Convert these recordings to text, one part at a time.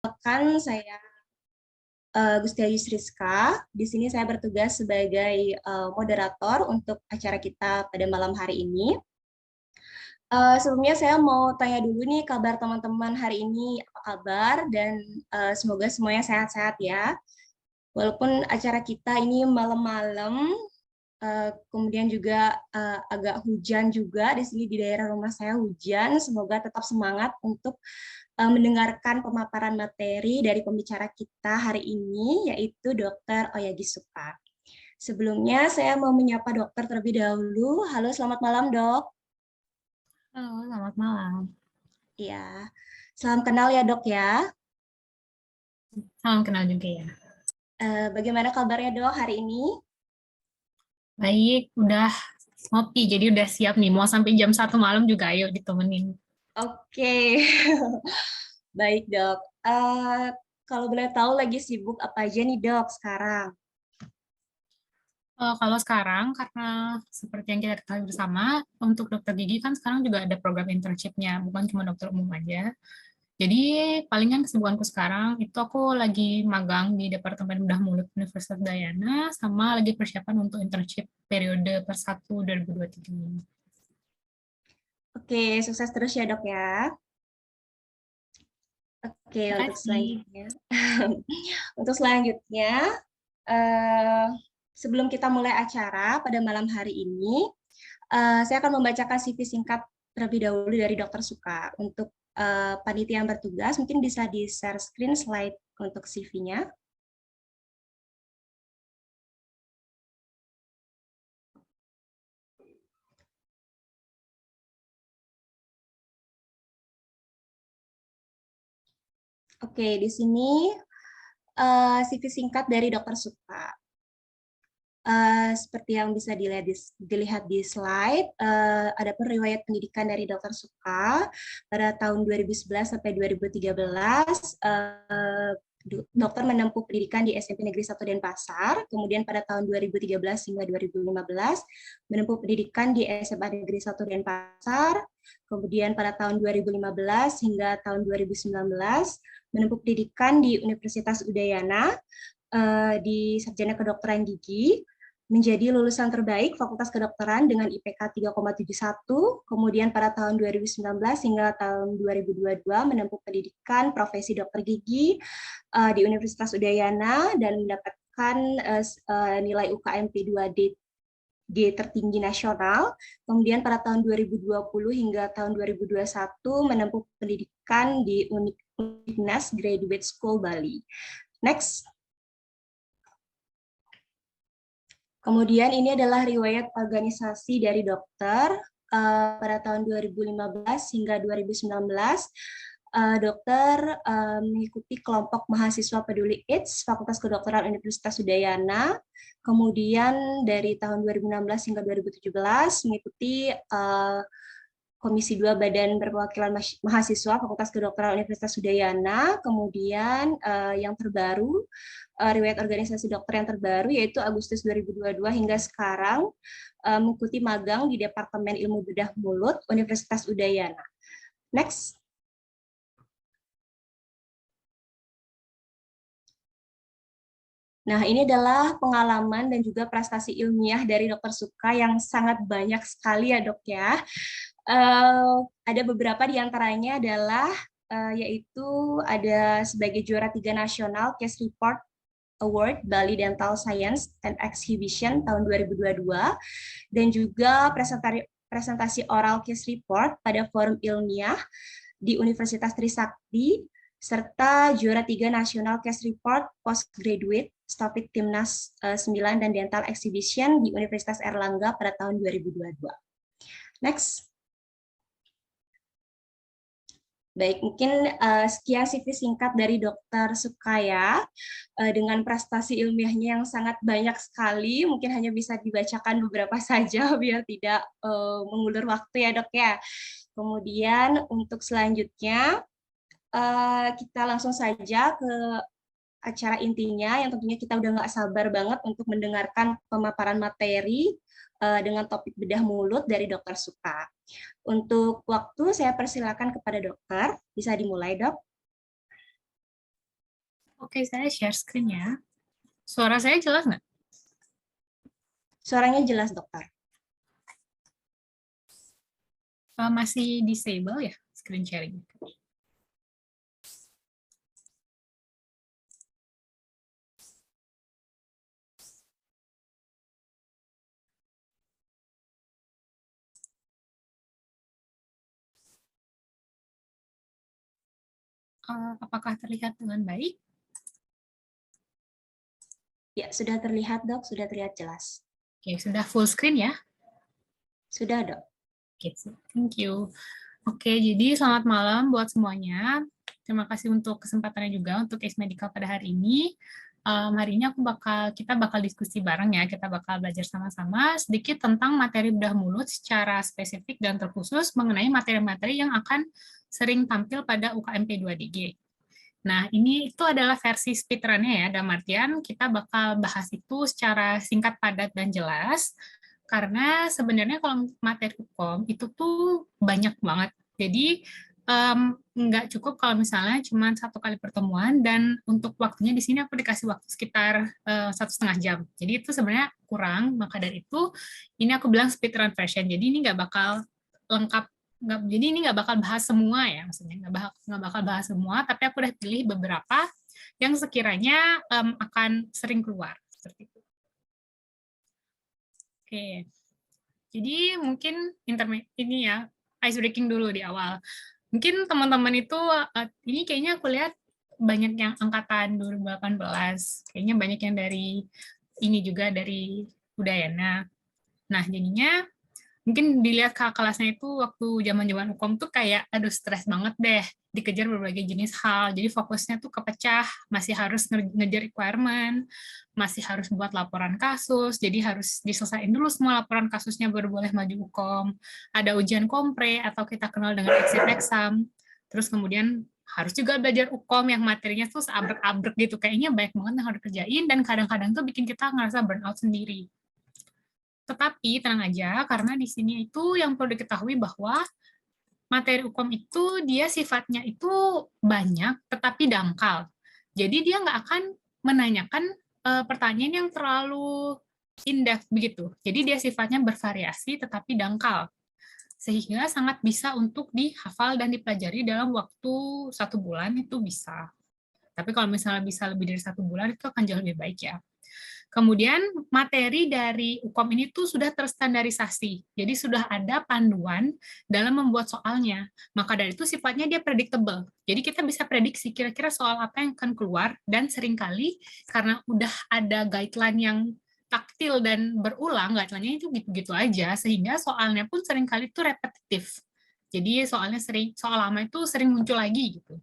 Perkenalkan, saya Gustia Yusriska. Di sini saya bertugas sebagai moderator untuk acara kita pada malam hari ini. Sebelumnya saya mau tanya dulu nih kabar teman-teman hari ini apa kabar dan semoga semuanya sehat-sehat ya. Walaupun acara kita ini malam-malam, kemudian juga agak hujan juga di sini di daerah rumah saya hujan. Semoga tetap semangat untuk mendengarkan pemaparan materi dari pembicara kita hari ini, yaitu Dr. Oyagi Supa. Sebelumnya saya mau menyapa dokter terlebih dahulu. Halo, selamat malam dok. Halo, selamat malam. Ya, salam kenal ya dok ya. Salam kenal juga ya. Bagaimana kabarnya dok hari ini? Baik, udah ngopi, jadi udah siap nih. Mau sampai jam 1 malam juga, ayo ditemenin. Oke, baik dok. Kalau boleh tahu lagi sibuk apa aja nih dok sekarang? Kalau sekarang, karena seperti yang kita ketahui bersama, untuk dokter gigi kan sekarang juga ada program internship-nya, bukan cuma dokter umum aja. Jadi palingan kesibukanku sekarang itu aku lagi magang di Departemen Bedah Mulut Universitas Dayana, sama lagi persiapan untuk internship periode per 1 2023 ini. Oke, sukses terus ya dok ya. Oke, Terima untuk kasih. selanjutnya. Untuk selanjutnya, eh, sebelum kita mulai acara pada malam hari ini, saya akan membacakan CV singkat terlebih dahulu dari Dokter Suka. Untuk panitia yang bertugas, mungkin bisa di-share screen slide untuk CV-nya. Oke, di sini CV singkat dari Dokter Suka. Seperti yang bisa dilihat di slide, ada pun riwayat pendidikan dari Dokter Suka pada tahun 2011 sampai 2013. Dokter menempuh pendidikan di SMP Negeri 1 Denpasar, kemudian pada tahun 2013 hingga 2015 menempuh pendidikan di SMA Negeri 1 Denpasar, kemudian pada tahun 2015 hingga tahun 2019 menempuh pendidikan di Universitas Udayana di Sarjana Kedokteran Gigi, menjadi lulusan terbaik Fakultas Kedokteran dengan IPK 3,71, kemudian pada tahun 2019 hingga tahun 2022 menempuh pendidikan profesi dokter gigi di Universitas Udayana dan mendapatkan nilai UKMP 2D tertinggi nasional. Kemudian pada tahun 2020 hingga tahun 2021 menempuh pendidikan di Univnas Graduate School Bali. Next. Kemudian ini adalah riwayat organisasi dari dokter pada tahun 2015 hingga 2019. Dokter mengikuti kelompok mahasiswa peduli AIDS Fakultas Kedokteran Universitas Udayana. Kemudian dari tahun 2016 hingga 2017 mengikuti Komisi 2 Badan Perwakilan Mahasiswa Fakultas Kedokteran Universitas Udayana. Kemudian yang terbaru, riwayat organisasi dokter yang terbaru yaitu Agustus 2022 hingga sekarang mengikuti magang di Departemen Ilmu Bedah Mulut Universitas Udayana. Next. Nah, ini adalah pengalaman dan juga prestasi ilmiah dari Dokter Suka yang sangat banyak sekali ya dok ya. Ada beberapa di antaranya adalah yaitu ada sebagai juara 3 nasional Case Report Award Bali Dental Science and Exhibition tahun 2022 dan juga presentasi oral case report pada forum ilmiah di Universitas Trisakti serta juara 3 nasional case report postgraduate Stopik Timnas 9 dan Dental Exhibition di Universitas Erlangga pada tahun 2022. Next. Baik, mungkin sekian CV singkat dari Dokter Sukaya dengan prestasi ilmiahnya yang sangat banyak sekali, mungkin hanya bisa dibacakan beberapa saja biar tidak mengulur waktu ya dok ya. Kemudian untuk selanjutnya kita langsung saja ke acara intinya yang tentunya kita udah nggak sabar banget untuk mendengarkan pemaparan materi dengan topik bedah mulut dari Dokter Suka. Untuk waktu saya persilakan kepada dokter, bisa dimulai dok. Oke, saya share screen ya. Suara saya jelas nggak? Suaranya jelas, dokter. Masih disable ya screen sharing? Apakah terlihat dengan baik? Ya, sudah terlihat, Dok. Sudah terlihat jelas. Oke, sudah full screen ya? Sudah, Dok. Oke, thank you. Oke, jadi selamat malam buat semuanya. Terima kasih untuk kesempatannya juga untuk Case Medical pada hari ini. Hari ini kita bakal diskusi bareng ya, kita bakal belajar sama-sama sedikit tentang materi bedah mulut secara spesifik dan terkhusus mengenai materi-materi yang akan sering tampil pada UKMP 2DG. Nah, ini itu adalah versi speedrun-nya ya, dalam artian kita bakal bahas itu secara singkat, padat, dan jelas, karena sebenarnya kalau materi hukum itu tuh banyak banget. Jadi, nggak cukup kalau misalnya cuma satu kali pertemuan, dan untuk waktunya di sini aku dikasih waktu sekitar 1,5 jam. Jadi itu sebenarnya kurang, maka dari itu ini aku bilang speedrun version. Jadi ini nggak bakal lengkap, jadi ini nggak bakal bahas semua ya, maksudnya nggak bakal bahas semua, tapi aku udah pilih beberapa yang sekiranya akan sering keluar seperti itu. Oke, jadi mungkin ini ya ice breaking dulu di awal. Mungkin teman-teman itu ini kayaknya aku lihat banyak yang angkatan 2018, kayaknya banyak yang dari ini juga dari Udayana. Nah, jadinya mungkin dilihat kakak kelasnya itu waktu zaman-zaman hukum tuh kayak aduh stres banget deh, dikejar berbagai jenis hal, jadi fokusnya tuh kepecah, masih harus ngejar requirement, masih harus buat laporan kasus, jadi harus diselesain dulu semua laporan kasusnya baru boleh maju hukum, ada ujian kompre atau kita kenal dengan exit exam, terus kemudian harus juga belajar hukum yang materinya tuh seabrek-abrek gitu, kayaknya banyak banget yang harus kerjain, dan kadang-kadang tuh bikin kita ngerasa burnout sendiri. Tetapi tenang aja, karena di sini itu yang perlu diketahui bahwa materi hukum itu dia sifatnya itu banyak, tetapi dangkal. Jadi dia nggak akan menanyakan pertanyaan yang terlalu in-depth begitu. Jadi dia sifatnya bervariasi, tetapi dangkal. Sehingga sangat bisa untuk dihafal dan dipelajari dalam waktu 1 bulan itu bisa. Tapi kalau misalnya bisa lebih dari 1 bulan, itu akan jauh lebih baik ya. Kemudian materi dari UKOM ini tuh sudah terstandarisasi, jadi sudah ada panduan dalam membuat soalnya. Maka dari itu sifatnya dia predictable. Jadi kita bisa prediksi kira-kira soal apa yang akan keluar, dan seringkali karena udah ada guideline yang taktil dan berulang, guideline-nya itu gitu-gitu aja, sehingga soalnya pun seringkali itu repetitif. Jadi soal lama itu sering muncul lagi gitu.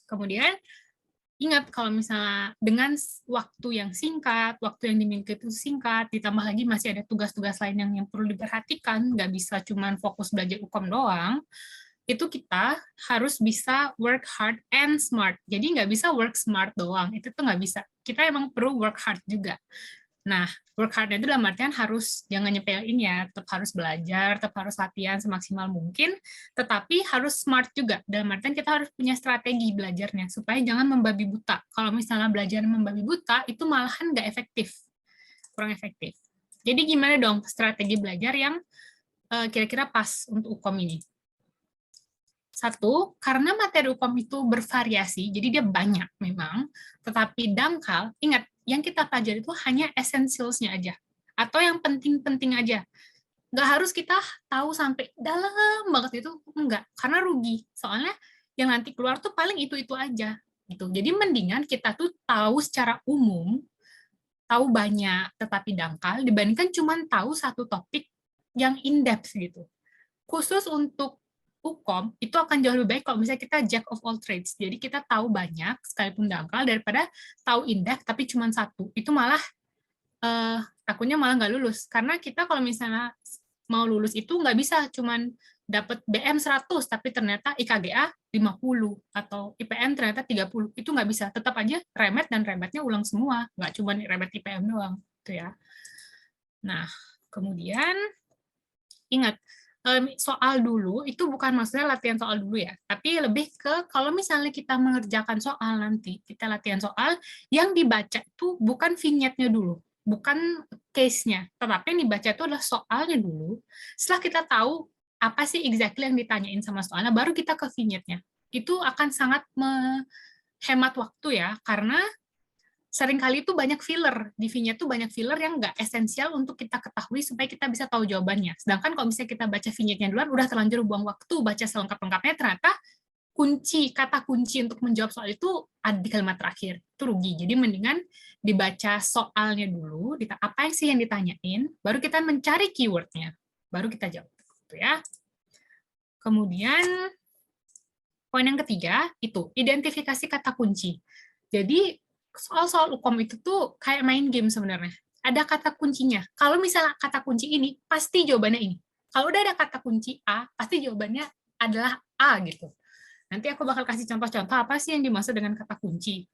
Kemudian ingat kalau misalnya dengan waktu yang singkat, waktu yang dimiliki itu singkat, ditambah lagi masih ada tugas-tugas lain yang perlu diperhatikan, nggak bisa cuma fokus belajar UKOM doang, itu kita harus bisa work hard and smart. Jadi nggak bisa work smart doang, itu tuh nggak bisa. Kita emang perlu work hard juga. Nah, work hard itu dalam artian harus jangan nyepelin ya, tetap harus belajar, tetap harus latihan semaksimal mungkin, tetapi harus smart juga. Dalam artian kita harus punya strategi belajarnya, supaya jangan membabi buta. Kalau misalnya belajar membabi buta, itu malahan nggak efektif, kurang efektif. Jadi gimana dong strategi belajar yang kira-kira pas untuk UKOM ini? Satu, karena materi UKOM itu bervariasi, jadi dia banyak memang, tetapi dangkal, ingat, yang kita pelajari itu hanya essentials-nya aja, atau yang penting-penting aja. Nggak harus kita tahu sampai dalam banget itu, enggak, karena rugi. Soalnya yang nanti keluar tuh paling itu-itu aja. Gitu. Jadi mendingan kita tuh tahu secara umum, tahu banyak, tetapi dangkal, dibandingkan cuma tahu satu topik yang in-depth gitu. Khusus untuk hukum itu akan jauh lebih baik kalau misalnya kita jack of all trades. Jadi kita tahu banyak sekalipun dangkal daripada tahu indah tapi cuma satu. Itu malah takutnya malah nggak lulus. Karena kita kalau misalnya mau lulus itu nggak bisa cuman dapat BM 100 tapi ternyata IKGA 50 atau IPM ternyata 30. Itu nggak bisa. Tetap aja remet dan remetnya ulang semua. Nggak cuma remet IPM doang. Itu ya. Nah, kemudian ingat soal dulu itu bukan maksudnya latihan soal dulu ya, tapi lebih ke kalau misalnya kita mengerjakan soal nanti, kita latihan soal yang dibaca itu bukan vignette-nya dulu, bukan case-nya, tetapi yang dibaca itu adalah soalnya dulu. Setelah kita tahu apa sih exactly yang ditanyain sama soalnya, baru kita ke vignette-nya. Itu akan sangat menghemat waktu ya, karena seringkali itu banyak filler. Di vignette tuh banyak filler yang nggak esensial untuk kita ketahui supaya kita bisa tahu jawabannya. Sedangkan kalau misalnya kita baca vignette-nya duluan, udah terlanjur buang waktu baca selengkap-lengkapnya, ternyata kata kunci untuk menjawab soal itu ada di kalimat terakhir. Itu rugi. Jadi mendingan dibaca soalnya dulu, apa sih yang ditanyain, baru kita mencari keyword-nya. Baru kita jawab. Gitu ya. Kemudian, poin yang ketiga, itu identifikasi kata kunci. Jadi, soal-soal UKOM itu tuh kayak main game sebenarnya. Ada kata kuncinya. Kalau misalnya kata kunci ini, pasti jawabannya ini. Kalau udah ada kata kunci A, pasti jawabannya adalah A gitu. Nanti aku bakal kasih contoh-contoh apa sih yang dimaksud dengan kata kunci.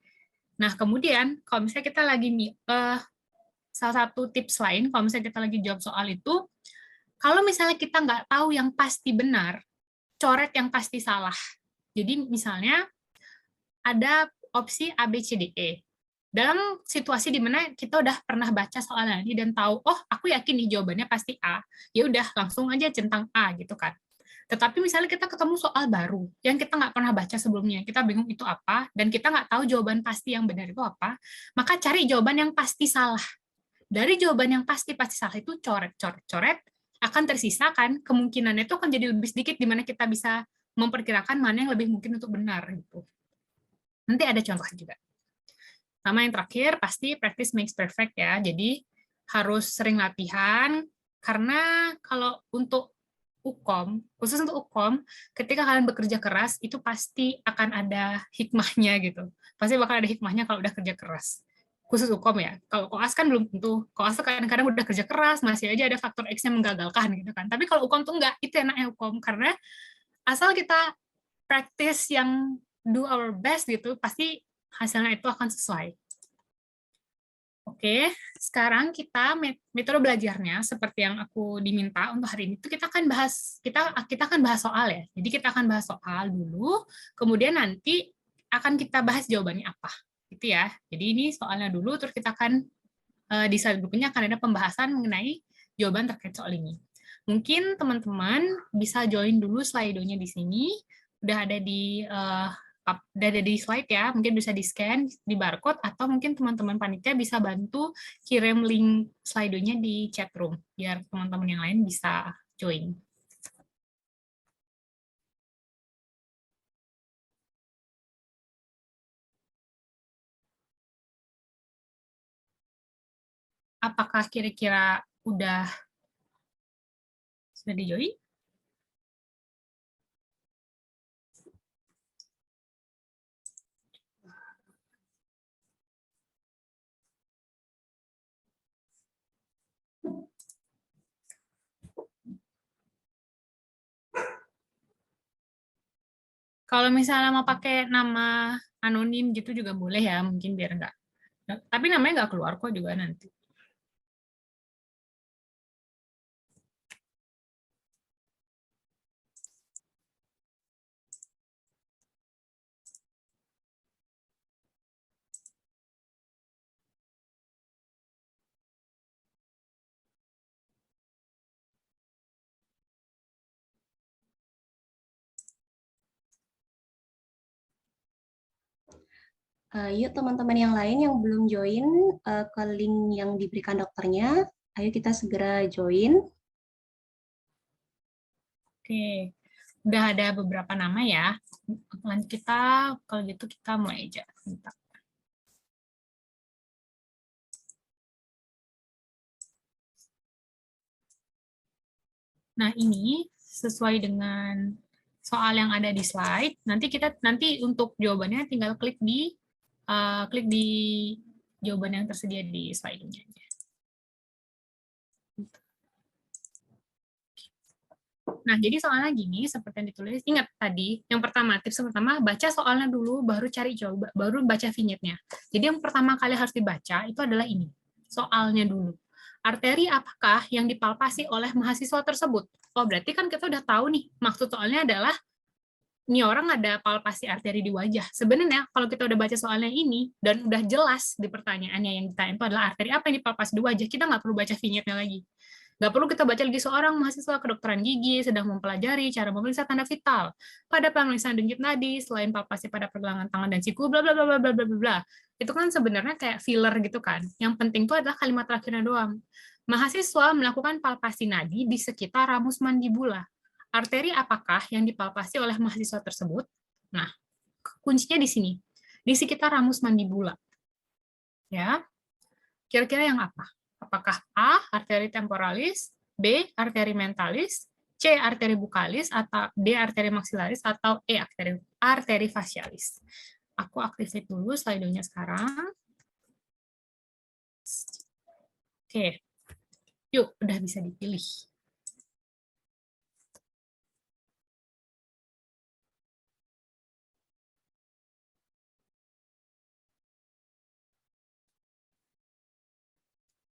Nah, kemudian kalau misalnya kita lagi salah satu tips lain, kalau misalnya kita lagi jawab soal itu, kalau misalnya kita nggak tahu yang pasti benar, coret yang pasti salah. Jadi misalnya ada opsi A, B, C, D, E. Dalam situasi di mana kita udah pernah baca soalnya ini dan tahu, oh aku yakin nih jawabannya pasti A, ya udah langsung aja centang A gitu kan. Tetapi misalnya kita ketemu soal baru yang kita nggak pernah baca sebelumnya, kita bingung itu apa, dan kita nggak tahu jawaban pasti yang benar itu apa, maka cari jawaban yang pasti salah. Dari jawaban yang pasti salah itu coret, akan tersisa kan kemungkinannya itu akan jadi lebih sedikit di mana kita bisa memperkirakan mana yang lebih mungkin untuk benar gitu. Nanti ada contoh juga. Sama yang terakhir, pasti practice makes perfect ya. Jadi harus sering latihan, karena kalau untuk UKOM, khusus untuk UKOM, ketika kalian bekerja keras, itu pasti akan ada hikmahnya gitu. Pasti bakal ada hikmahnya kalau udah kerja keras. Khusus UKOM ya. Kalau koas kan belum tentu. Koas tuh kadang-kadang udah kerja keras, masih aja ada faktor X yang menggagalkan gitu kan. Tapi kalau UKOM tuh enggak, itu enaknya UKOM. Karena asal kita practice yang do our best gitu, pasti hasilnya itu akan sesuai. Oke, sekarang kita metode belajarnya seperti yang aku diminta untuk hari ini itu kita akan bahas soal ya. Jadi kita akan bahas soal dulu, kemudian nanti akan kita bahas jawabannya apa, gitu ya. Jadi ini soalnya dulu, terus kita akan di slide berikutnya akan ada pembahasan mengenai jawaban terkait soal ini. Mungkin teman-teman bisa join dulu slide-nya di sini, udah ada di slide ya, mungkin bisa di-scan, di barcode, atau mungkin teman-teman panitia bisa bantu kirim link slide-nya di chat room, biar teman-teman yang lain bisa join. Apakah kira-kira sudah di-join? Kalau misalnya mau pakai nama anonim gitu juga boleh ya, mungkin biar enggak. Tapi namanya nggak keluar kok juga nanti. Yuk teman-teman yang lain yang belum join ke link yang diberikan dokternya, ayo kita segera join. Oke, udah ada beberapa nama ya. Kita, kalau gitu kita mulai aja. Bentar. Nah, ini sesuai dengan soal yang ada di slide. Nanti untuk jawabannya tinggal klik di jawaban yang tersedia di slide-nya. Nah, jadi soalnya gini, seperti yang ditulis, ingat tadi, tips pertama, baca soalnya dulu, baru cari jawaban, baru baca vignette-nya. Jadi yang pertama kali harus dibaca, itu adalah ini, soalnya dulu. arteri apakah yang dipalpasi oleh mahasiswa tersebut? Oh, berarti kan kita udah tahu nih, maksud soalnya adalah ini orang ada palpasi arteri di wajah. Sebenarnya kalau kita udah baca soalnya ini dan udah jelas di pertanyaannya yang ditanya itu adalah arteri apa yang dipalpasi di wajah, kita nggak perlu baca vignetnya lagi. Nggak perlu kita baca lagi seorang mahasiswa kedokteran gigi sedang mempelajari cara memeriksa tanda vital pada pemeriksaan denyut nadi selain palpasi pada pergelangan tangan dan siku bla bla bla bla bla bla bla. Itu kan sebenarnya kayak filler gitu kan. Yang penting itu adalah kalimat terakhirnya doang. Mahasiswa melakukan palpasi nadi di sekitar ramus mandibula. Arteri apakah yang dipalpasi oleh mahasiswa tersebut? Nah, kuncinya di sini, di sekitar ramus mandibula. Ya, kira-kira yang apa? Apakah A, arteri temporalis, B, arteri mentalis, C, arteri bukalis, atau D, arteri maksilaris, atau E, arteri facialis? Aku aktifin dulu slide-nya sekarang. Oke, yuk, udah bisa dipilih.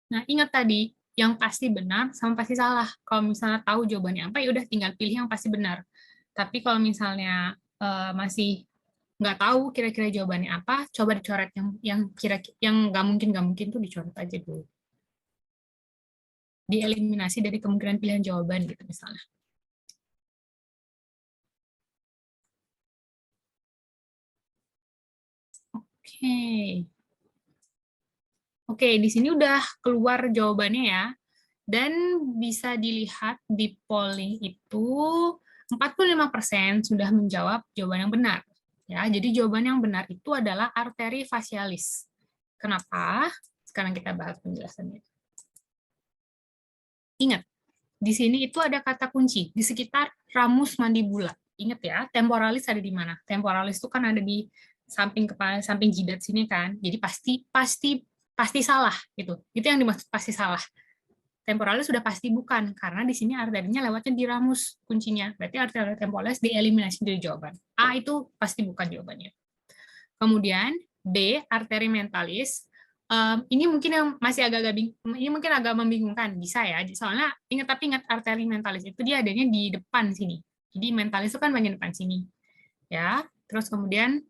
Nah, ingat tadi, yang pasti benar sama pasti salah. Kalau misalnya tahu jawabannya apa, ya udah tinggal pilih yang pasti benar. Tapi kalau misalnya masih nggak tahu kira-kira jawabannya apa, coba dicoret yang kira-kira yang nggak mungkin tuh dicoret aja dulu. Dieliminasi dari kemungkinan pilihan jawaban gitu misalnya. Oke. Oke, di sini udah keluar jawabannya ya. Dan bisa dilihat di polling itu 45% sudah menjawab jawaban yang benar. Ya, jadi jawaban yang benar itu adalah arteri facialis. Kenapa? Sekarang kita bahas penjelasannya. Ingat, di sini itu ada kata kunci di sekitar ramus mandibula. Ingat ya, temporalis ada di mana? Temporalis itu kan ada di samping kepala, samping jidat sini kan. Jadi pasti salah gitu. Itu yang dimaksud pasti salah. Temporalis sudah pasti bukan, karena di sini arterinya lewatnya di ramus kuncinya. Berarti arteri temporalis dieliminasi dari jawaban. A itu pasti bukan jawabannya. Kemudian B, arteri mentalis. Ini mungkin yang masih ini mungkin agak membingungkan, bisa ya. Soalnya ingat arteri mentalis itu dia adanya di depan sini. Jadi mentalis itu kan bagian depan sini. Ya, terus kemudian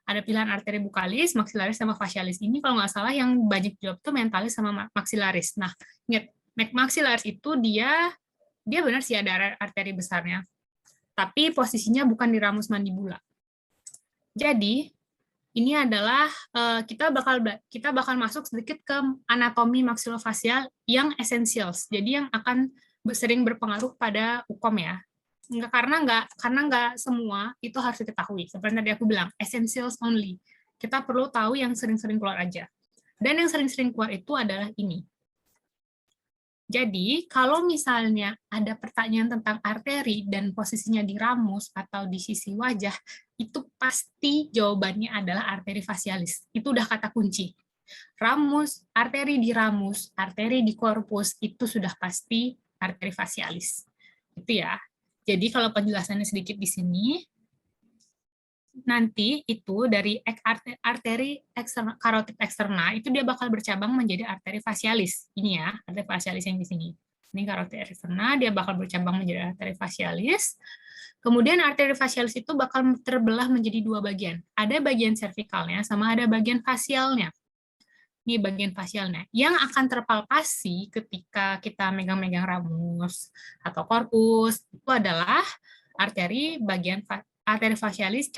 ada pilihan arteri bukalis, maksilaris, sama facialis. Ini kalau nggak salah yang banyak jawab tuh mentalis sama maksilaris. Nah, ingat, maksilaris itu dia benar sih ada arteri besarnya, tapi posisinya bukan di ramus mandibula. Jadi, ini adalah kita bakal masuk sedikit ke anatomi maksilofacial yang essentials. Jadi yang akan sering berpengaruh pada UKOM ya. Karena nggak semua itu harus diketahui. Seperti tadi aku bilang, essentials only. Kita perlu tahu yang sering-sering keluar aja. Dan yang sering-sering keluar itu adalah ini. Jadi, kalau misalnya ada pertanyaan tentang arteri dan posisinya di ramus atau di sisi wajah, itu pasti jawabannya adalah arteri facialis. Itu udah kata kunci. Ramus, arteri di ramus, arteri di korpus, itu sudah pasti arteri facialis. Itu ya. Jadi kalau penjelasannya sedikit di sini, nanti itu dari arteri karotid eksterna itu dia bakal bercabang menjadi arteri facialis. Ini ya, arteri facialis yang di sini. Ini karotid eksterna, dia bakal bercabang menjadi arteri facialis. Kemudian arteri facialis itu bakal terbelah menjadi dua bagian. Ada bagian cervicalnya sama ada bagian facialnya. Ini bagian facialnya. Yang akan terpalpasi ketika kita megang-megang ramus atau korpus itu adalah arteri facialis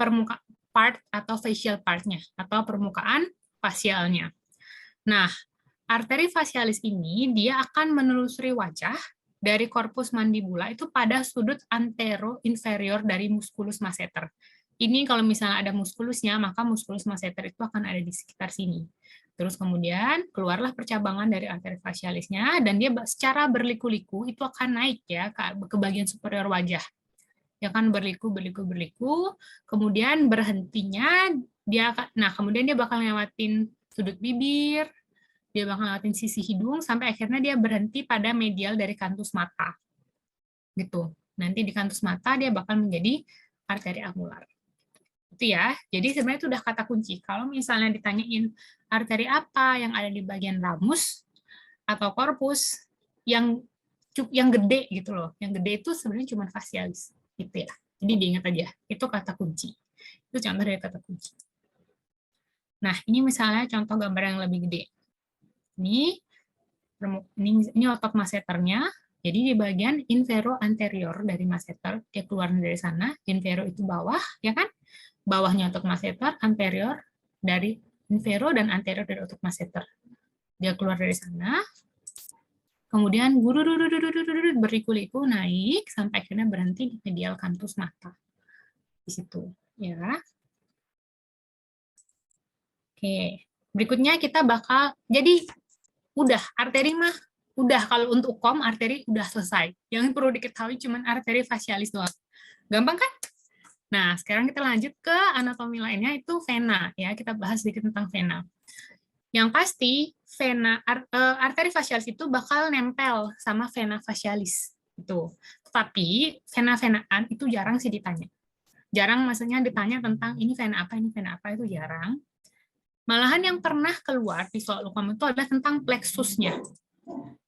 permukaan part atau facial partnya atau permukaan facialnya. Nah, arteri facialis ini dia akan menelusuri wajah dari korpus mandibula itu pada sudut antero-inferior dari musculus masseter. Ini kalau misalnya ada muskulusnya, maka musculus masseter itu akan ada di sekitar sini. Terus kemudian keluarlah percabangan dari arteri facialisnya, dan dia secara berliku-liku itu akan naik ya ke bagian superior wajah. Ya kan berliku, kemudian berhentinya kemudian dia bakal lewatin sudut bibir, dia bakal lewatin sisi hidung, sampai akhirnya dia berhenti pada medial dari kantus mata. Gitu. Nanti di kantus mata dia bakal menjadi arteri amular. Itu ya. Jadi sebenarnya itu udah kata kunci. Kalau misalnya ditanyain arteri apa yang ada di bagian ramus atau korpus yang gede gitu loh. Yang gede itu sebenarnya cuma facialis gitu ya. Jadi diingat aja, itu kata kunci. Itu contoh dari kata kunci. Nah, ini misalnya contoh gambar yang lebih gede. Ini otot masseternya. Jadi di bagian infero anterior dari masseter, dia keluar dari sana. Infero itu bawah, ya kan? Bawahnya otot masseter, anterior dari infero dan anterior dari otot masseter. Dia keluar dari sana. Kemudian berliku-liku naik sampai akhirnya berhenti di medial kantus mata. Di situ, ya. Oke. Berikutnya kita bakal jadi udah arteri mah udah, kalau untuk arteri udah selesai. Yang perlu diketahui cuman arteri facialis doang. Gampang kan? Nah, sekarang kita lanjut ke anatomi lainnya, itu vena ya. Kita bahas sedikit tentang vena. Yang pasti arteri facialis itu bakal nempel sama vena facialis itu. Tapi vena-venaan itu jarang sih ditanya. Jarang, maksudnya ditanya tentang ini vena apa itu jarang. Malahan yang pernah keluar di soal UKM itu adalah tentang plexusnya.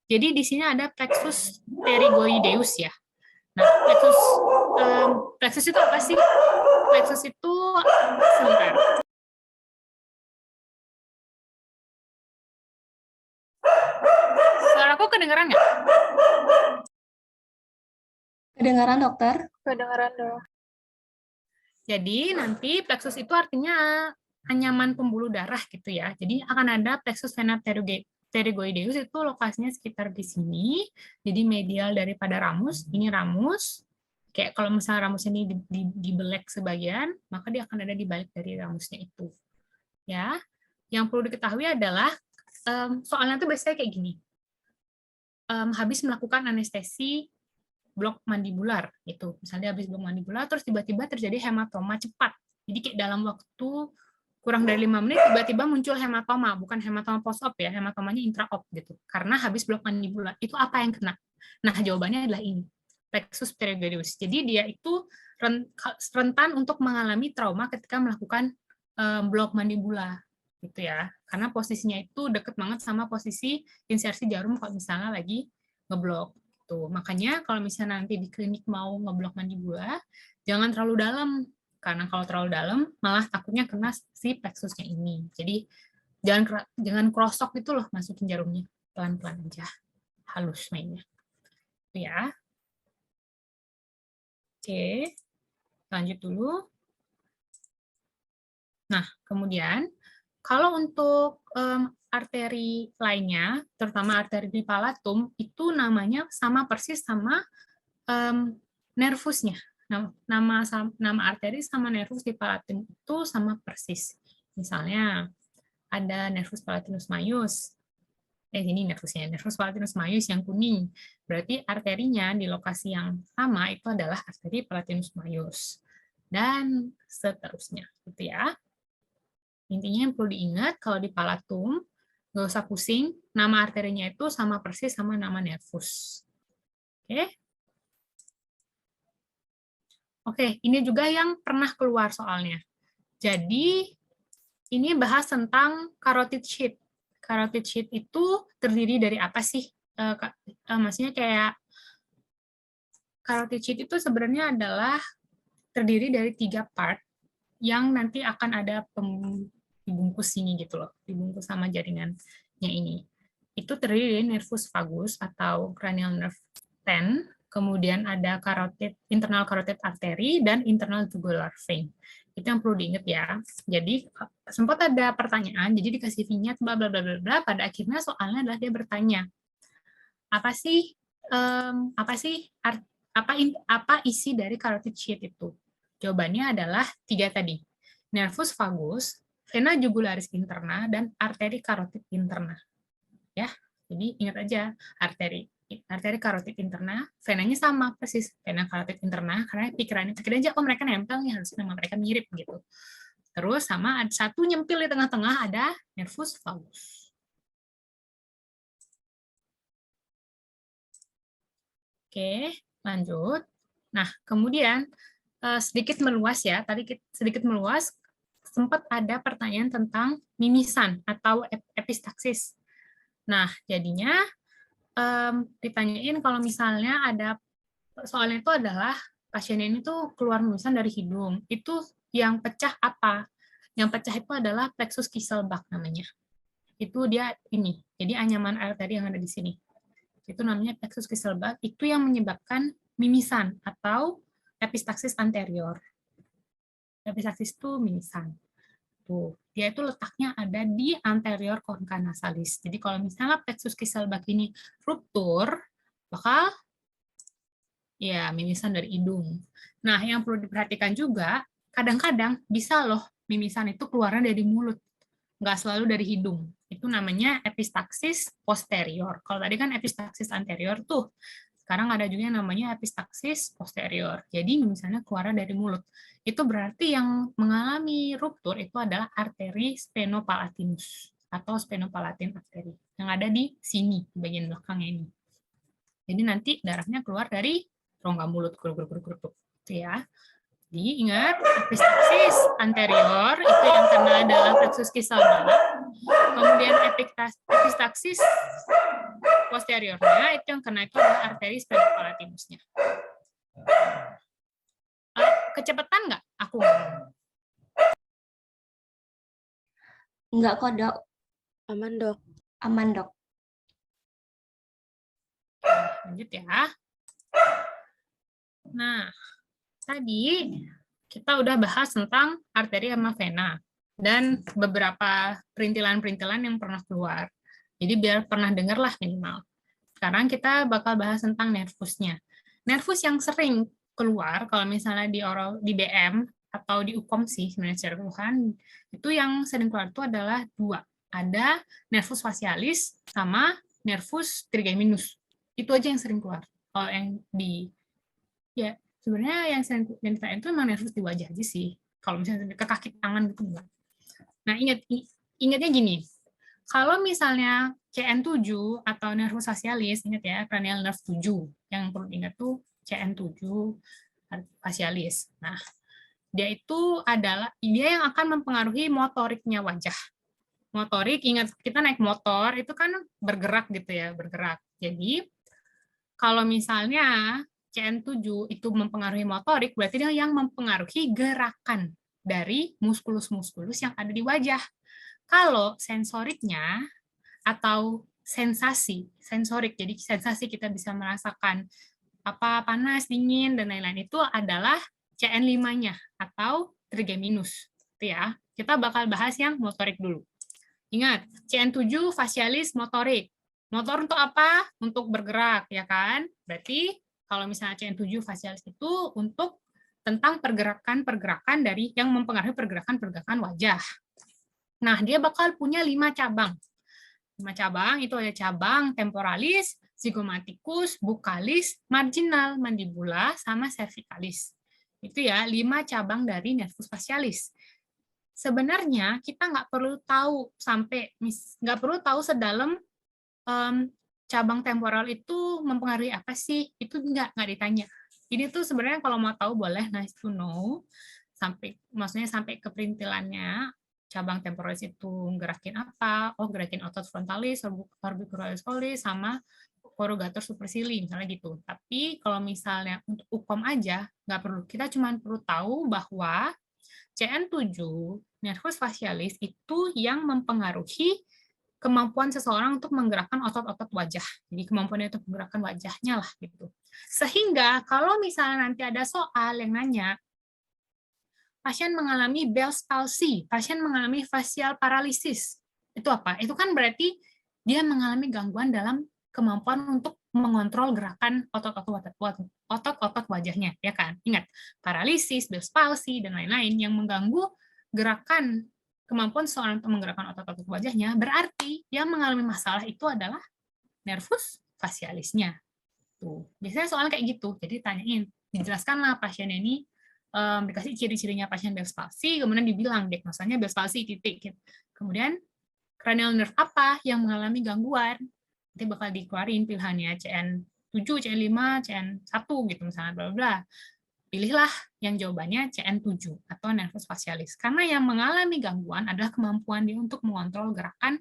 Jadi di sini ada plexus pterygoideus ya. Nah, plexus itu apa sih? Plexus itu sebentar. Suaraku kedengeran nggak? Kedengaran, dokter? Kedengaran dong. Jadi nanti plexus itu artinya anyaman pembuluh darah gitu ya. Jadi akan ada plexus vena pterygoideus, itu lokasinya sekitar di sini. Jadi medial daripada ramus, ini ramus. Kayak kalau misalnya ramus ini dibelek sebagian, maka dia akan ada di balik dari ramusnya itu. Ya, yang perlu diketahui adalah soalnya tuh biasanya kayak gini. Habis melakukan anestesi blok mandibular itu, misalnya habis blok mandibular terus tiba-tiba terjadi hematoma cepat, jadi kayak dalam waktu kurang dari 5 menit tiba-tiba muncul hematoma, bukan hematoma post op ya, hematomanya intra op gitu, karena habis blok mandibular. Itu apa yang kena? Nah, jawabannya adalah ini, plexus pterygoideus. Jadi dia itu rentan untuk mengalami trauma ketika melakukan blok mandibula gitu ya, karena posisinya itu deket banget sama posisi insersi jarum kalau misalnya lagi ngeblok. Tuh, makanya kalau misalnya nanti di klinik mau ngeblok mandibula, jangan terlalu dalam. Karena kalau terlalu dalam, malah takutnya kena si plexusnya ini. Jadi, jangan krosok gitu loh masukin jarumnya. Pelan-pelan aja. Halus mainnya. Itu ya. Oke. Lanjut dulu. Nah, kemudian, kalau untuk arteri lainnya, terutama arteri di palatum, itu namanya sama persis sama nervusnya. Nama arteri sama nervus di palatum itu sama persis. Misalnya ada nervus palatinus maius. Ini nervusnya, nervus palatinus maius yang kuning. Berarti arterinya di lokasi yang sama itu adalah arteri palatinus maius. Dan seterusnya, gitu ya. Intinya yang perlu diingat, kalau di palatum, nggak usah pusing, nama arterinya itu sama persis sama nama nervus. Oke? Oke, ini juga yang pernah keluar soalnya. Jadi, ini bahas tentang carotid sheath. Carotid sheath itu terdiri dari apa sih? Maksudnya kayak carotid sheath itu sebenarnya adalah terdiri dari 3 part yang nanti akan ada dibungkus sini gitu loh, dibungkus sama jaringannya ini. Itu terdiri dari nervus vagus atau cranial nerve 10, kemudian ada internal carotid artery dan internal jugular vein. Itu yang perlu diingat ya. Jadi sempat ada pertanyaan, jadi dikasih vignette bla bla bla bla, pada akhirnya soalnya adalah dia bertanya, apa sih apa isi dari carotid sheath itu? Jawabannya adalah 3 tadi. Nervus vagus, vena jugularis interna, dan arteri carotid interna. Ya, jadi ingat aja, arteri carotid interna, venanya sama persis, vena carotid interna, karena pikir aja, oh mereka nempel nih, harusnya nama mereka mirip gitu. Terus sama ada satu nyempil di tengah-tengah, ada nervus vagus. Oke, lanjut. Nah, kemudian sedikit meluas ya. Tadi sedikit meluas, sempat ada pertanyaan tentang mimisan atau epistaksis. Nah, jadinya ditanyain kalau misalnya ada soalnya itu adalah pasien ini tuh keluar mimisan dari hidung. Itu yang pecah apa? Yang pecah itu adalah plexus Kieselbach namanya. Itu dia ini. Jadi anyaman arteri yang ada di sini. Itu namanya plexus Kieselbach. Itu yang menyebabkan mimisan atau epistaksis anterior. Epistaksis itu mimisan. Tuh, dia itu letaknya ada di anterior concha nasalis. Jadi kalau misalnya plexus Kieselbach ini ruptur, bakal ya mimisan dari hidung. Nah, yang perlu diperhatikan juga, kadang-kadang bisa loh mimisan itu keluarnya dari mulut, nggak selalu dari hidung. Itu namanya epistaksis posterior. Kalau tadi kan epistaksis anterior tuh, sekarang ada juga yang namanya epistaksis posterior. Jadi misalnya keluar dari mulut. Itu berarti yang mengalami ruptur itu adalah arteri sphenopalatins atau sphenopalatine artery yang ada di sini, di bagian belakangnya ini. Jadi nanti darahnya keluar dari rongga mulut, grup ya. Jadi ingat, epistaksis anterior itu yang kena adalah plexus Kieselbach. Kemudian epistaksis posteriornya itu yang kena itu adalah arteri sphenopalatiniusnya. Kecepatan nggak aku ngomong? Enggak kok, Dok. Aman, Dok. Aman, Dok. Lanjut ya. Nah, tadi kita udah bahas tentang arteri sama vena dan beberapa perintilan-perintilan yang pernah keluar. Jadi biar pernah dengar lah minimal. Sekarang kita bakal bahas tentang nervusnya. Nervus yang sering keluar kalau misalnya di oral di BM atau di UKOM sih sebenarnya secara keseluruhan, itu yang sering keluar itu adalah dua. Ada nervus facialis sama nervus trigeminus. Itu aja yang sering keluar. Kalau yang di ya sebenarnya yang sering ditanya itu memang nervus di wajah aja sih. Kalau misalnya ke kaki tangan gitu enggak. Nah, ingatnya gini. Kalau misalnya CN7 atau nervus facialis, ingat ya, cranial nerve 7. Yang perlu diingat tuh CN7 facialis. Nah, dia yang akan mempengaruhi motoriknya wajah. Motorik, ingat kita naik motor itu kan bergerak gitu ya, bergerak. Jadi kalau misalnya CN7 itu mempengaruhi motorik, berarti dia yang mempengaruhi gerakan dari muskulus-muskulus yang ada di wajah. Kalau sensoriknya atau sensorik, jadi sensasi kita bisa merasakan apa panas, dingin, dan lain-lain itu adalah CN5-nya atau trigeminus. Itu ya. Kita bakal bahas yang motorik dulu. Ingat, CN7 facialis motorik. Motor untuk apa? Untuk bergerak, ya kan? Berarti kalau misalnya CN7 facialis itu untuk tentang pergerakan-pergerakan dari yang mempengaruhi pergerakan-pergerakan wajah. Nah, dia bakal punya 5 cabang. 5 cabang, itu ada cabang temporalis, zygomaticus, buccalis, marginal, mandibula, sama cervicalis. Itu ya, 5 cabang dari nervus facialis. Sebenarnya kita nggak perlu tahu sedalam cabang temporal itu mempengaruhi apa sih, itu nggak ditanya. Ini tuh sebenarnya kalau mau tahu boleh nice to know, maksudnya sampai ke perintilannya, cabang temporalis itu gerakin apa, gerakin otot frontalis, orbicularis collis, sama corrugator supercilii, misalnya gitu. Tapi kalau misalnya untuk UKOM aja, nggak perlu. Kita cuma perlu tahu bahwa CN7, nervus facialis, itu yang mempengaruhi kemampuan seseorang untuk menggerakkan otot-otot wajah. Jadi kemampuannya untuk menggerakkan wajahnya lah gitu. Sehingga kalau misalnya nanti ada soal yang nanya, pasien mengalami Bell's palsy, pasien mengalami facial paralysis. Itu apa? Itu kan berarti dia mengalami gangguan dalam kemampuan untuk mengontrol gerakan otot-otot wajahnya, ya kan? Ingat, paralisis, Bell's palsy, dan lain-lain yang mengganggu gerakan kemampuan seseorang untuk menggerakkan otot-otot wajahnya, berarti yang mengalami masalah itu adalah nervus facialisnya. Tuh. Biasanya soal kayak gitu, jadi tanyain, dijelaskanlah pasien ini, dikasih ciri-cirinya pasien Bell's palsy, kemudian dibilang diagnosanya Bell's palsy, titik. Kemudian cranial nerve apa yang mengalami gangguan, nanti bakal dikeluarin pilihannya CN7, CN5, CN1 gitu misalnya, bla bla. pilihlah yang jawabannya CN7 atau nervus facialis. Karena yang mengalami gangguan adalah kemampuan dia untuk mengontrol gerakan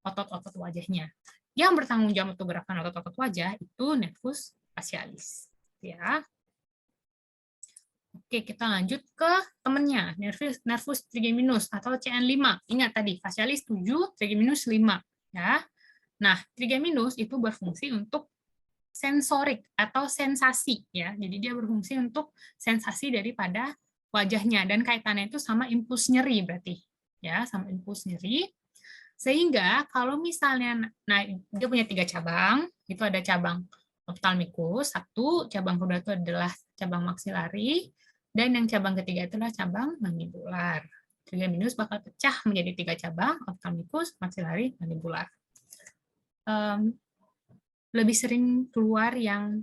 otot-otot wajahnya. Yang bertanggung jawab untuk gerakan otot-otot wajah itu nervus facialis. Ya. Oke, kita lanjut ke temennya, nervus trigeminus atau CN5. Ingat tadi, facialis 7, trigeminus 5. Ya. Nah, trigeminus itu berfungsi untuk sensorik atau sensasi, ya. Jadi dia berfungsi untuk sensasi daripada wajahnya, dan kaitannya itu sama impuls nyeri berarti, ya, sama impuls nyeri. Sehingga kalau misalnya, nah dia punya 3 cabang, itu ada cabang ophthalmicus, 1, cabang kedua itu adalah cabang maksilari, dan yang cabang ketiga itu adalah cabang mandibular. Trigeminus bakal pecah menjadi 3 cabang, ophthalmicus, maksilari, mandibular. Lebih sering keluar yang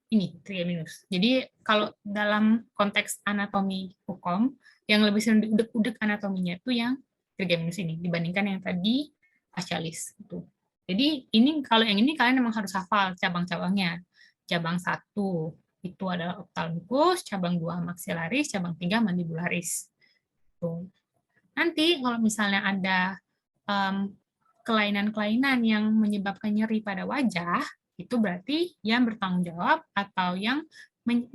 ini, trigeminus. Jadi kalau dalam konteks anatomi hukum, yang lebih sering diudek-udek anatominya itu yang trigeminus ini, dibandingkan yang tadi facialis. Gitu. Jadi ini kalau yang ini kalian memang harus hafal cabang-cabangnya. Cabang 1 itu adalah ophthalmicus, cabang 2 maxillaris, cabang 3 mandibularis. Tuh. Nanti kalau misalnya ada kelainan-kelainan yang menyebabkan nyeri pada wajah, itu berarti yang bertanggung jawab atau yang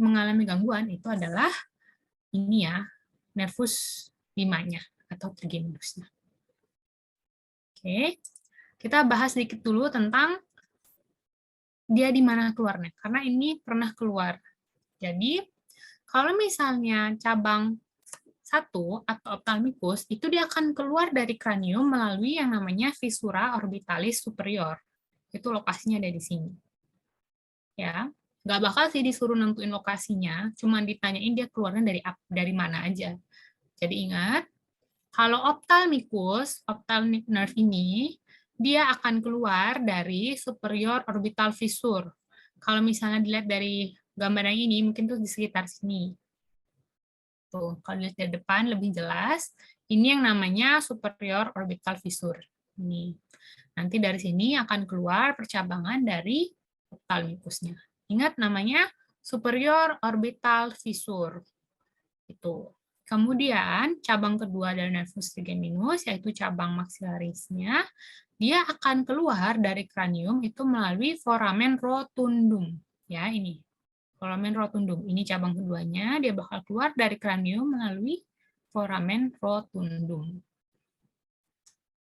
mengalami gangguan itu adalah ini ya, nervus 5-nya atau trigeminusnya. Oke, kita bahas sedikit dulu tentang dia di mana keluarnya, karena ini pernah keluar. Jadi, kalau misalnya cabang 1 atau ophthalmicus, itu dia akan keluar dari kranium melalui yang namanya fissura orbitalis superior. Itu lokasinya ada di sini. Ya, nggak bakal sih disuruh nentuin lokasinya, cuma ditanyain dia keluarnya dari mana aja. Jadi ingat, kalau ophthalmicus, ophthalmic nerve ini, dia akan keluar dari superior orbital fissure. Kalau misalnya dilihat dari gambar yang ini, mungkin tuh di sekitar sini. Tuh, kalau dilihat dari depan lebih jelas, ini yang namanya superior orbital fissure. Ini. Nanti dari sini akan keluar percabangan dari ophthalmicusnya. Ingat namanya superior orbital fissure. Itu. Kemudian cabang kedua dari nervus trigeminus yaitu cabang maxillarisnya, dia akan keluar dari kranium itu melalui foramen rotundum. Ya, ini. Foramen rotundum. Ini cabang keduanya, dia bakal keluar dari kranium melalui foramen rotundum.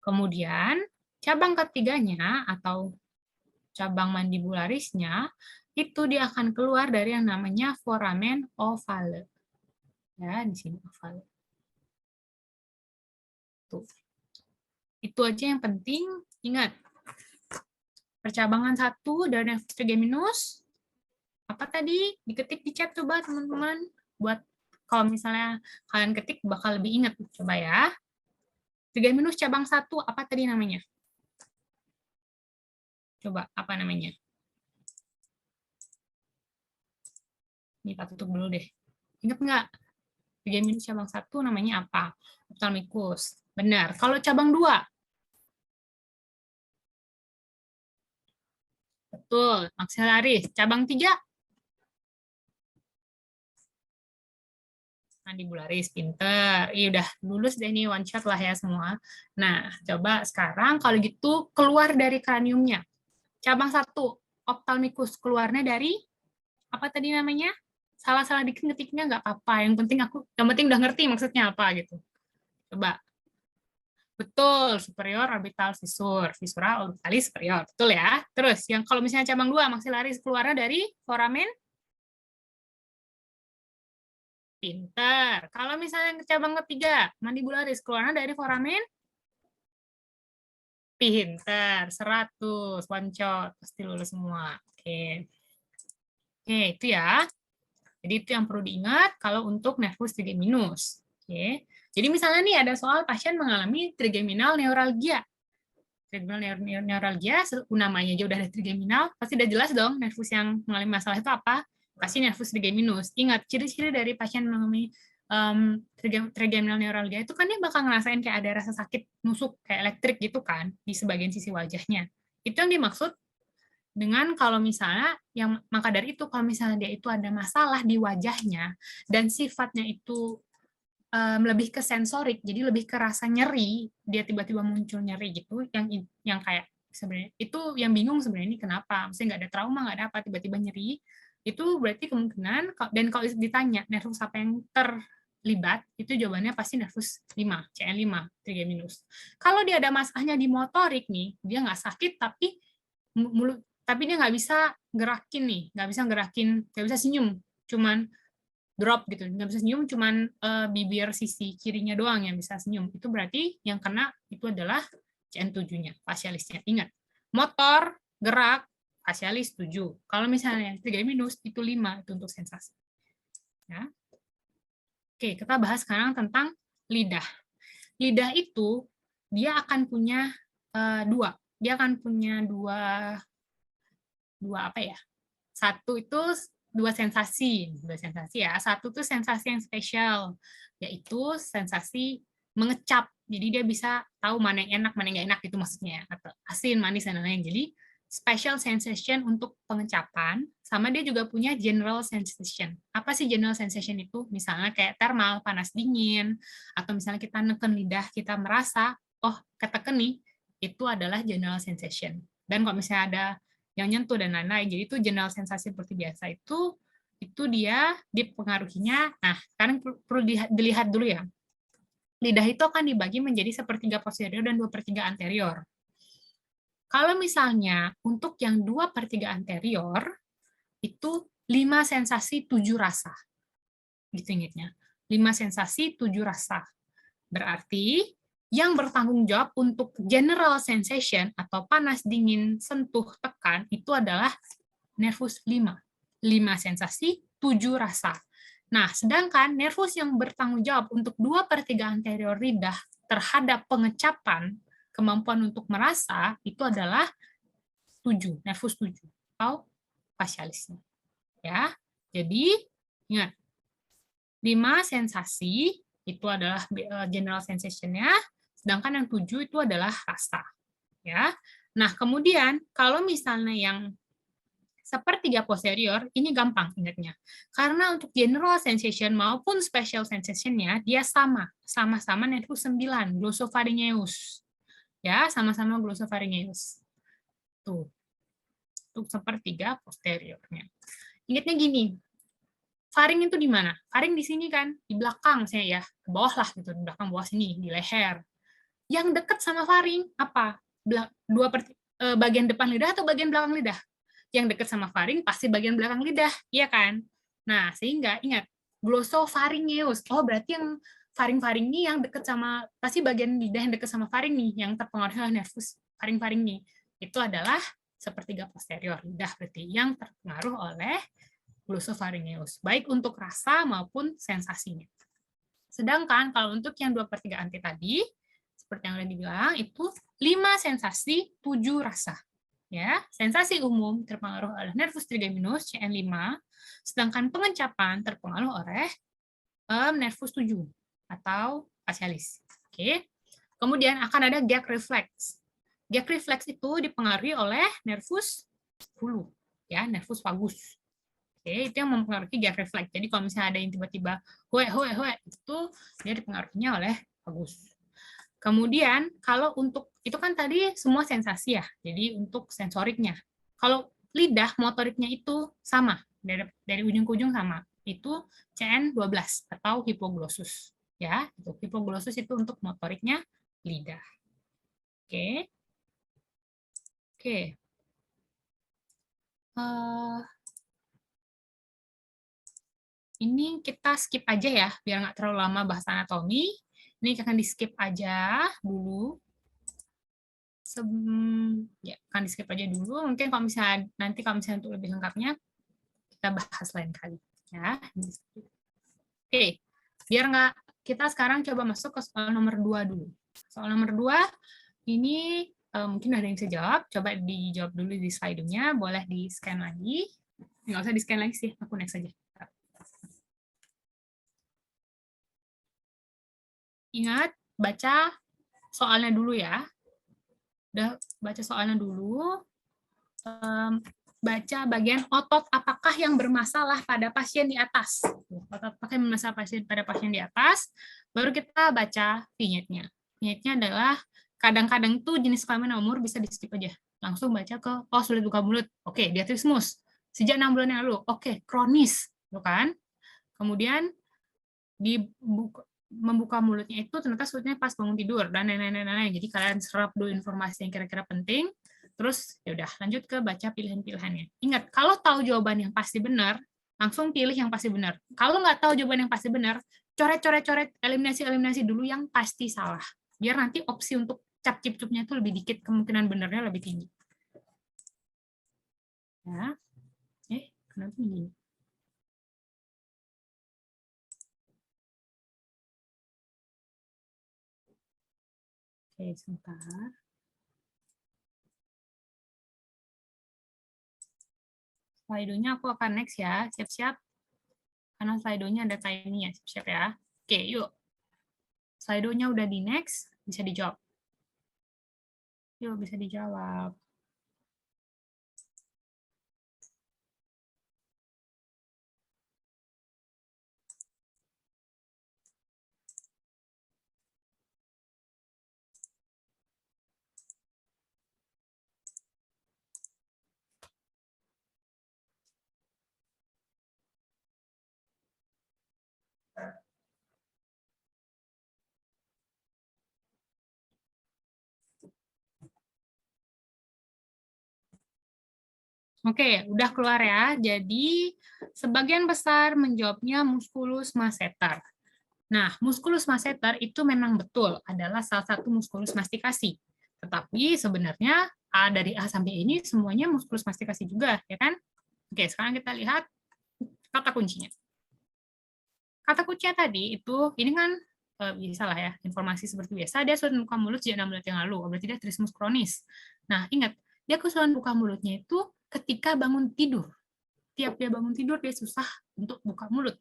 Kemudian, cabang ketiganya atau cabang mandibularisnya, itu dia akan keluar dari yang namanya foramen ovale. Ya, di sini ovale. Tuh. Itu aja yang penting, ingat. Percabangan 1 dari nervus trigeminus, apa tadi? Diketik di chat coba teman-teman. Buat kalau misalnya kalian ketik bakal lebih ingat. Coba ya. Trigeminus cabang 1, apa tadi namanya? Coba, apa namanya? Ini kita tutup dulu deh. Ingat nggak? Trigeminus cabang 1 namanya apa? Ophthalmicus. Benar. Kalau cabang 2? Betul, maxillaris. Cabang 3? Mandibularis, pinter. Iya udah lulus deh nih, one shot lah ya semua. Nah, coba sekarang kalau gitu keluar dari kraniumnya. Cabang 1, ophthalmicus, keluarnya dari apa tadi namanya? Salah-salah dikit ngetiknya nggak apa-apa. Yang penting udah ngerti maksudnya apa gitu. Coba. Betul, superior orbital fissure, fissura orbitalis superior. Betul ya. Terus yang kalau misalnya cabang 2, maxillaris, keluarnya dari foramen. Pintar. Kalau misalnya cabang ketiga, mandibularis, keluarnya dari foramen. Pintar. 100. One shot. Pasti lulus semua. Oke. Oke, itu ya. Jadi itu yang perlu diingat kalau untuk nervus trigeminus. Oke. Jadi misalnya nih ada soal pasien mengalami trigeminal neuralgia. Trigeminal neuralgia, namanya aja udah ada trigeminal, pasti udah jelas dong nervus yang mengalami masalah itu apa? Pasti nervus trigeminus. Ingat, ciri-ciri dari pasien mengalami trigeminal neuralgia itu kan dia bakal ngerasain kayak ada rasa sakit nusuk kayak elektrik gitu kan di sebagian sisi wajahnya. Itu yang dimaksud Dengan kalau misalnya maka dari itu kalau misalnya dia itu ada masalah di wajahnya dan sifatnya itu lebih ke sensorik, jadi lebih ke rasa nyeri, dia tiba-tiba muncul nyeri gitu, yang kayak sebenarnya itu yang bingung sebenarnya ini kenapa, maksudnya nggak ada trauma, nggak ada apa, tiba-tiba nyeri, itu berarti kemungkinan, dan kalau ditanya nervus apa yang terlibat, itu jawabannya pasti nervus 5, CN5, trigeminus. Kalau dia ada masalahnya di motorik nih, dia nggak sakit tapi mulut, tapi dia nggak bisa gerakin nih, nggak bisa senyum, cuman drop gitu, nggak bisa senyum, cuman bibir sisi kirinya doang yang bisa senyum. Itu berarti yang kena itu adalah CN7-nya, fasialisnya. Ingat, motor, gerak, fasialis 7. Kalau misalnya yang 3 minus, itu 5, itu untuk sensasi. Ya. Oke, kita bahas sekarang tentang lidah. Lidah itu, dia akan punya dua. Dia akan punya dua apa ya? Satu itu dua sensasi ya. Satu tuh sensasi yang spesial, yaitu sensasi mengecap. Jadi dia bisa tahu mana yang enak, mana yang nggak enak itu maksudnya, atau asin, manis dan lain-lain. Jadi special sensation untuk pengecapan, sama dia juga punya general sensation. Apa sih general sensation itu? Misalnya kayak thermal, panas dingin, atau misalnya kita neken lidah, kita merasa, oh keteken nih, itu adalah general sensation. Dan kalau misalnya ada yang nyentuh dan lain-lain. Jadi itu general sensasi seperti biasa itu dia dipengaruhinya. Nah, sekarang perlu dilihat dulu ya. Lidah itu akan dibagi menjadi 1/3 posterior dan 2/3 anterior. Kalau misalnya untuk yang 2/3 anterior, itu 5 sensasi 7 rasa. Gitu ingatnya. 5 sensasi 7 rasa. Berarti yang bertanggung jawab untuk general sensation atau panas, dingin, sentuh, tekan itu adalah nervus 5. 5 sensasi, 7 rasa. Nah, sedangkan nervus yang bertanggung jawab untuk 2/3 anterior lidah terhadap pengecapan, kemampuan untuk merasa, itu adalah 7, nervus 7 atau fasialisnya. Ya. Jadi, ingat, 5 sensasi itu adalah general sensation-nya, sedangkan yang 7 itu adalah rasa. Ya. Nah, kemudian kalau misalnya yang 1/3 posterior, ini gampang ingatnya. Karena untuk general sensation maupun special sensation-nya, dia sama-sama nervus 9, glossopharyngeus. Ya, sama-sama glossopharyngeus. Tuh, untuk 1/3 posteriornya. Ingatnya gini, faring itu di mana? Faring di sini kan, di belakang saya ya, ke bawah lah gitu, di belakang bawah sini, di leher. Yang dekat sama faring apa? Bagian depan lidah atau bagian belakang lidah? Yang dekat sama faring pasti bagian belakang lidah, iya kan? Nah, sehingga ingat, glossopharyngeus. Oh, berarti yang faring-faring ini yang dekat sama, pasti bagian lidah yang dekat sama faring nih, yang terpengaruh oleh nervus faring-faring nih. Itu adalah 1/3 posterior lidah, berarti yang terpengaruh oleh glossopharyngeus, baik untuk rasa maupun sensasinya. Sedangkan kalau untuk yang 2/3 anti tadi, seperti yang udah dibilang, itu 5 sensasi, 7 rasa. Ya, sensasi umum terpengaruh oleh nervus trigeminus CN5, sedangkan pengencapan terpengaruh oleh nervus 7 atau fasialis. Oke. Kemudian akan ada gag reflex. Gag reflex itu dipengaruhi oleh nervus 10, ya, nervus vagus. Oke, itu yang mempengaruhi gag reflex. Jadi kalau misalnya ada yang tiba-tiba hoe, itu dia dipengaruhinya oleh vagus. Kemudian kalau untuk itu kan tadi semua sensasi ya. Jadi untuk sensoriknya. Kalau lidah motoriknya itu sama dari ujung ke ujung sama. Itu CN12 atau hipoglossus. Ya, itu hipoglossus itu untuk motoriknya lidah. Oke. Oke. Ini kita skip aja ya, biar nggak terlalu lama bahas anatomi. Ini akan di-skip aja dulu. Ya, akan di-skip aja dulu. Mungkin kalau misalnya nanti kalau misalnya untuk lebih lengkapnya, kita bahas lain kali. Ya. Oke, biar nggak, kita sekarang coba masuk ke soal nomor 2 dulu. Soal nomor 2, ini mungkin ada yang bisa jawab. Coba dijawab dulu di slide-nya. Boleh di-scan lagi. Nggak usah di-scan lagi sih, aku next aja. Ingat, baca soalnya dulu ya. Udah baca soalnya dulu. baca bagian otot apakah yang bermasalah pada pasien di atas. Otot apakah yang bermasalah pada pasien di atas, baru kita baca vignetnya. Vignetnya adalah kadang-kadang tuh jenis kelamin umur bisa di skip aja. Langsung baca ke, oh sulit buka mulut, oke, diatrismus. Sejak 6 bulan yang lalu, oke, kronis, kan? Kemudian membuka mulutnya itu ternyata sulitnya pas bangun tidur dan lain-lain. Jadi kalian serap dulu informasi yang kira-kira penting, terus ya udah lanjut ke baca pilihan-pilihannya. Ingat, kalau tahu jawaban yang pasti benar, langsung pilih yang pasti benar. Kalau nggak tahu jawaban yang pasti benar, coret, eliminasi dulu yang pasti salah. Biar nanti opsi untuk cap-cip-cupnya itu lebih dikit, kemungkinan benernya lebih tinggi. Ya, kenapa begini? Oke, sebentar. Slido-nya aku akan next ya, siap-siap. Karena Slido-nya ada tiny ya, siap-siap ya. Oke, yuk. Slido-nya udah di next, bisa dijawab. Yuk, bisa dijawab. Oke, udah keluar ya. Jadi, sebagian besar menjawabnya musculus masseter. Nah, musculus masseter itu memang betul adalah salah satu musculus mastikasi. Tetapi sebenarnya dari A sampai ini semuanya musculus mastikasi juga, ya kan? Oke, sekarang kita lihat kata kuncinya. Kata kuncinya tadi itu, ini kan bisa lah ya, informasi seperti biasa, dia sulit buka mulut sejak 6 bulan yang lalu, berarti dia trismus kronis. Nah, ingat, dia kesulitan buka mulutnya itu ketika bangun tidur. Tiap dia bangun tidur, dia susah untuk buka mulut.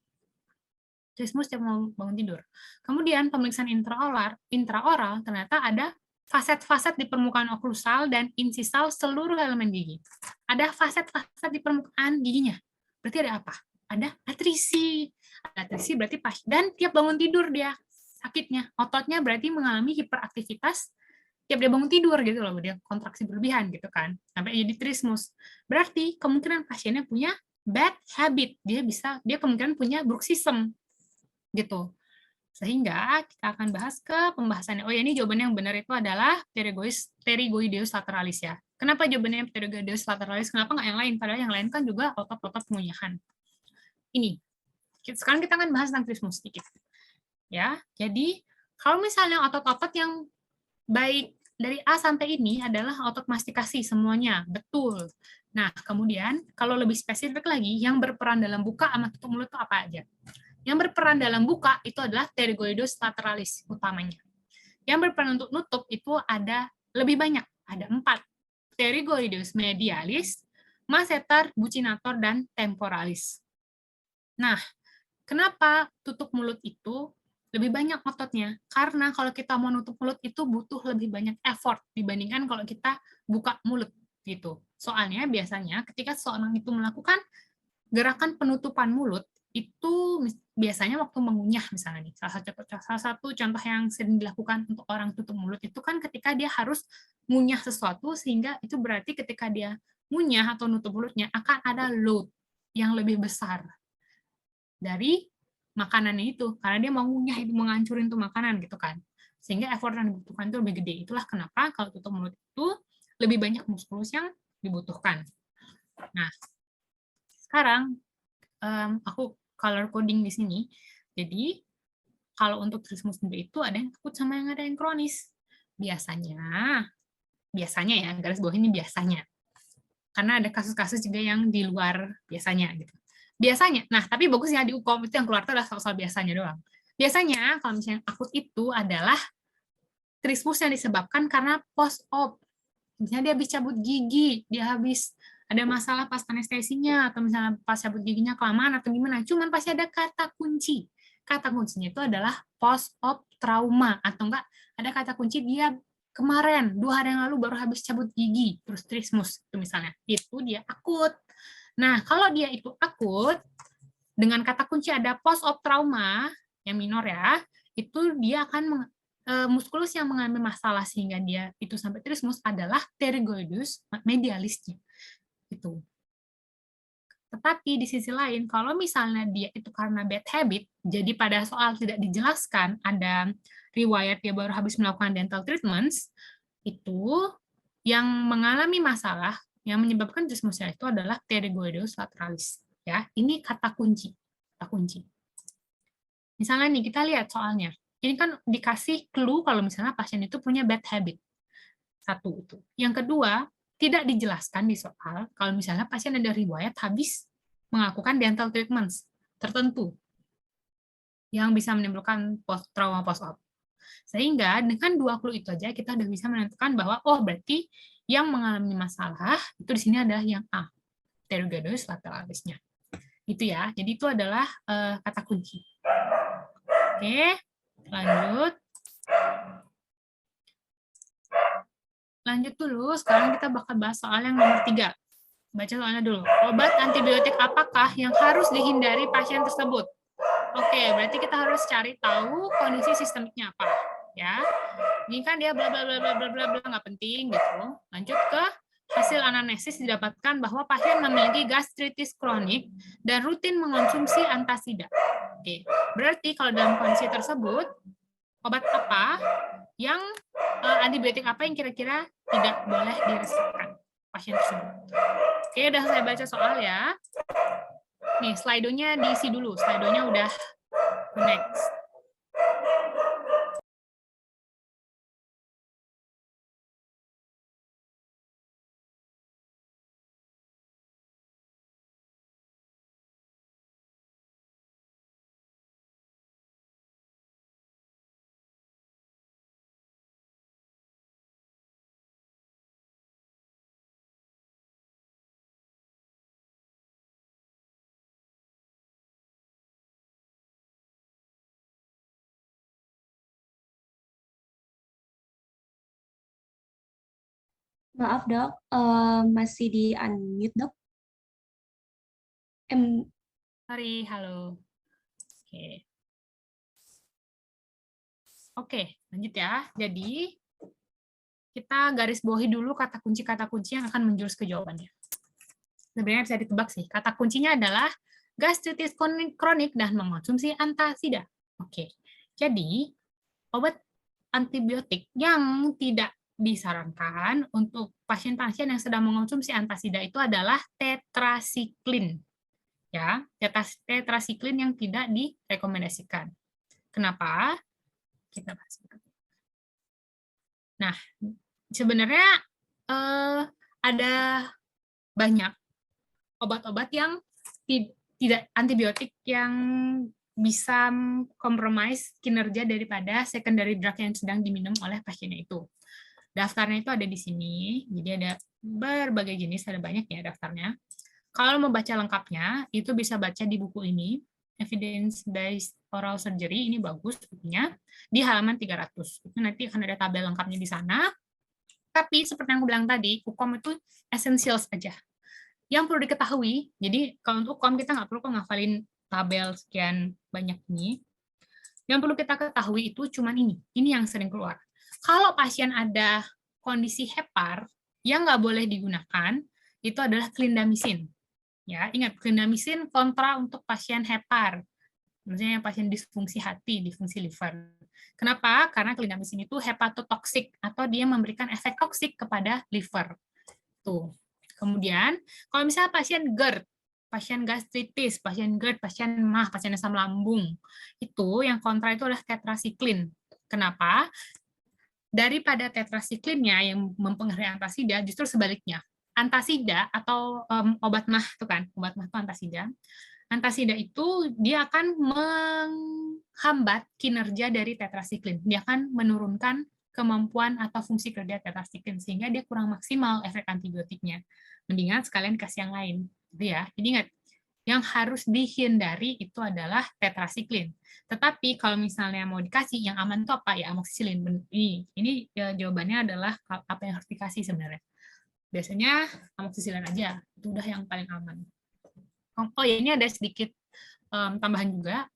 Trismus tiap mau bangun tidur. Kemudian, pemeriksaan intraoral ternyata ada faset-faset di permukaan oklusal dan insisal seluruh elemen gigi. Ada faset-faset di permukaan giginya. Berarti ada apa? Ada atrisi. Atrisi berarti pas. Dan tiap bangun tidur dia sakitnya. Ototnya berarti mengalami hiperaktivitas tiap dia bangun tidur gitu loh, dia kontraksi berlebihan gitu kan, sampai jadi trismus. Berarti kemungkinan pasiennya punya bad habit, dia kemungkinan punya bruxism gitu. Sehingga kita akan bahas ke pembahasannya. Oh ya, ini jawabannya yang benar itu adalah pterygoideus lateralis ya. Kenapa jawabannya pterygoideus lateralis? Kenapa nggak yang lain? Padahal yang lain kan juga otot-otot pengunyahan. Ini. Sekarang kita akan bahas tentang trismus sedikit. Ya, jadi kalau misalnya otot-otot yang baik dari A sampai ini adalah otot mastikasi semuanya, betul. Nah, kemudian kalau lebih spesifik lagi, yang berperan dalam buka sama tutup mulut itu apa aja? Yang berperan dalam buka itu adalah pterygoideus lateralis utamanya. Yang berperan untuk nutup itu ada lebih banyak, ada 4. Pterygoideus medialis, masseter, buccinator, dan temporalis. Nah, kenapa tutup mulut itu lebih banyak ototnya? Karena kalau kita mau nutup mulut itu butuh lebih banyak effort dibandingkan kalau kita buka mulut gitu. Soalnya biasanya ketika seorang itu melakukan gerakan penutupan mulut itu biasanya waktu mengunyah misalnya nih. Salah satu contoh yang sering dilakukan untuk orang tutup mulut itu kan ketika dia harus ngunyah sesuatu, sehingga itu berarti ketika dia ngunyah atau nutup mulutnya akan ada load yang lebih besar dari makanannya itu, karena dia mau ngunyah itu, mau ngancurin tuh makanan gitu kan, sehingga effort yang dibutuhkan itu lebih gede. Itulah kenapa kalau tutup mulut itu lebih banyak muskulus yang dibutuhkan. Nah, sekarang aku color coding di sini. Jadi kalau untuk trismus sendiri itu ada yang akut sama yang ada yang kronis. Biasanya ya, garis bawah ini biasanya, karena ada kasus-kasus juga yang di luar biasanya gitu. Biasanya, nah tapi bagus ya di UKOM itu yang keluar itu adalah soal biasanya doang. Biasanya kalau misalnya akut itu adalah trismus yang disebabkan karena post-op. Misalnya dia habis cabut gigi, dia habis ada masalah pas anestesinya, atau misalnya pas cabut giginya kelamaan atau gimana, cuman pasti ada kata kunci. Kata kuncinya itu adalah post-op trauma, atau enggak ada kata kunci dia kemarin 2 hari yang lalu baru habis cabut gigi, terus trismus itu misalnya, itu dia akut. Nah, kalau dia itu akut, dengan kata kunci ada post-op trauma yang minor ya, itu dia akan muskulus yang mengalami masalah sehingga dia itu sampai trismus adalah pterygoides medialisnya. Itu. Tetapi di sisi lain, kalau misalnya dia itu karena bad habit, jadi pada soal tidak dijelaskan ada riwayat dia baru habis melakukan dental treatments, itu yang mengalami masalah yang menyebabkan trismusnya itu adalah pterygoides lateralis. Ya, ini kata kunci. Kata kunci. Misalnya nih kita lihat soalnya. Ini kan dikasih clue kalau misalnya pasien itu punya bad habit. Satu itu. Yang kedua, tidak dijelaskan di soal kalau misalnya pasien ada riwayat habis melakukan dental treatments tertentu yang bisa menimbulkan trauma post-op. Sehingga dengan 2 clue itu aja kita udah bisa menentukan bahwa oh berarti yang mengalami masalah itu di sini adalah yang A, pterygoides lateralisnya. Itu ya. Jadi itu adalah kata kunci. Oke, lanjut. Lanjut dulu, sekarang kita bakal bahas soal yang nomor 3. Baca soalnya dulu. Obat antibiotik apakah yang harus dihindari pasien tersebut? Oke, berarti kita harus cari tahu kondisi sistemiknya apa, ya. Ini kan dia bla bla bla bla bla bla bla nggak penting gitu. Lanjut ke hasil anamnesis didapatkan bahwa pasien memiliki gastritis kronik dan rutin mengonsumsi antasida. Oke, berarti kalau dalam kondisi tersebut obat apa yang antibiotik apa yang kira-kira tidak boleh diresepkan pasien tersebut. Oke, udah saya baca soal ya. Nih, slide-nya diisi dulu. Slide-nya udah next. Maaf dok, masih di unmute dok. Sorry, halo. Oke. Oke, lanjut ya. Jadi, kita garis bawahi dulu kata kunci yang akan menjurus ke jawabannya. Sebenarnya bisa ditebak sih. Kata kuncinya adalah gastritis kronik dan mengonsumsi antasida. Oke. Jadi, obat antibiotik yang tidak disarankan untuk pasien-pasien yang sedang mengonsumsi antasida itu adalah tetrasiklin. Ya, tetrasiklin yang tidak direkomendasikan. Kenapa? Kita bahas. Nah, sebenarnya ada banyak obat-obat yang tidak antibiotik yang bisa compromise kinerja daripada secondary drug yang sedang diminum oleh pasiennya itu. Daftarnya itu ada di sini, jadi ada berbagai jenis, ada banyak ya daftarnya. Kalau mau baca lengkapnya, itu bisa baca di buku ini, Evidence Based Oral Surgery, ini bagus bukunya, di halaman 300. Itu nanti akan ada tabel lengkapnya di sana. Tapi seperti yang aku bilang tadi, UKOM itu essentials aja. Yang perlu diketahui, jadi kalau untuk UKOM kita nggak perlu ngafalin tabel sekian banyak ini. Yang perlu kita ketahui itu cuma ini yang sering keluar. Kalau pasien ada kondisi hepar yang nggak boleh digunakan, itu adalah clindamycin. Ya, ingat clindamycin kontra untuk pasien hepar. Maksudnya pasien disfungsi hati, disfungsi liver. Kenapa? Karena clindamycin itu hepatotoksik atau dia memberikan efek toksik kepada liver. Tuh. Kemudian, kalau misalnya pasien GERD, pasien gastritis, pasien GERD, pasien MAH, pasien asam lambung, itu yang kontra itu adalah tetrasiklin. Kenapa? Daripada tetrasiklinnya yang mempengaruhi antasida, justru sebaliknya. Antasida atau obat MAH itu kan, obat MAH itu antasida. Antasida itu dia akan menghambat kinerja dari tetrasiklin. Dia akan menurunkan kemampuan atau fungsi kerja tetrasiklin sehingga dia kurang maksimal efek antibiotiknya. Mendingan sekalian kasih yang lain, gitu ya. Jadi ingat, Yang harus dihindari itu adalah tetrasiklin. Tetapi kalau misalnya mau dikasih yang aman itu apa? Ya amoksisilin. Ini ya, jawabannya adalah apa yang harus dikasih sebenarnya. Biasanya amoksisilin aja. Itu udah yang paling aman. Oh ya, ini ada sedikit tambahan juga.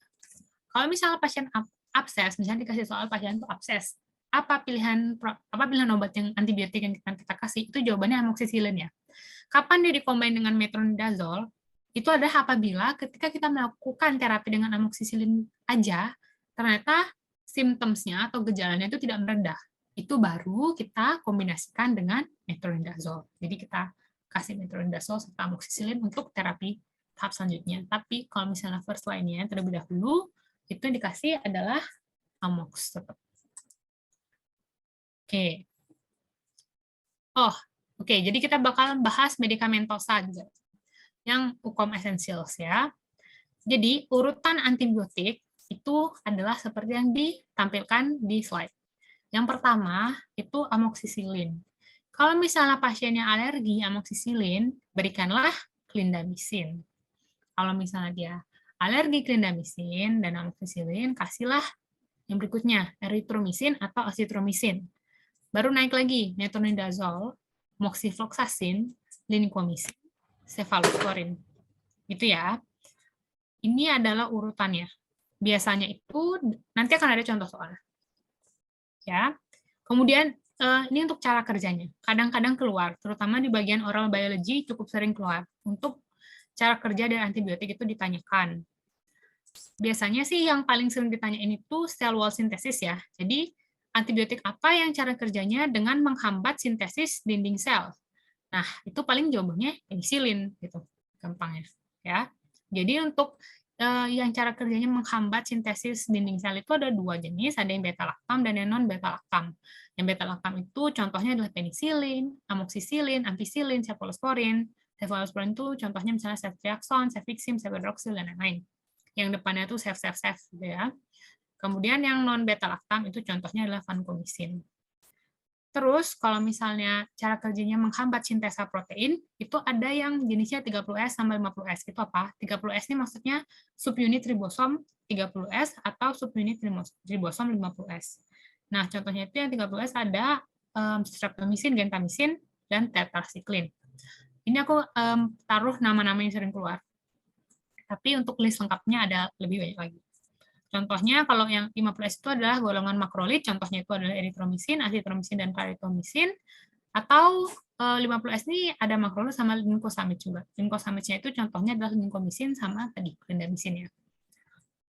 Kalau misalnya pasien abses, misalnya dikasih soal pasien itu abses, apa pilihan obat yang antibiotik yang kita kasih? Itu jawabannya amoksisilin ya. Kapan dia dikombin dengan metronidazole? Itu adalah apabila ketika kita melakukan terapi dengan amoksisilin aja, ternyata simptomsnya atau gejalanya itu tidak meredah. Itu baru kita kombinasikan dengan metronidazole. Jadi kita kasih metronidazole serta amoksisilin untuk terapi tahap selanjutnya. Tapi kalau misalnya first line-nya terlebih dahulu, itu yang dikasih adalah amox tetap. Oke. Oh, oke. Jadi kita bakal bahas medikamentosa juga, yang UKOM Essentials ya. Jadi urutan antibiotik itu adalah seperti yang ditampilkan di slide. Yang pertama itu amoksisilin. Kalau misalnya pasiennya alergi amoksisilin, berikanlah clindamycin. Kalau misalnya dia alergi clindamycin dan amoksisilin, kasihlah yang berikutnya, erythromycin atau azitromycin. Baru naik lagi metronidazole, moxifloxacin, lincomycin, cefalosporin. Itu ya. Ini adalah urutannya. Biasanya itu nanti akan ada contoh soal. Ya. Kemudian ini untuk cara kerjanya. Kadang-kadang keluar, terutama di bagian oral biology cukup sering keluar. Untuk cara kerja dari antibiotik itu ditanyakan. Biasanya sih yang paling sering ditanyain itu cell wall sintesis ya. Jadi antibiotik apa yang cara kerjanya dengan menghambat sintesis dinding sel. Nah, itu paling jawabannya penisilin gitu, gampangnya ya. Jadi untuk yang cara kerjanya menghambat sintesis dinding sel itu ada dua jenis, ada yang beta lactam dan yang non beta lactam. Yang beta lactam itu contohnya adalah penisilin, amoksisilin, ampicillin, cephalosporin. Cephalosporin itu contohnya misalnya ceftriaxone, cefixim, cefadroxil dan lain-lain. Yang depannya itu cef gitu ya. Kemudian yang non beta lactam itu contohnya adalah vancomycin. Terus kalau misalnya cara kerjanya menghambat sintesa protein, itu ada yang jenisnya 30S sampai 50S. Itu apa? 30S ini maksudnya subunit ribosom 30S atau subunit ribosom 50S. Nah, contohnya itu yang 30S ada streptomycin, gentamicin, dan tetrasiklin. Ini aku taruh nama-nama yang sering keluar. Tapi untuk list lengkapnya ada lebih banyak lagi. Contohnya kalau yang 50S itu adalah golongan makrolit, contohnya itu adalah erythromycin, azitromycin, dan clarithromycin. Atau 50S ini ada makrolit sama lincosamid juga. Lincosamidnya itu contohnya adalah lincomycin sama tadi clindamycin ya.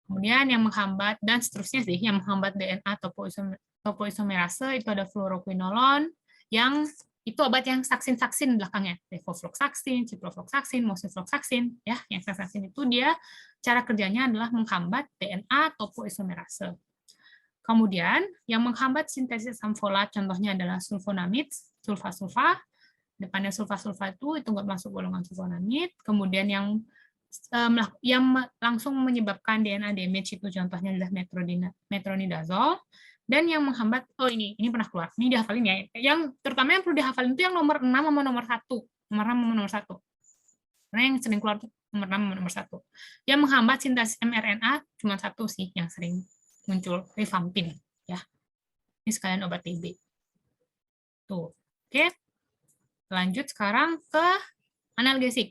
Kemudian yang menghambat dan seterusnya sih, yang menghambat DNA topoisomerase itu ada fluoroquinolone, yang itu obat yang saksin-saksin belakangnya, levofloxacin, ciprofloxacin, moxifloxacin, ya, yang saksin itu dia cara kerjanya adalah menghambat DNA topoisomerase. Kemudian yang menghambat sintesis asam folat contohnya adalah sulfonamid, sulfa-sulfa, depannya sulfa-sulfa itu nggak masuk golongan sulfonamid. Kemudian yang langsung menyebabkan DNA damage itu contohnya adalah metronidazole. Dan yang menghambat, oh ini pernah keluar, ini dihafalin ya. Yang terutama yang perlu dihafalin itu yang nomor 6 sama nomor 1. Nomor 6 sama nomor 1. Karena yang sering keluar itu nomor 6 sama nomor 1. Yang menghambat sintesis mRNA cuma satu sih yang sering muncul, rifampin ya. Ini sekalian obat TB. Tuh. Oke. Lanjut sekarang ke analgesik.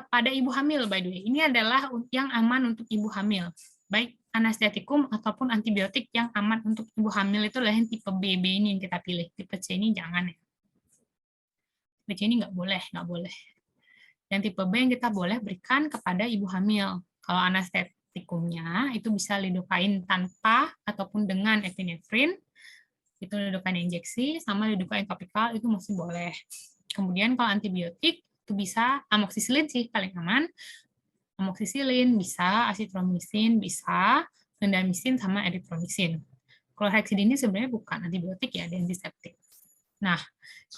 Pada ibu hamil by the way. Ini adalah yang aman untuk ibu hamil. Baik anestetikum ataupun antibiotik yang aman untuk ibu hamil itu adalah yang tipe BB ini yang kita pilih. Tipe C ini jangan ya. Tipe C ini nggak boleh. Yang tipe B yang kita boleh berikan kepada ibu hamil. Kalau anestetikumnya itu bisa lidocain tanpa ataupun dengan epinefrin. Itu lidocain injeksi sama lidocain topikal itu masih boleh. Kemudian kalau antibiotik itu bisa amoksisilin sih paling aman. Amoksisilin bisa, azitromycin bisa, clindamycin sama erythromycin. Chlorhexidine ini sebenarnya bukan antibiotik ya, dia antiseptik. Nah,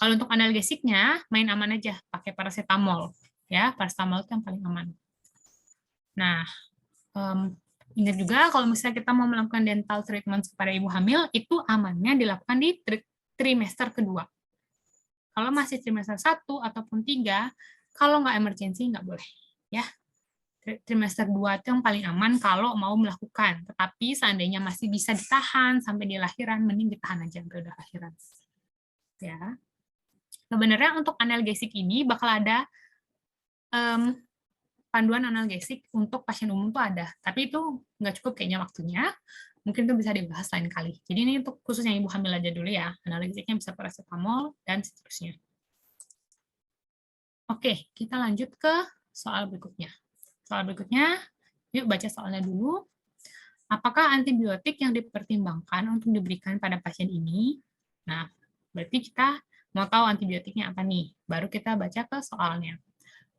kalau untuk analgesiknya main aman aja, pakai paracetamol ya, paracetamol itu yang paling aman. Nah, ingat juga kalau misalnya kita mau melakukan dental treatment kepada ibu hamil, itu amannya dilakukan di trimester kedua. Kalau masih trimester 1 ataupun 3, kalau nggak emergency nggak boleh ya. trimester 2 itu yang paling aman kalau mau melakukan. Tetapi seandainya masih bisa ditahan sampai di lahiran, mending ditahan aja sampai udah lahiran. Ya. Sebenarnya untuk analgesik ini bakal ada panduan analgesik untuk pasien umum tuh ada, tapi itu nggak cukup kayaknya waktunya. Mungkin itu bisa dibahas lain kali. Jadi ini untuk khusus yang ibu hamil aja dulu ya. Analgesiknya bisa paracetamol dan seterusnya. Oke, kita lanjut ke soal berikutnya. Soal berikutnya, yuk baca soalnya dulu. Apakah antibiotik yang dipertimbangkan untuk diberikan pada pasien ini? Nah, berarti kita mau tahu antibiotiknya apa nih. Baru kita baca ke soalnya.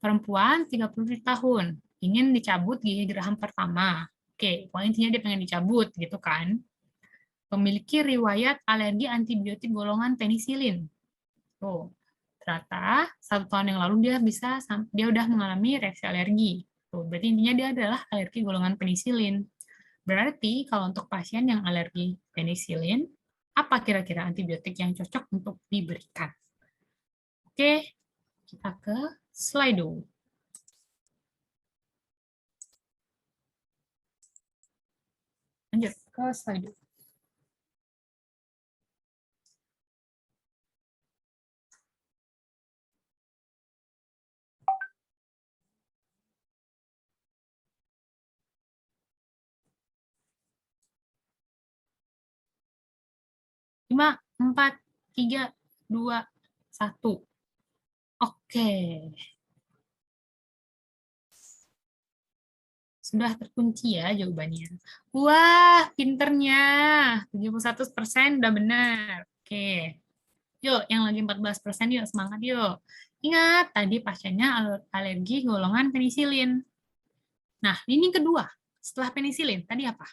Perempuan 30 tahun, ingin dicabut gigi geraham pertama. Oke, poin intinya dia pengen dicabut gitu kan. Memiliki riwayat alergi antibiotik golongan penisilin. Tuh, ternyata 1 tahun yang lalu dia udah mengalami reaksi alergi. Tuh, berarti intinya dia adalah alergi golongan penisilin. Berarti kalau untuk pasien yang alergi penisilin, apa kira-kira antibiotik yang cocok untuk diberikan? Oke, kita ke slide. Lanjut ke slide. Lima, 4, 3, 2, 1. Oke. Sudah terkunci ya jawabannya. Wah, pinternya. 71% udah benar. Oke. Yuk, yang lagi 14% yuk, semangat yuk. Ingat, tadi pasiennya alergi golongan penisilin. Nah, ini kedua. Setelah penisilin, tadi apa?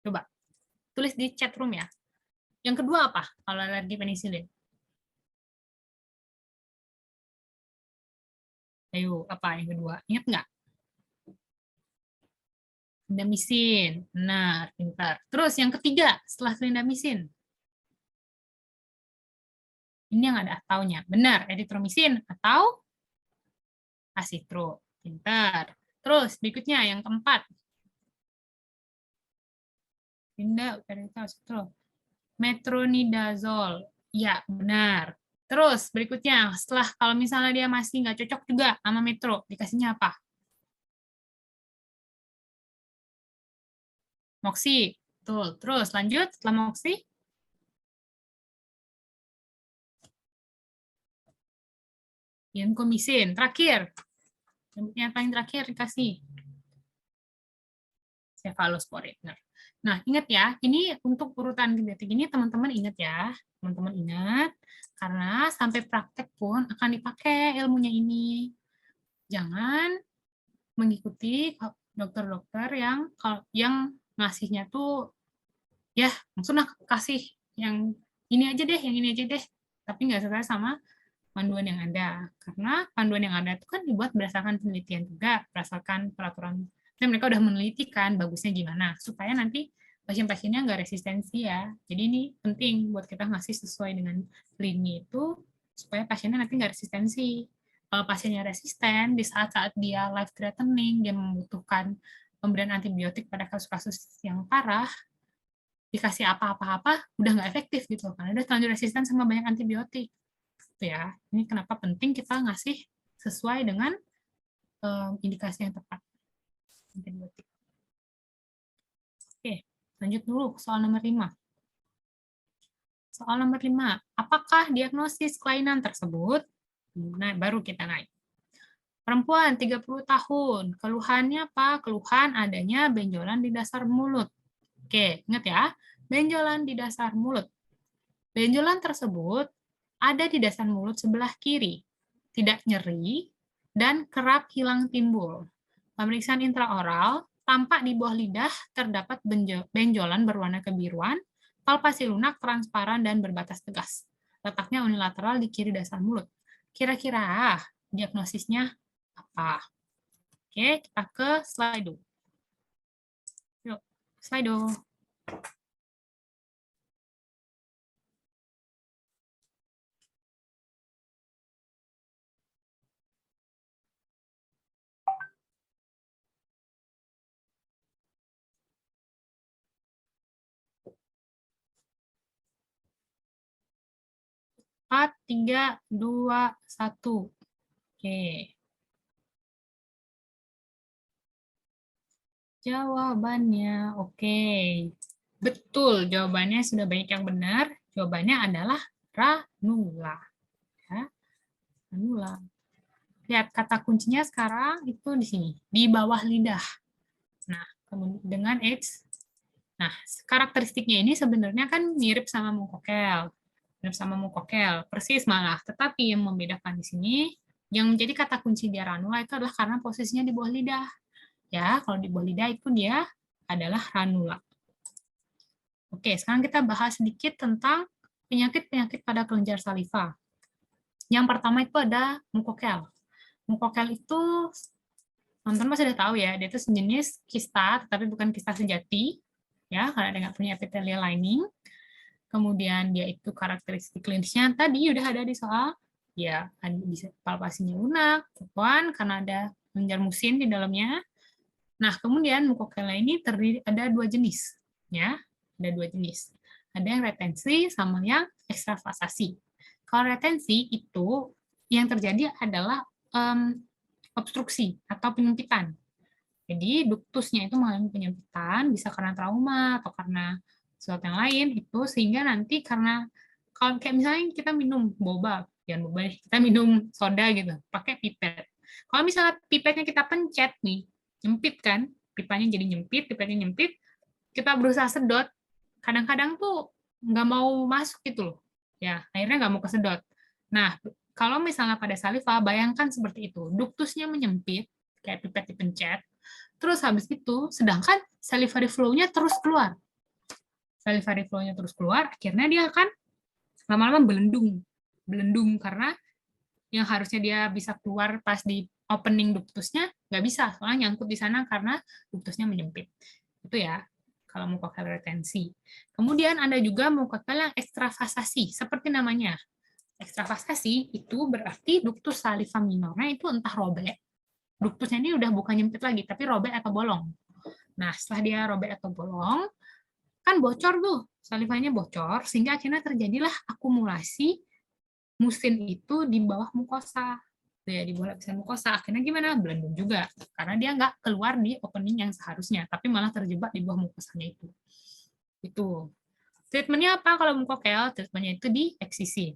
Coba, tulis di chat room ya. Yang kedua apa kalau alergi penisilin? Ayo, apa yang kedua? Ingat nggak? Clindamycin. Benar, pintar. Terus yang ketiga, setelah clindamycin. Ini yang ada taunya. Benar, erythromycin atau asitro. Pintar. Terus berikutnya yang keempat. Pindah, asitro. Metronidazole. Ya, benar. Terus berikutnya, setelah kalau misalnya dia masih nggak cocok juga sama metro, dikasihnya apa? Moxi. Betul. Terus lanjut setelah moxi. Vancomycin. Terakhir. Yang paling terakhir dikasih cefalosporin. Nah, ingat ya, ini untuk urutan genetik ini teman-teman ingat ya. Teman-teman ingat, karena sampai praktek pun akan dipakai ilmunya ini. Jangan mengikuti dokter-dokter yang ngasihnya tuh, ya maksudnya kasih yang ini aja deh, yang ini aja deh. Tapi nggak sesuai sama panduan yang ada. Karena panduan yang ada itu kan dibuat berdasarkan penelitian juga, berdasarkan peraturan. Dan mereka udah meneliti kan bagusnya gimana, supaya nanti pasien-pasiennya nggak resistensi ya. Jadi ini penting buat kita ngasih sesuai dengan lini itu, supaya pasiennya nanti nggak resistensi. Kalau pasiennya resisten, di saat-saat dia life threatening, dia membutuhkan pemberian antibiotik pada kasus-kasus yang parah, dikasih apa-apa-apa, udah nggak efektif gitu. Karena udah terlanjur resisten sama banyak antibiotik ya. Ini kenapa penting kita ngasih sesuai dengan indikasi yang tepat. Antibiotik. Oke, lanjut dulu soal nomor 5. Soal nomor 5, apakah diagnosis kelainan tersebut? Nah, baru kita naik. Perempuan 30 tahun, keluhannya apa? Keluhan adanya benjolan di dasar mulut. Oke, ingat ya, benjolan di dasar mulut. Benjolan tersebut ada di dasar mulut sebelah kiri, tidak nyeri, dan kerap hilang timbul. Pemeriksaan intraoral, tampak di bawah lidah terdapat benjolan berwarna kebiruan, palpasi lunak, transparan, dan berbatas tegas. Letaknya unilateral di kiri dasar mulut. Kira-kira diagnosisnya apa? Oke, kita ke slide. Yuk, slide. 4, 3, 2, 1. Oke. Jawabannya, oke. Betul, jawabannya sudah banyak yang benar. Jawabannya adalah ranula. Ya, ranula. Lihat kata kuncinya sekarang itu di sini, di bawah lidah. Nah, dengan H. Nah, karakteristiknya ini sebenarnya kan mirip sama mukokel. Mirip sama mukokel, persis malah. Tetapi yang membedakan di sini, yang menjadi kata kunci dia ranula itu adalah karena posisinya di bawah lidah. Ya, kalau di bawah lidah itu dia adalah ranula. Oke, sekarang kita bahas sedikit tentang penyakit-penyakit pada kelenjar saliva. Yang pertama itu ada mukokel. Mukokel itu, teman-teman sudah tahu ya, dia itu sejenis kista, tapi bukan kista sejati, ya, karena dia nggak punya epithelial lining. Kemudian dia itu karakteristik klinisnya tadi udah ada di soal, ya, bisa palpasinya lunak, ketuan, karena ada kelenjar musin di dalamnya. Nah, kemudian mukokelnya ini terdiri ada 2 jenis, ya. Ada 2 jenis. Ada yang retensi sama yang ekstravasasi. Kalau retensi itu yang terjadi adalah obstruksi atau penyempitan. Jadi duktusnya itu mengalami penyempitan, bisa karena trauma atau karena sesuatu yang lain itu, sehingga nanti karena kalau kayak misalnya kita minum boba, jangan boba, kita minum soda gitu, pakai pipet. Kalau misalnya pipetnya kita pencet nih, nyempit kan, pipanya jadi nyempit, pipetnya nyempit, kita berusaha sedot, kadang-kadang tuh nggak mau masuk gitu loh, ya akhirnya nggak mau kesedot. Nah, kalau misalnya pada saliva, bayangkan seperti itu, duktusnya menyempit, kayak pipet dipencet, terus habis itu, sedangkan salivary flow-nya terus keluar. Salivary flow-nya terus keluar, akhirnya dia akan lama-lama belendung. Belendung karena yang harusnya dia bisa keluar pas di opening duktusnya, nggak bisa, soalnya nyangkut di sana karena duktusnya menyempit. Itu ya, kalau mukokel retensi. Kemudian ada juga mukokel yang ekstravasasi, seperti namanya. Ekstravasasi itu berarti duktus saliva minornya itu entah robek, duktusnya ini udah bukan nyempit lagi, tapi robek atau bolong. Nah, setelah dia robek atau bolong, kan bocor tuh, salivanya bocor, sehingga akhirnya terjadilah akumulasi musin itu di bawah mukosa. Ya, di bawah lapisan mukosa. Akhirnya gimana? Belendung juga. Karena dia nggak keluar di opening yang seharusnya, tapi malah terjebak di bawah mukosanya itu. Itu. Treatmentnya apa kalau mukokel? Treatmentnya itu di eksisi.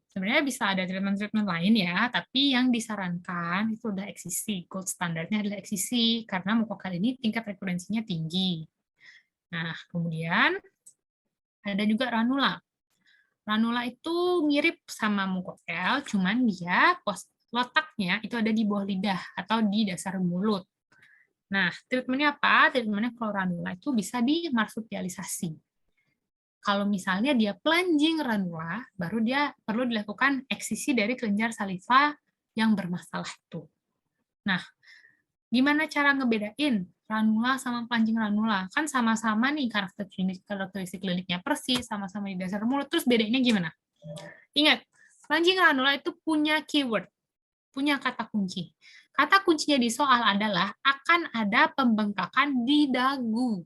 Sebenarnya bisa ada treatment-treatment lain ya, tapi yang disarankan itu udah eksisi. Gold standarnya adalah eksisi, karena mukokel ini tingkat rekurensinya tinggi. Nah, kemudian ada juga ranula. Ranula itu mirip sama mukokel, cuman dia letaknya itu ada di bawah lidah atau di dasar mulut. Nah, treatmentnya apa? Treatmentnya kalau ranula itu bisa dimarsupialisasi. Kalau misalnya dia plunging ranula, baru dia perlu dilakukan eksisi dari kelenjar saliva yang bermasalah itu. Nah, gimana cara ngebedain ranula sama plunging ranula? Kan sama-sama nih karakteristik kliniknya persis, sama-sama di dasar mulut, terus bedanya gimana? Ingat, plunging ranula itu punya keyword, punya kata kunci. Kata kuncinya di soal adalah akan ada pembengkakan di dagu.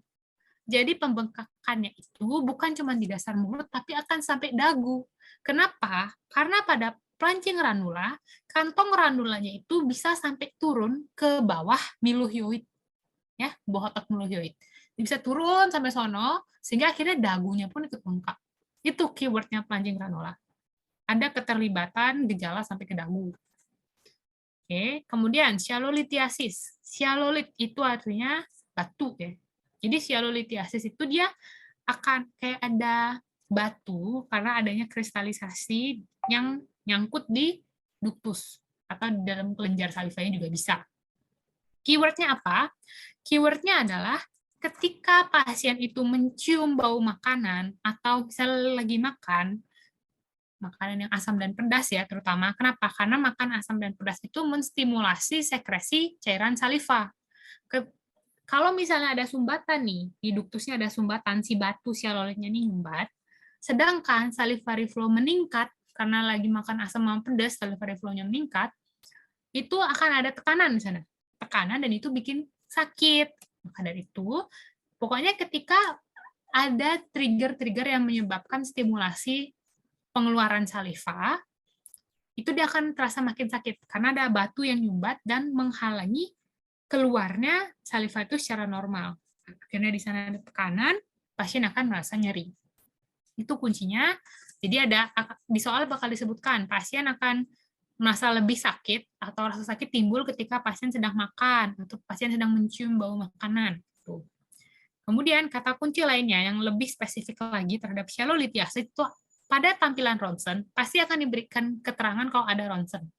Jadi pembengkakannya itu bukan cuma di dasar mulut, tapi akan sampai dagu. Kenapa? Karena pada plunging ranula, kantong ranulanya itu bisa sampai turun ke bawah milohioid, ya, bawah otak milohioid. Bisa turun sampai sono, sehingga akhirnya dagunya pun ikut bengkak. Itu keywordnya plunging ranula. Ada keterlibatan gejala sampai ke dagu. Oke, kemudian sialolitiasis. Sialolit itu artinya batu ya. Jadi sialolitiasis itu dia akan kayak ada batu karena adanya kristalisasi yang nyangkut di duktus atau di dalam kelenjar salivanya juga bisa. Keywordnya apa? Keywordnya adalah ketika pasien itu mencium bau makanan atau misalnya lagi makan, makanan yang asam dan pedas ya terutama. Kenapa? Karena makan asam dan pedas itu menstimulasi sekresi cairan saliva. Kalau misalnya ada sumbatan nih, di duktusnya ada sumbatan, si batu sialolitnya nih nyumbat, sedangkan salivary flow meningkat, karena lagi makan asam dan pedas, salivary flow-nya meningkat, itu akan ada tekanan di sana. Tekanan dan itu bikin sakit. Maka dari itu, pokoknya ketika ada trigger-trigger yang menyebabkan stimulasi pengeluaran saliva, itu dia akan terasa makin sakit karena ada batu yang nyumbat dan menghalangi keluarnya saliva itu secara normal. Akhirnya di sana ada tekanan, pasien akan merasa nyeri. Itu kuncinya. Jadi di soal bakal disebutkan pasien akan merasa lebih sakit atau rasa sakit timbul ketika pasien sedang makan atau pasien sedang mencium bau makanan. Tuh. Kemudian kata kunci lainnya yang lebih spesifik lagi terhadap shallow lithiasis itu pada tampilan ronsen pasti akan diberikan keterangan kalau ada ronsen.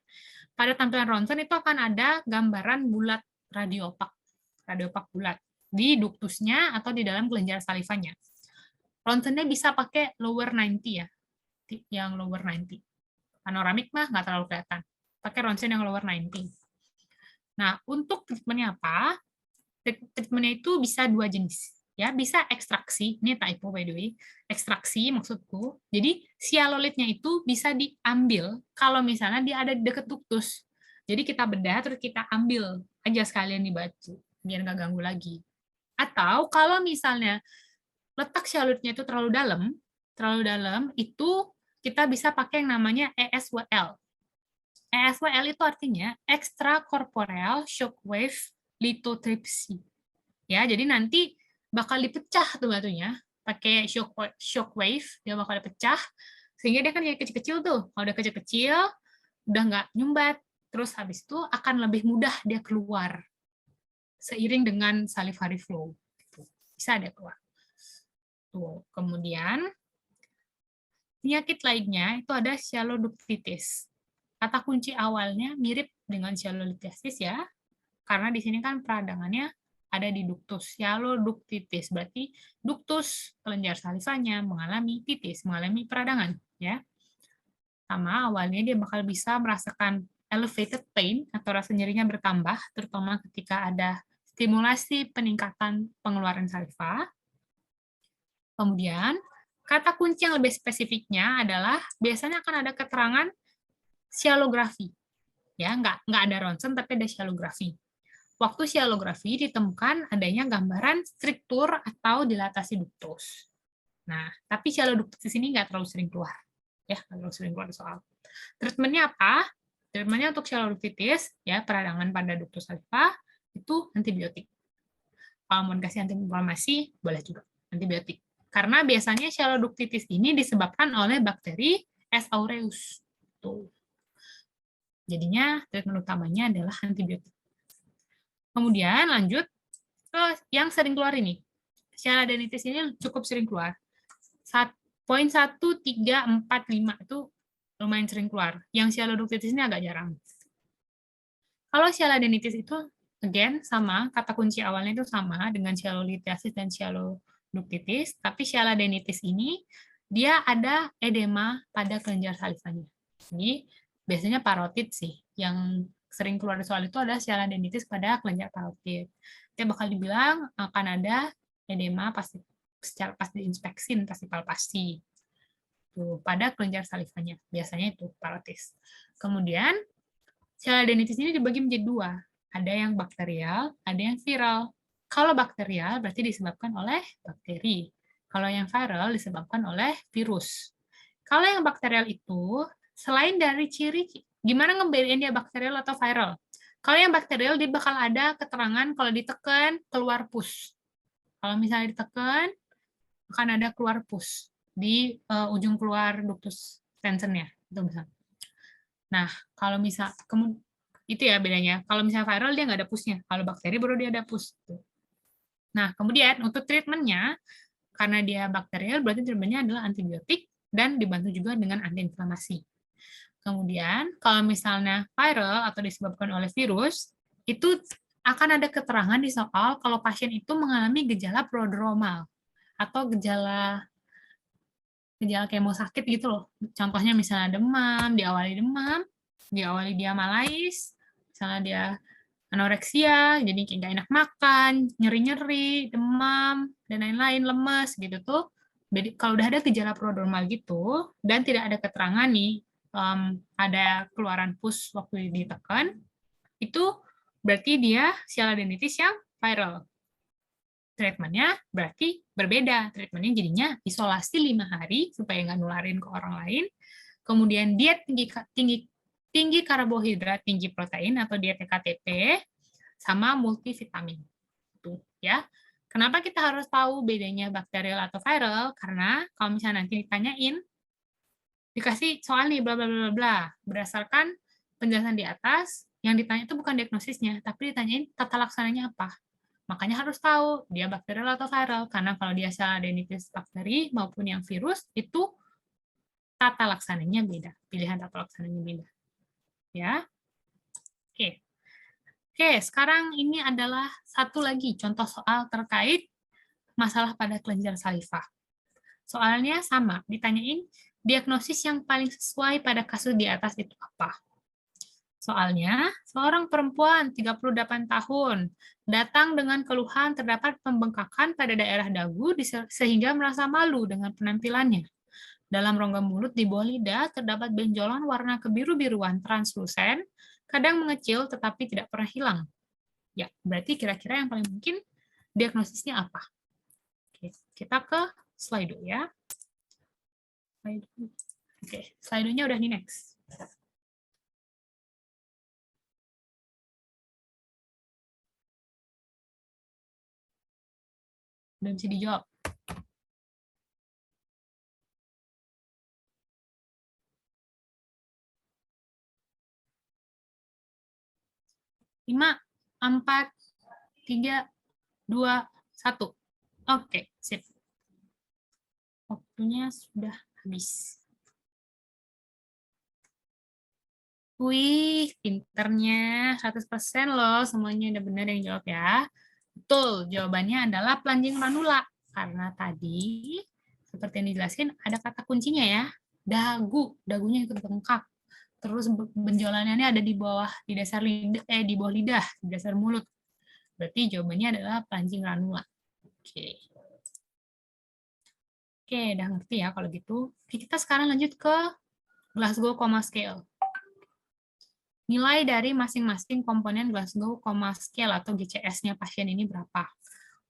Pada tampilan ronsen itu akan ada gambaran bulat radiopak bulat di duktusnya atau di dalam kelenjar salivanya. Ronsennya bisa pakai lower 90 ya, yang lower 90. Panoramik mah nggak terlalu kelihatan. Pakai ronsen yang lower 90. Nah, untuk treatmentnya apa? Treatmentnya itu bisa 2 jenis. Ya, bisa ekstraksi, ini typo by the way, ekstraksi maksudku. Jadi sialolitnya itu bisa diambil kalau misalnya dia ada di dekat duktus. Jadi kita bedah terus kita ambil aja sekalian di batu biar nggak ganggu lagi. Atau kalau misalnya letak sialolitnya itu terlalu dalam itu kita bisa pakai yang namanya ESWL. ESWL itu artinya extracorporeal shockwave lithotripsy. Ya, jadi nanti bakal dipecah tuh batunya pakai shockwave, dia bakal dipecah sehingga dia kan jadi kecil-kecil tuh. Kalau udah kecil-kecil, udah nggak nyumbat, terus habis itu akan lebih mudah dia keluar seiring dengan salivary flow. Bisa dia keluar. Tuh. Kemudian penyakit lainnya itu ada shallow ductitis. Kata kunci awalnya mirip dengan shallow lithiasis ya, karena di sini kan peradangannya ada di duktus, shallow ductitis, berarti duktus kelenjar salivanya mengalami titis, mengalami peradangan, ya. Sama awalnya dia bakal bisa merasakan elevated pain atau rasa nyerinya bertambah, terutama ketika ada stimulasi peningkatan pengeluaran saliva. Kemudian, kata kunci yang lebih spesifiknya adalah biasanya akan ada keterangan shallografi. Ya, nggak ada ronsen, tapi ada shallografi. Waktu shallografi ditemukan adanya gambaran struktur atau dilatasi duktus. Nah, tapi shallow duktus ini nggak terlalu sering keluar. Ya, nggak terlalu sering keluar soal. Treatmentnya apa? Treatmentnya untuk shallow ductitis, ya, peradangan pada duktus saliva, itu antibiotik. Kalau mau dikasih antiinflamasi, boleh juga antibiotik. Karena biasanya shallow ductitis ini disebabkan oleh bakteri S. aureus. Tuh. Jadinya, treatment utamanya adalah antibiotik. Kemudian lanjut ke yang sering keluar ini. Sialadenitis ini cukup sering keluar. Poin 1, 3, 4, 5 itu lumayan sering keluar. Yang sialadenitis ini agak jarang. Kalau sialadenitis itu, again, sama, kata kunci awalnya itu sama dengan sialolithiasis dan sialoduktitis, tapi sialadenitis ini dia ada edema pada kelenjar salivanya. Jadi, biasanya parotid sih, yang sering keluar di soal itu ada sialadenitis pada kelenjar parotid. Dia bakal dibilang akan ada edema pasti secara pas diinspeksi, pasti palpasi. Tuh, pada kelenjar salivanya, biasanya itu parotis. Kemudian, sialadenitis ini dibagi menjadi 2. Ada yang bakterial, ada yang viral. Kalau bakterial berarti disebabkan oleh bakteri. Kalau yang viral disebabkan oleh virus. Kalau yang bakterial itu, selain dari ciri, gimana ngebedain dia bakterial atau viral? Kalau yang bakterial, dia bakal ada keterangan kalau ditekan, keluar pus. Kalau misalnya ditekan, akan ada keluar pus di ujung keluar ductus tensennya. Itu misalnya. Nah, kalau misal, itu ya bedanya. Kalau misalnya viral, dia nggak ada pusnya. Kalau bakteri, baru dia ada pus. Nah, kemudian untuk treatmentnya, karena dia bakterial, berarti treatmentnya adalah antibiotik, dan dibantu juga dengan antiinflamasi. Kemudian, kalau misalnya viral atau disebabkan oleh virus, itu akan ada keterangan di soal kalau pasien itu mengalami gejala prodromal atau gejala kayak mau sakit gitu loh. Contohnya misalnya demam, diawali dia malais, misalnya dia anoreksia, jadi kayak nggak enak makan, nyeri-nyeri, demam, dan lain-lain, lemas gitu tuh. Jadi kalau udah ada gejala prodromal gitu, dan tidak ada keterangan nih, ada keluaran pus waktu ditekan, itu berarti dia sialadenitis yang viral. treatmentnya berarti berbeda. Treatmentnya jadinya isolasi 5 hari supaya nggak nularin ke orang lain. Kemudian diet tinggi karbohidrat, tinggi protein atau diet KTP, sama multivitamin. Tuh, ya. Kenapa kita harus tahu bedanya bakterial atau viral? Karena kalau misalnya nanti ditanyain, dikasih soal nih, bla bla bla bla, berdasarkan penjelasan di atas, yang ditanya itu bukan diagnosisnya, tapi ditanyain tata laksananya apa. Makanya harus tahu dia bakterial atau viral, karena kalau dia sel adenitis bakteri maupun yang virus, itu tata laksananya beda, pilihan tata laksananya beda. Ya, oke. Oke, sekarang ini adalah satu lagi contoh soal terkait masalah pada kelenjar salivah. Soalnya sama, ditanyain diagnosis yang paling sesuai pada kasus di atas itu apa. Soalnya, seorang perempuan 38 tahun datang dengan keluhan terdapat pembengkakan pada daerah dagu sehingga merasa malu dengan penampilannya. Dalam rongga mulut di bawah lidah terdapat benjolan warna kebiru-biruan translusen, kadang mengecil tetapi tidak pernah hilang. Ya, berarti kira-kira yang paling mungkin diagnosisnya apa? Oke, kita ke slide ya. Oke, slide-nya udah di next. Udah bisa dijawab. Lima, 4, 3, 2, 1. Oke, sip. Waktunya sudah habis. Wih, pinternya 100% loh, semuanya udah benar yang jawab ya. Betul, jawabannya adalah pelanjing ranula. Karena tadi, seperti yang dijelasin, ada kata kuncinya ya, dagu, dagunya ikut bengkak. Terus benjolannya ini ada di bawah, di dasar lidah, di bawah lidah, di dasar mulut. Berarti jawabannya adalah pelanjing ranula. Oke. Oke, udah ngerti ya kalau gitu. Oke, kita sekarang lanjut ke Glasgow Coma Scale. Nilai dari masing-masing komponen Glasgow Coma Scale atau GCS-nya pasien ini berapa?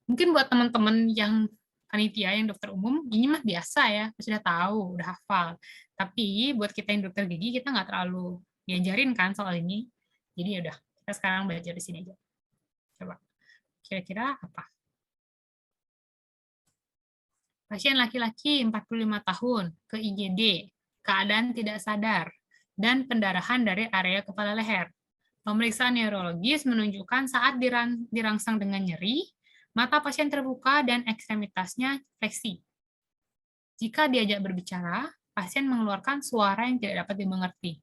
Mungkin buat teman-teman yang panitia, yang dokter umum, ini mah biasa ya, sudah tahu, udah hafal. Tapi buat kita yang dokter gigi, kita nggak terlalu diajarin kan soal ini. Jadi ya udah, kita sekarang belajar di sini aja. Coba, kira-kira apa? Pasien laki-laki 45 tahun, ke IGD, keadaan tidak sadar, dan pendarahan dari area kepala leher. Pemeriksaan neurologis menunjukkan saat dirangsang dengan nyeri, mata pasien terbuka dan ekstremitasnya fleksi. Jika diajak berbicara, pasien mengeluarkan suara yang tidak dapat dimengerti.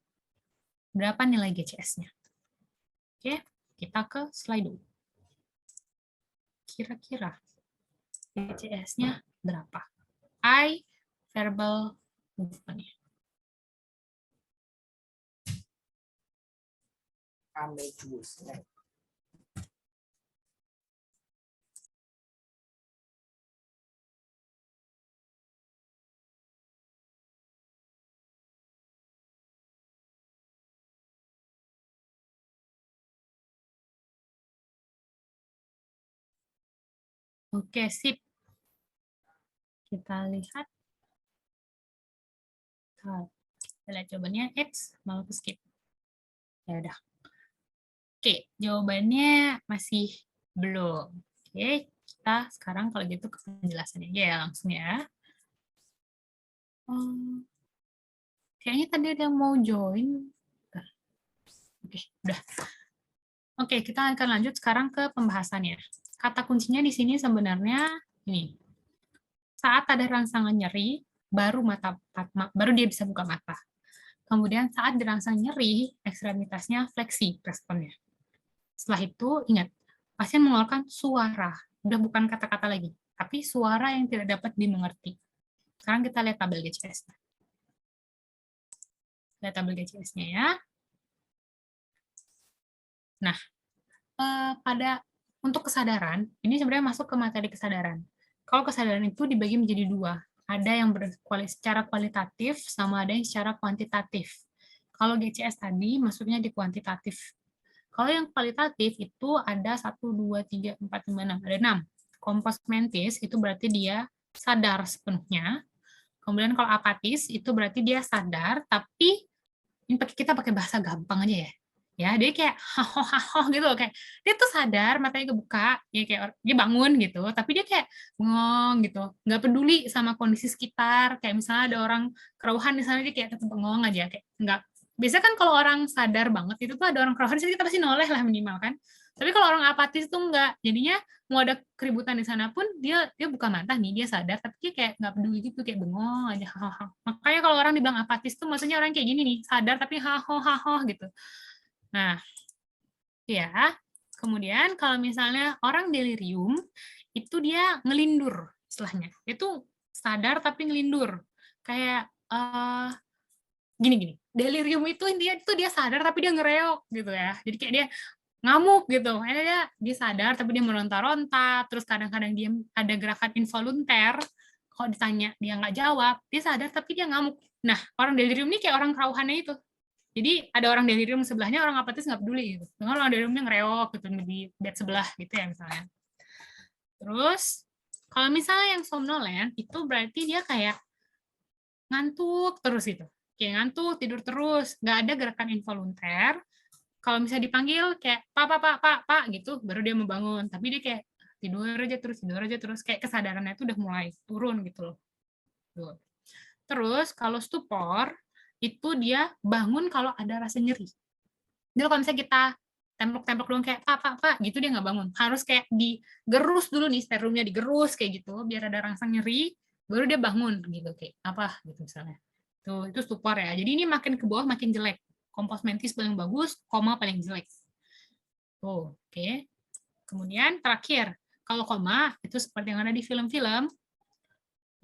Berapa nilai GCS-nya? Oke, kita ke slide dulu. Kira-kira GCS-nya berapa? I verbal movement-nya. Oke, sip. Kita lihat. Kita lihat jawabannya X, mau ke skip. Ya udah. Oke, jawabannya masih belum. Oke, kita sekarang kalau gitu ke penjelasannya aja ya langsung ya. Kayaknya tadi ada yang mau join. Oke, udah. Oke, kita akan lanjut sekarang ke pembahasannya. Kata kuncinya di sini sebenarnya ini. Saat ada rangsangan nyeri, baru dia bisa buka mata. Kemudian saat dirangsang nyeri, ekstremitasnya fleksi responnya. Setelah itu, ingat, pasien mengeluarkan suara. Udah bukan kata-kata lagi, tapi suara yang tidak dapat dimengerti. Sekarang kita lihat tabel GCS-nya. Lihat tabel GCS-nya ya. Nah, untuk kesadaran, ini sebenarnya masuk ke materi kesadaran. Kalau kesadaran itu dibagi menjadi dua. Ada yang secara kualitatif, sama ada yang secara kuantitatif. Kalau GCS tadi, masuknya di kuantitatif. Kalau yang kualitatif itu ada 1, 2, 3, 4, 5, 6. Ada 6. Komposmentis itu berarti dia sadar sepenuhnya. Kemudian kalau apatis itu berarti dia sadar, tapi ini kita pakai bahasa gampang aja ya. Ya, dia kayak haho gitu loh, kayak dia tuh sadar, matanya kebuka, ya kayak dia bangun gitu, tapi dia kayak bengong gitu, nggak peduli sama kondisi sekitar, kayak misalnya ada orang kerauhan di sana dia kayak tetap bengong aja, kayak nggak. Biasanya kan kalau orang sadar banget itu tuh ada orang kerauhan di sana kita pasti noleh lah minimal kan. Tapi kalau orang apatis tuh nggak, jadinya mau ada keributan di sana pun dia buka mata nih, dia sadar, tapi dia kayak nggak peduli gitu, kayak bengong aja. Makanya kalau orang dibilang apatis tuh maksudnya orang kayak gini nih, sadar tapi haho gitu. Nah, ya. Kemudian kalau misalnya orang delirium, itu dia ngelindur istilahnya. Itu sadar tapi ngelindur. Kayak gini-gini. Delirium itu dia sadar tapi dia ngereok gitu ya. Jadi kayak dia ngamuk gitu. Dia sadar tapi dia meronta-ronta, terus kadang-kadang dia ada gerakan involunter. Kalau ditanya dia nggak jawab, dia sadar tapi dia ngamuk. Nah, orang delirium ini kayak orang kerauhannya itu. Jadi ada orang delirium sebelahnya, orang apatis nggak peduli gitu. Dengan orang deliriumnya ngereok gitu di bed sebelah gitu ya misalnya. Terus kalau misalnya yang somnolen itu berarti dia kayak ngantuk terus gitu. Kayak ngantuk, tidur terus, nggak ada gerakan involunter. Kalau misalnya dipanggil kayak pak gitu, baru dia mau bangun. Tapi dia kayak tidur aja terus kayak kesadarannya itu udah mulai turun gitu loh. Tuh. Terus kalau stupor itu dia bangun kalau ada rasa nyeri. Jadi kalau misalnya kita templok-templok doang kayak pak gitu dia nggak bangun. Harus kayak digerus dulu nih serumnya digerus kayak gitu biar ada rangsang nyeri baru dia bangun gitu kayak apa gitu misalnya. Tuh itu stupor ya. Jadi ini makin ke bawah makin jelek. Komposmentis paling bagus, koma paling jelek. Tuh, oke. Kemudian terakhir, kalau koma itu seperti yang ada di film-film,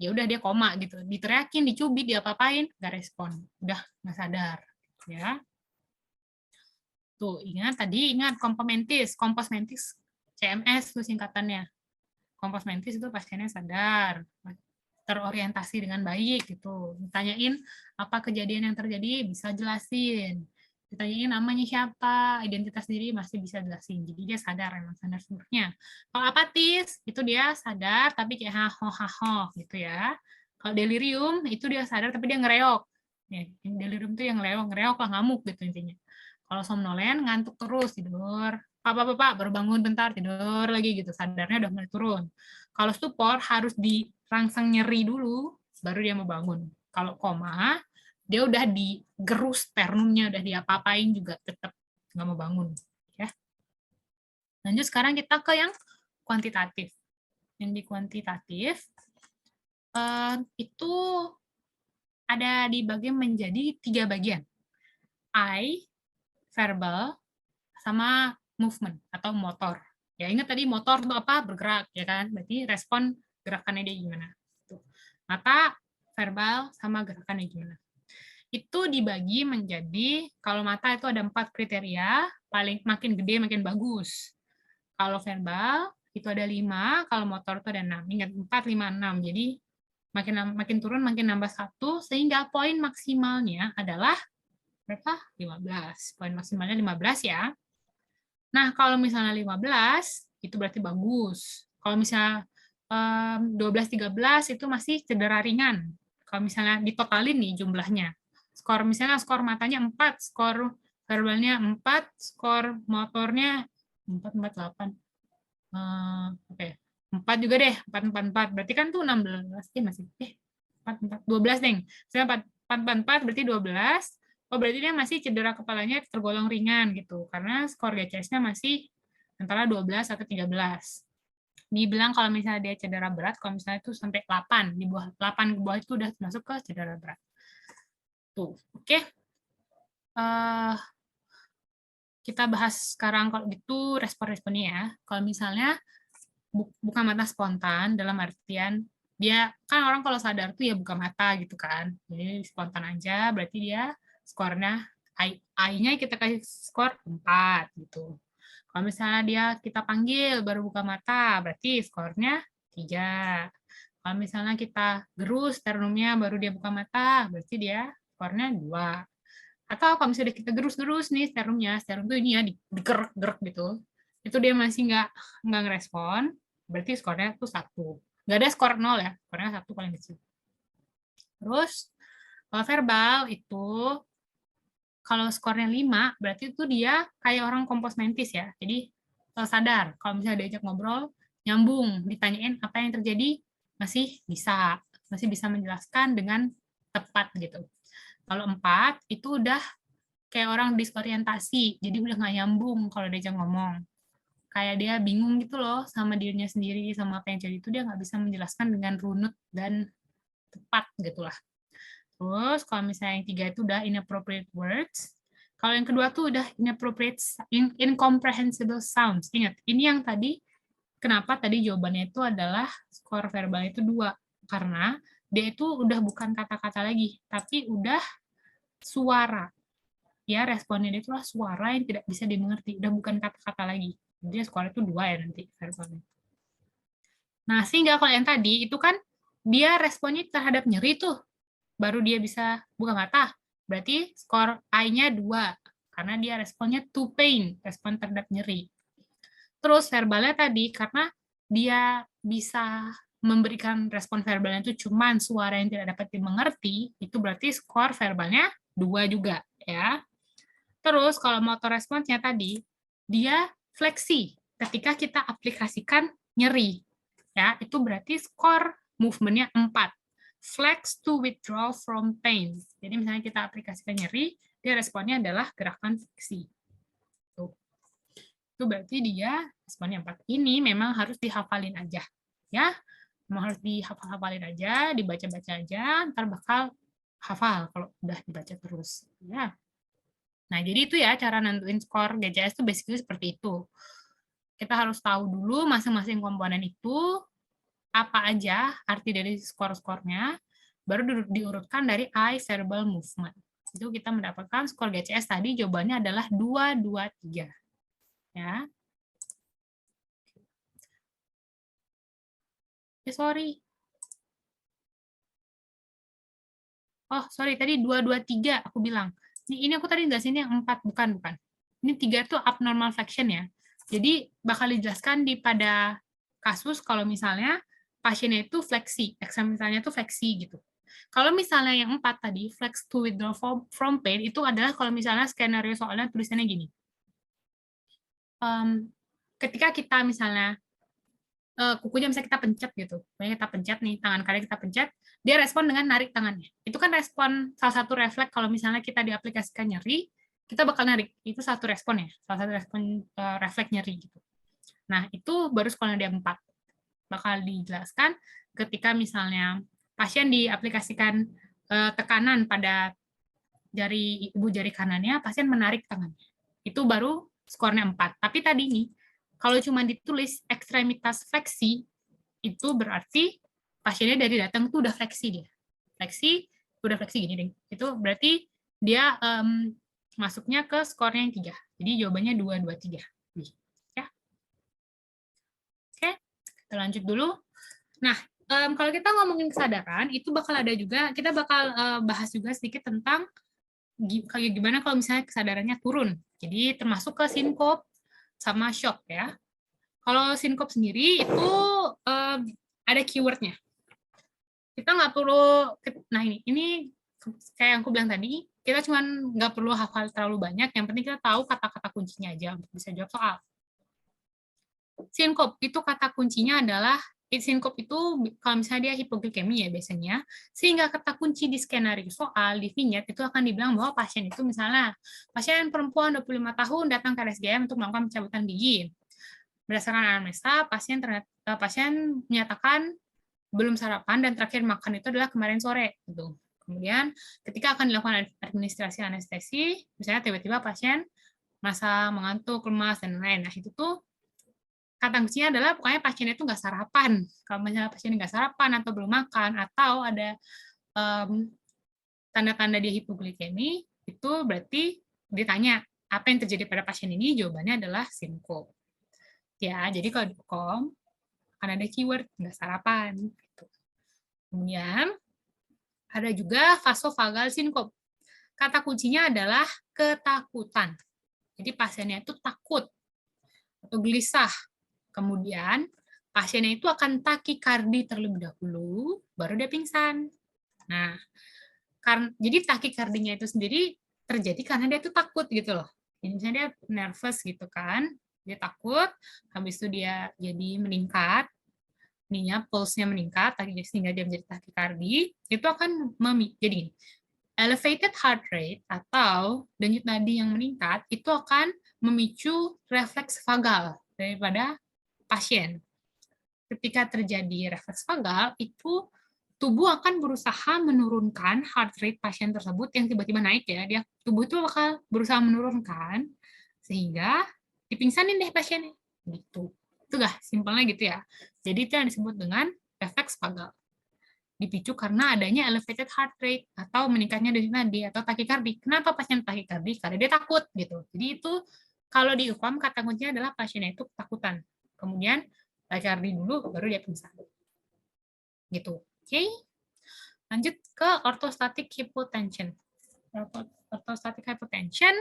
ya udah dia koma gitu, diteriakin, dicubit, diapa-apain, nggak respon, udah nggak sadar, ya. Tuh, ingat komposmentis, CMS itu singkatannya. Komposmentis itu pasiennya sadar, terorientasi dengan baik gitu. Ditanyain apa kejadian yang terjadi, bisa jelasin. Ditanyain namanya siapa, identitas diri masih bisa jelasin. Jadi dia sadar, emang sadar sebenarnya. Kalau apatis, itu dia sadar tapi kayak haho gitu ya. Kalau delirium, itu dia sadar tapi dia ngereok. Ya, delirium itu yang ngereok lah ngamuk gitu intinya. Kalau somnolen ngantuk terus tidur. Pak, baru bangun bentar tidur lagi gitu. Sadarnya udah mulai turun. Kalau stupor harus dirangsang nyeri dulu baru dia mau bangun. Kalau koma dia udah digerus sternumnya, udah diapa-apain juga tetap nggak mau bangun. Ya. Lanjut sekarang kita ke yang kuantitatif. Yang di kuantitatif itu ada dibagi menjadi 3 bagian. I, verbal, sama movement atau motor. Ya ingat tadi motor itu apa? Bergerak, ya kan? Berarti respon gerakannya dia gimana. Tuh. Mata, verbal, sama gerakannya gimana. Itu dibagi menjadi, kalau mata itu ada 4 kriteria, paling makin gede makin bagus. Kalau verbal itu ada 5, kalau motor itu ada 6. Ingat 4, 5, 6. Jadi makin turun makin nambah 1 sehingga poin maksimalnya adalah berapa? 15. Poin maksimalnya 15 ya. Nah, kalau misalnya 15 itu berarti bagus. Kalau misalnya 12-13 itu masih cedera ringan. Kalau misalnya ditotalin nih jumlahnya. Misalnya skor matanya 4, skor verbalnya 4, skor motornya 4, 4, 8. Oke. 4 juga deh, 4, 4, 4. Berarti kan tuh 16. Masih 4, 4, 12 deh. Misalnya 4, 4, 4, 4 berarti 12. Oh, berarti dia masih cedera kepalanya tergolong ringan gitu. Karena skor GCS-nya masih antara 12 atau 13. Dibilang kalau misalnya dia cedera berat, kalau misalnya itu sampai 8, di bawah 8 ke bawah itu udah masuk ke cedera berat. Tuh, oke. Kita bahas sekarang kalau gitu respon-responnya ya. Kalau misalnya buka mata spontan dalam artian dia kan orang kalau sadar tuh ya buka mata gitu kan. Jadi spontan aja berarti dia skornya I-nya kita kasih skor 4 gitu. Kalau misalnya dia kita panggil baru buka mata berarti skornya 3. Kalau misalnya kita gerus sternumnya baru dia buka mata berarti dia skornya 2. Atau kalau misalnya kita gerus-gerus nih sternum tuh ini ya digerak-gerak gitu, itu dia masih nggak ngerespon, Berarti skornya tuh 1. Nggak ada skor 0 ya, skornya 1 paling kecil. Terus kalau verbal itu kalau skornya 5, berarti itu dia kayak orang kompos mentis ya. Jadi sadar kalau misalnya diajak ngobrol, nyambung, ditanyain apa yang terjadi, masih bisa menjelaskan dengan tepat gitu. Kalau 4 itu udah kayak orang disorientasi, jadi udah nggak nyambung kalau diajak ngomong. Kayak dia bingung gitu loh sama dirinya sendiri, sama apa yang jadi itu dia nggak bisa menjelaskan dengan runut dan tepat gitulah. Terus kalau misalnya yang 3 itu udah inappropriate words. Kalau yang kedua tuh udah inappropriate, incomprehensible sounds. Ingat, ini yang tadi, kenapa tadi jawabannya itu adalah skor verbal itu 2. Karena dia itu udah bukan kata-kata lagi, tapi udah suara. Ya, responnya itu adalah suara yang tidak bisa dimengerti, udah bukan kata-kata lagi. Jadi skor itu 2 ya nanti verbalnya. Nah, sehingga kalau yang tadi itu kan dia responnya terhadap nyeri tuh, baru dia bisa buka mata. Berarti skor I-nya 2, karena dia responnya to pain, respon terhadap nyeri. Terus verbalnya tadi, karena dia bisa memberikan respon verbalnya itu cuma suara yang tidak dapat dimengerti, itu berarti skor verbalnya 2 juga. Ya. Terus kalau motor responsnya tadi, dia fleksi ketika kita aplikasikan nyeri. Ya, itu berarti skor movement-nya 4. Flex to withdraw from pain. Jadi misalnya kita aplikasikan nyeri, dia responnya adalah gerakan fleksi. Tuh. Itu berarti dia responnya 4. Ini memang harus dihafalin aja. Ya, memang harus dihafal-hafalin aja, dibaca-baca aja, ntar bakal hafal kalau udah dibaca terus. Ya. Nah, jadi itu ya cara nentuin skor GCS itu basically seperti itu. Kita harus tahu dulu masing-masing komponen itu, apa aja arti dari skor-skornya, baru diurutkan dari I verbal movement. Itu kita mendapatkan skor GCS tadi jawabannya adalah 223. Ya. Sorry. Oh, sorry, tadi 223 aku bilang. Ini aku tadi jelasin yang 4, bukan. Ini 3 itu abnormal flexion ya. Jadi bakal dijelaskan di pada kasus kalau misalnya pasiennya itu fleksi, eksaminasinya itu fleksi gitu. Kalau misalnya yang 4 tadi, flex to withdraw from pain, itu adalah kalau misalnya skenario soalnya tulisannya gini. Ketika kita misalnya kukunya misalnya kita pencet gitu, misalnya kita pencet nih, tangan kiri kita pencet, dia respon dengan narik tangannya. Itu kan respon salah satu refleks kalau misalnya kita diaplikasikan nyeri, kita bakal narik. Itu satu respon ya, salah satu respon refleks nyeri gitu. Nah, itu baru skornya dia 4. Bakal dijelaskan ketika misalnya pasien diaplikasikan tekanan pada ibu jari kanannya, pasien menarik tangannya. Itu baru skornya 4. Tapi tadi nih, kalau cuma ditulis ekstremitas fleksi, itu berarti pasiennya dari datang itu udah fleksi dia. Udah fleksi gini, deh. Itu berarti dia masuknya ke skornya yang 3. Jadi jawabannya 223. Ya. Oke, kita lanjut dulu. Nah, kalau kita ngomongin kesadaran, itu bakal ada juga, kita bakal bahas juga sedikit tentang kayak gimana kalau misalnya kesadarannya turun. Jadi termasuk ke sinkop sama shock ya. Kalau sinkop sendiri itu ada keywordnya. Kita nggak perlu, nah ini kayak yang aku bilang tadi, kita cuma nggak perlu hafal terlalu banyak, yang penting kita tahu kata-kata kuncinya aja untuk bisa jawab soal. Sinkop itu kata kuncinya adalah, sinkop itu kalau misalnya dia hipoglikemi ya biasanya, sehingga kata kunci di skenario soal, di vignette, itu akan dibilang bahwa pasien itu misalnya, pasien perempuan 25 tahun datang ke RSGM untuk melakukan pencabutan gigi. Berdasarkan anamnesa, pasien menyatakan belum sarapan dan terakhir makan itu adalah kemarin sore. Gitu. Kemudian ketika akan dilakukan administrasi anestesi, misalnya tiba-tiba pasien merasa mengantuk, lemas, dan lain-lain. Nah, itu tuh kata kuncinya adalah pokoknya pasiennya itu nggak sarapan. Kalau misalnya pasien nggak sarapan atau belum makan, atau ada tanda-tanda dia hipoglikemi, itu berarti ditanya apa yang terjadi pada pasien ini, jawabannya adalah sinkop. Ya, jadi kalau di kom akan ada keyword nggak sarapan. Gitu. Kemudian ada juga vasovagal sinkop. Kata kuncinya adalah ketakutan. Jadi pasiennya itu takut atau gelisah. Kemudian pasiennya itu akan takikardi terlebih dahulu, baru dia pingsan. Nah, jadi takikardinya itu sendiri terjadi karena dia tuh takut gitu loh. Jadi misalnya dia nervous gitu kan, dia takut, habis itu dia jadi meningkat, ininya pulse-nya meningkat, sehingga dia menjadi takikardi, itu akan jadi elevated heart rate atau denyut nadi yang meningkat itu akan memicu refleks vagal daripada pasien. Ketika terjadi refleks vagal, itu tubuh akan berusaha menurunkan heart rate pasien tersebut yang tiba-tiba naik ya. Tubuh itu bakal berusaha menurunkan sehingga dipingsanin deh pasiennya. Gitu. Itu simpelnya gitu ya. Jadi itu yang disebut dengan refleks vagal. Dipicu karena adanya elevated heart rate atau meningkatnya denyut nadi atau takikardi. Kenapa pasien takikardi? Karena dia takut gitu. Jadi itu kalau di UPAM kata kuncinya adalah pasiennya itu ketakutan. Kemudian takikardi dulu baru dia pingsan. Gitu. Oke. Lanjut ke orthostatic hypotension. Orthostatic hypotension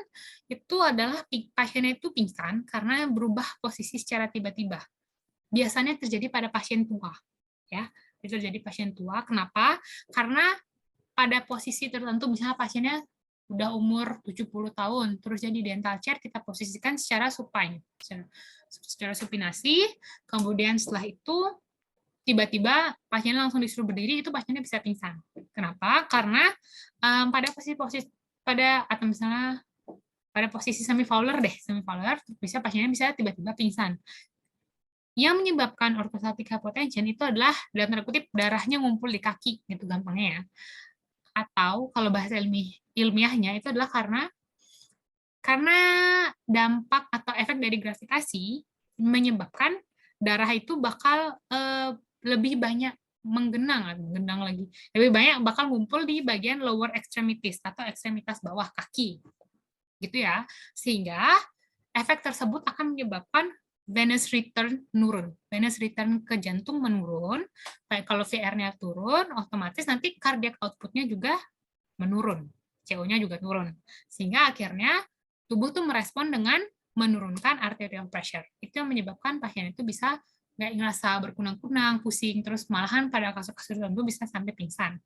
itu adalah pasiennya itu pingsan karena berubah posisi secara tiba-tiba. Biasanya terjadi pada pasien tua, ya. Itu terjadi pasien tua. Kenapa? Karena pada posisi tertentu, misalnya pasiennya udah umur 70 tahun, terus jadi dental chair, kita posisikan secara supine, secara supinasi, kemudian setelah itu tiba-tiba pasiennya langsung disuruh berdiri, itu pasiennya bisa pingsan. Kenapa? Karena pada posisi atau misalnya pada posisi semi fowler bisa pasiennya bisa tiba-tiba pingsan. Yang menyebabkan orthostatic hypotension itu adalah dalam tanda kutip darahnya ngumpul di kaki gitu gampangnya ya. Atau kalau bahasa ilmiahnya itu adalah karena dampak atau efek dari gravitasi menyebabkan darah itu bakal lebih banyak menggenang lagi. Lebih banyak bakal ngumpul di bagian lower extremities atau ekstremitas bawah kaki. Gitu ya. Sehingga efek tersebut akan menyebabkan venous return menurun. Venous return ke jantung menurun. Kalau VR-nya turun, otomatis nanti cardiac output-nya juga menurun. CO-nya juga turun. Sehingga akhirnya tubuh tuh merespon dengan menurunkan arterial pressure. Itu yang menyebabkan pasien itu bisa nggak ngerasa berkunang-kunang, pusing, terus malahan pada kasus-kasus tertentu bisa sampai pingsan.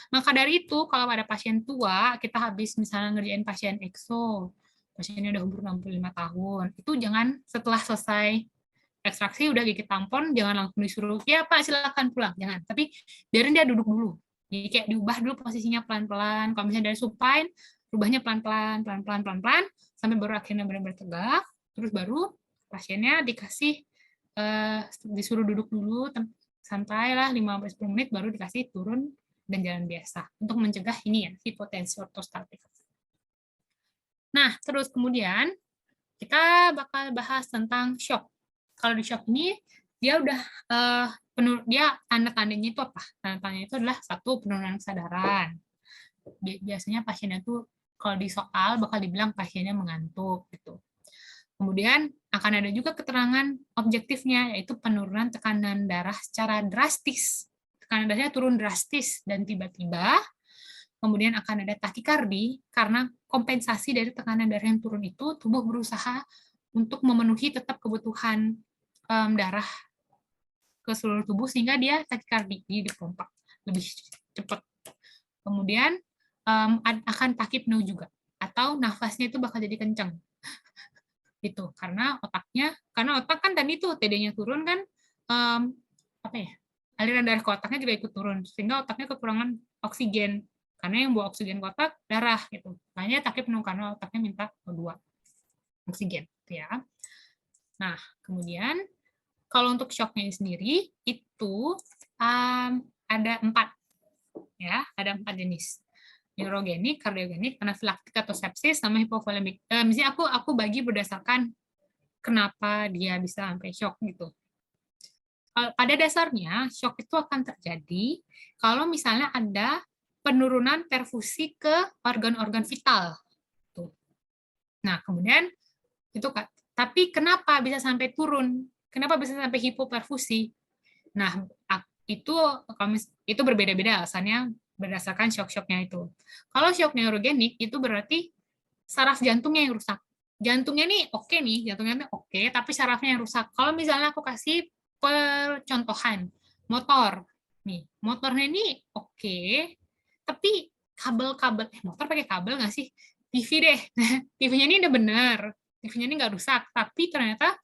Maka dari itu, kalau pada pasien tua, kita habis misalnya ngerjain pasien ekso, pasiennya udah umur 65 tahun, itu jangan setelah selesai ekstraksi udah gigit tampon, jangan langsung disuruh, ya Pak silakan pulang, jangan. Tapi biarin dia duduk dulu. Jadi kayak diubah dulu posisinya pelan-pelan. Kalau misalnya dari supine, rubahnya pelan-pelan, pelan-pelan, pelan-pelan, sampai baru akhirnya benar-benar tegak, terus baru pasiennya dikasih, disuruh duduk dulu, santai lah 5-10 menit, baru dikasih turun dan jalan biasa untuk mencegah ini ya hipotensi ortostatik. Nah, terus kemudian kita bakal bahas tentang shock. Kalau di shock ini dia udah dia tanda-tandanya itu apa? Tanda-tandanya itu adalah satu penurunan kesadaran. Biasanya pasiennya tuh kalau di soal bakal dibilang pasiennya mengantuk gitu. Kemudian akan ada juga keterangan objektifnya yaitu penurunan tekanan darah secara drastis. Tekanan darahnya turun drastis dan tiba-tiba, kemudian akan ada takikardi, karena kompensasi dari tekanan darah yang turun itu, tubuh berusaha untuk memenuhi tetap kebutuhan darah ke seluruh tubuh, sehingga dia takikardi, jadi dipompa lebih cepat. Kemudian akan takipneu juga, atau nafasnya itu bakal jadi kencang. Itu karena otak kan tadi tuh TD-nya turun kan, aliran darah ke otaknya juga ikut turun, sehingga otaknya kekurangan oksigen, karena yang bawa oksigen ke otak darah gitu. Makanya takipneu karena otaknya minta O2 oksigen gitu ya. Nah, kemudian kalau untuk shocknya sendiri itu ada 4 ya, ada 4 jenis. Neurogenik, kardiogenik, anafilaktik atau sepsis, sama hipovolemik. Misalnya aku bagi berdasarkan kenapa dia bisa sampai shock gitu. Pada dasarnya, shock itu akan terjadi kalau misalnya ada penurunan perfusi ke organ-organ vital. Nah, kemudian itu tapi kenapa bisa sampai turun? Kenapa bisa sampai hipoperfusi? Nah, itu berbeda-beda alasannya berdasarkan shock-shocknya itu. Kalau shock neurogenik itu berarti saraf jantungnya yang rusak. Jantungnya nih oke, tapi sarafnya yang rusak. Kalau misalnya aku kasih percontohan motor. Nih, motornya ini oke, tapi kabel-kabel, motor pakai kabel nggak sih? TV deh, TV-nya ini udah bener, TV-nya ini nggak rusak, tapi ternyata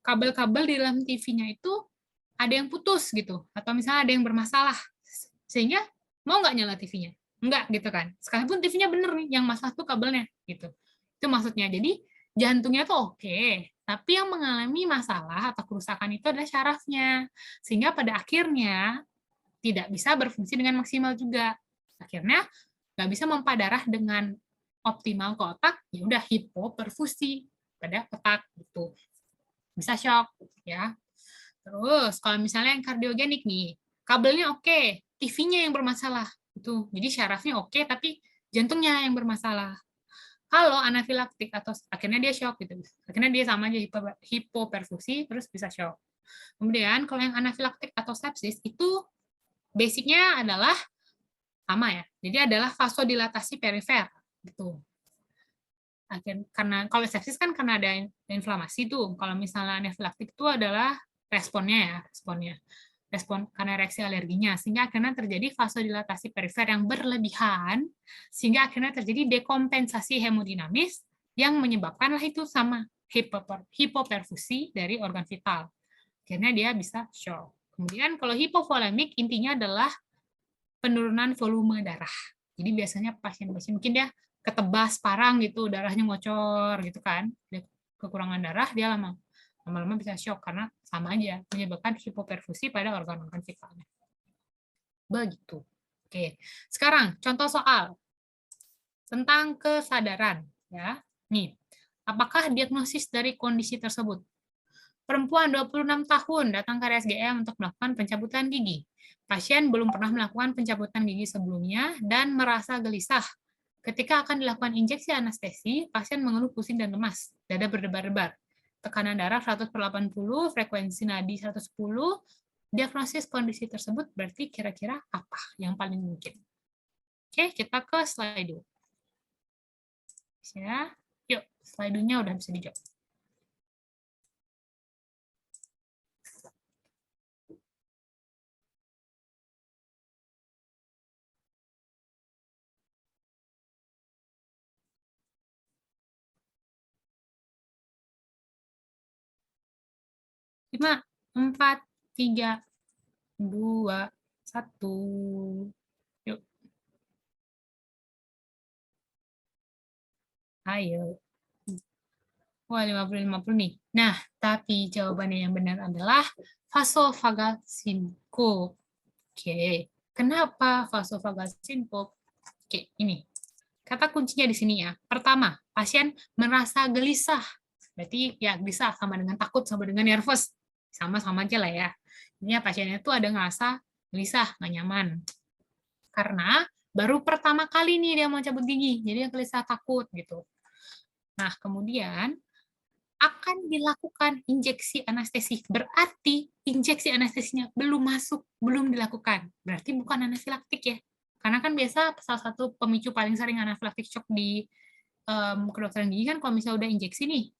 kabel-kabel di dalam TV-nya itu ada yang putus gitu, atau misalnya ada yang bermasalah, sehingga mau nggak nyala TV-nya? Enggak gitu kan. Sekalipun TV-nya bener nih, yang masalah tuh kabelnya gitu. Itu maksudnya. Jadi jantungnya tuh oke, tapi yang mengalami masalah atau kerusakan itu adalah syarafnya. Sehingga pada akhirnya tidak bisa berfungsi dengan maksimal juga. Akhirnya nggak bisa memompa darah dengan optimal ke otak, ya udah hipoperfusi pada otak gitu. Bisa shock ya. Terus kalau misalnya yang kardiogenik nih, kabelnya oke, TV-nya yang bermasalah. Itu. Jadi syarafnya oke, tapi jantungnya yang bermasalah. Kalau anafilaktik atau akhirnya dia shock gitu. Akhirnya dia sama aja hipoperfusi terus bisa shock. Kemudian kalau yang anafilaktik atau sepsis itu basicnya adalah sama ya. Jadi adalah vasodilatasi perifer gitu. Karena kalau sepsis kan karena ada inflamasi tuh. Kalau misalnya anafilaktik itu adalah responnya respon karena reaksi alerginya, sehingga akhirnya terjadi vasodilatasi perifer yang berlebihan, sehingga akhirnya terjadi dekompensasi hemodinamis yang menyebabkanlah itu sama hipoperfusi dari organ vital. Akhirnya dia bisa shock. Kemudian kalau hipovolemik intinya adalah penurunan volume darah. Jadi biasanya pasien-pasien mungkin dia ketebas parang gitu, darahnya ngocor gitu kan, dia kekurangan darah, dia lama-lama bisa shock karena sama aja menyebabkan hipoperfusi pada organ-organ vitalnya. Begitu. Oke. Sekarang contoh soal tentang kesadaran ya. Nih, apakah diagnosis dari kondisi tersebut? Perempuan 26 tahun datang ke RSGM untuk melakukan pencabutan gigi. Pasien belum pernah melakukan pencabutan gigi sebelumnya dan merasa gelisah. Ketika akan dilakukan injeksi anestesi, pasien mengeluh pusing dan lemas, dada berdebar-debar. Tekanan darah 100/80, frekuensi nadi 110, diagnosis kondisi tersebut berarti kira-kira apa yang paling mungkin? Oke, kita ke slide. Ya, yuk, slide-nya udah bisa dijawab. Lima, 4, 3, 2, 1. Yuk. Ayo. Wah, 50-50 nih. Nah, tapi jawabannya yang benar adalah vasovagal syncope. Oke. Kenapa vasovagal syncope? Oke, ini. Kata kuncinya di sini ya. Pertama, pasien merasa gelisah. Berarti ya gelisah sama dengan takut, sama dengan nervous. Sama-sama aja lah ya. Ini ya pasiennya tuh ada ngerasa gelisah, nggak nyaman. Karena baru pertama kali nih dia mau cabut gigi, jadi dia gelisah takut gitu. Nah, kemudian akan dilakukan injeksi anestesi. Berarti injeksi anestesinya belum masuk, belum dilakukan. Berarti bukan anafilaktik ya. Karena kan biasa salah satu pemicu paling sering anafilaktik shock di kedokteran gigi kan kalau misalnya udah injeksi nih,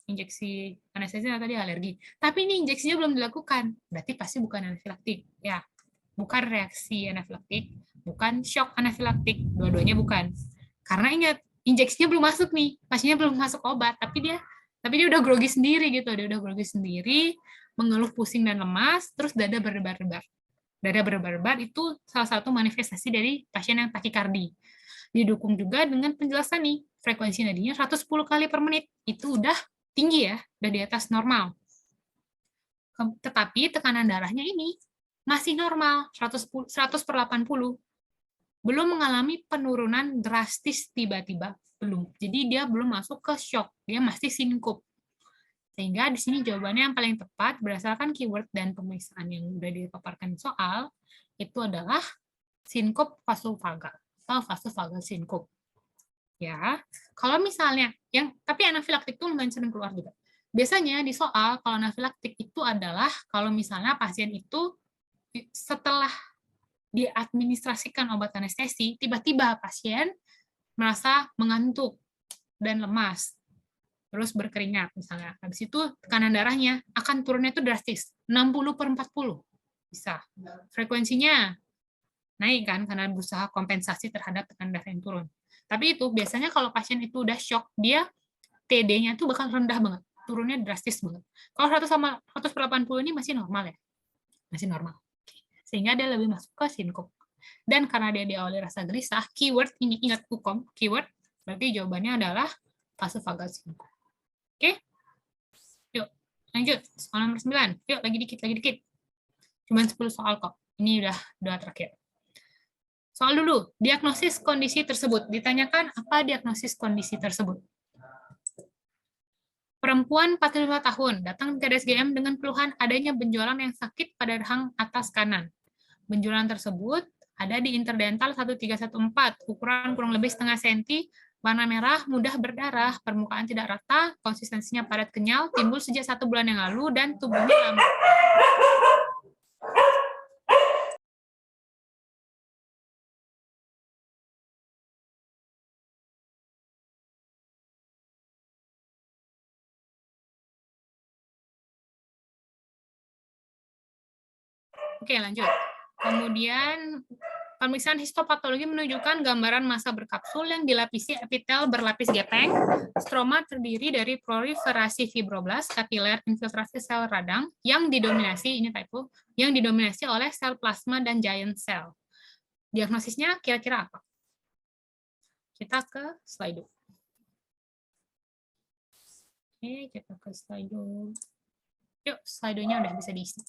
injeksi anestesi tadi alergi. Tapi ini injeksinya belum dilakukan. Berarti pasti bukan anafilaktik ya. Bukan reaksi anafilaktik, bukan shock anafilaktik. Dua-duanya bukan. Karena ingat, injeksinya belum masuk nih. Pasiennya belum masuk obat, tapi dia udah grogi sendiri gitu, dia udah grogi sendiri, mengeluh pusing dan lemas, terus dada berdebar-debar. Dada berdebar-debar itu salah satu manifestasi dari pasien yang takikardi. Didukung juga dengan penjelasan nih, frekuensi nadinya 110 kali per menit, itu udah tinggi ya, udah di atas normal. Tetapi tekanan darahnya ini masih normal, 100/80. Belum mengalami penurunan drastis tiba-tiba, belum. Jadi dia belum masuk ke shock, dia masih sinkop. Sehingga di sini jawabannya yang paling tepat berdasarkan keyword dan pemeriksaan yang sudah dipaparkan di soal itu adalah sinkop vasovagal atau vasovagal sinkop. Ya, kalau misalnya tapi anafilaktik itu lumayan sering keluar juga. Biasanya di soal kalau anafilaktik itu adalah kalau misalnya pasien itu setelah diadministrasikan obat anestesi, tiba-tiba pasien merasa mengantuk dan lemas. terus berkeringat misalnya. Habis itu tekanan darahnya akan turunnya itu drastis, 60/40. Bisa. Frekuensinya naik kan karena berusaha kompensasi terhadap tekanan darah yang turun. Tapi itu biasanya kalau pasien itu udah shock, dia TD-nya tuh bakal rendah banget, turunnya drastis banget. Kalau 100 sama 180 ini masih normal ya, masih normal. Sehingga dia lebih masuk ke sinkop. Dan karena dia diawali rasa gelisah, keyword ini ingat UKOM, keyword berarti jawabannya adalah vasovagal sinkop. Oke? Yuk, lanjut. Soal nomor 9. Yuk, lagi dikit. Cuman 10 soal kok. Ini udah terakhir. Soal dulu, diagnosis kondisi tersebut. Ditanyakan apa diagnosis kondisi tersebut. Perempuan 45 tahun datang ke RSGM dengan keluhan adanya benjolan yang sakit pada rahang atas kanan. Benjolan tersebut ada di interdental 1314, ukuran kurang lebih setengah senti, warna merah, mudah berdarah, permukaan tidak rata, konsistensinya padat kenyal, timbul sejak 1 bulan yang lalu, dan tubuhnya lama. Oke, lanjut. Kemudian, pemeriksaan histopatologi menunjukkan gambaran massa berkapsul yang dilapisi epitel berlapis gepeng. Stroma terdiri dari proliferasi fibroblast, kapiler, infiltrasi sel radang yang didominasi, ini typo, yang didominasi oleh sel plasma dan giant cell. Diagnosisnya kira-kira apa? Kita ke slide. Oke, kita ke slide. Yuk, slide-nya udah bisa diisi.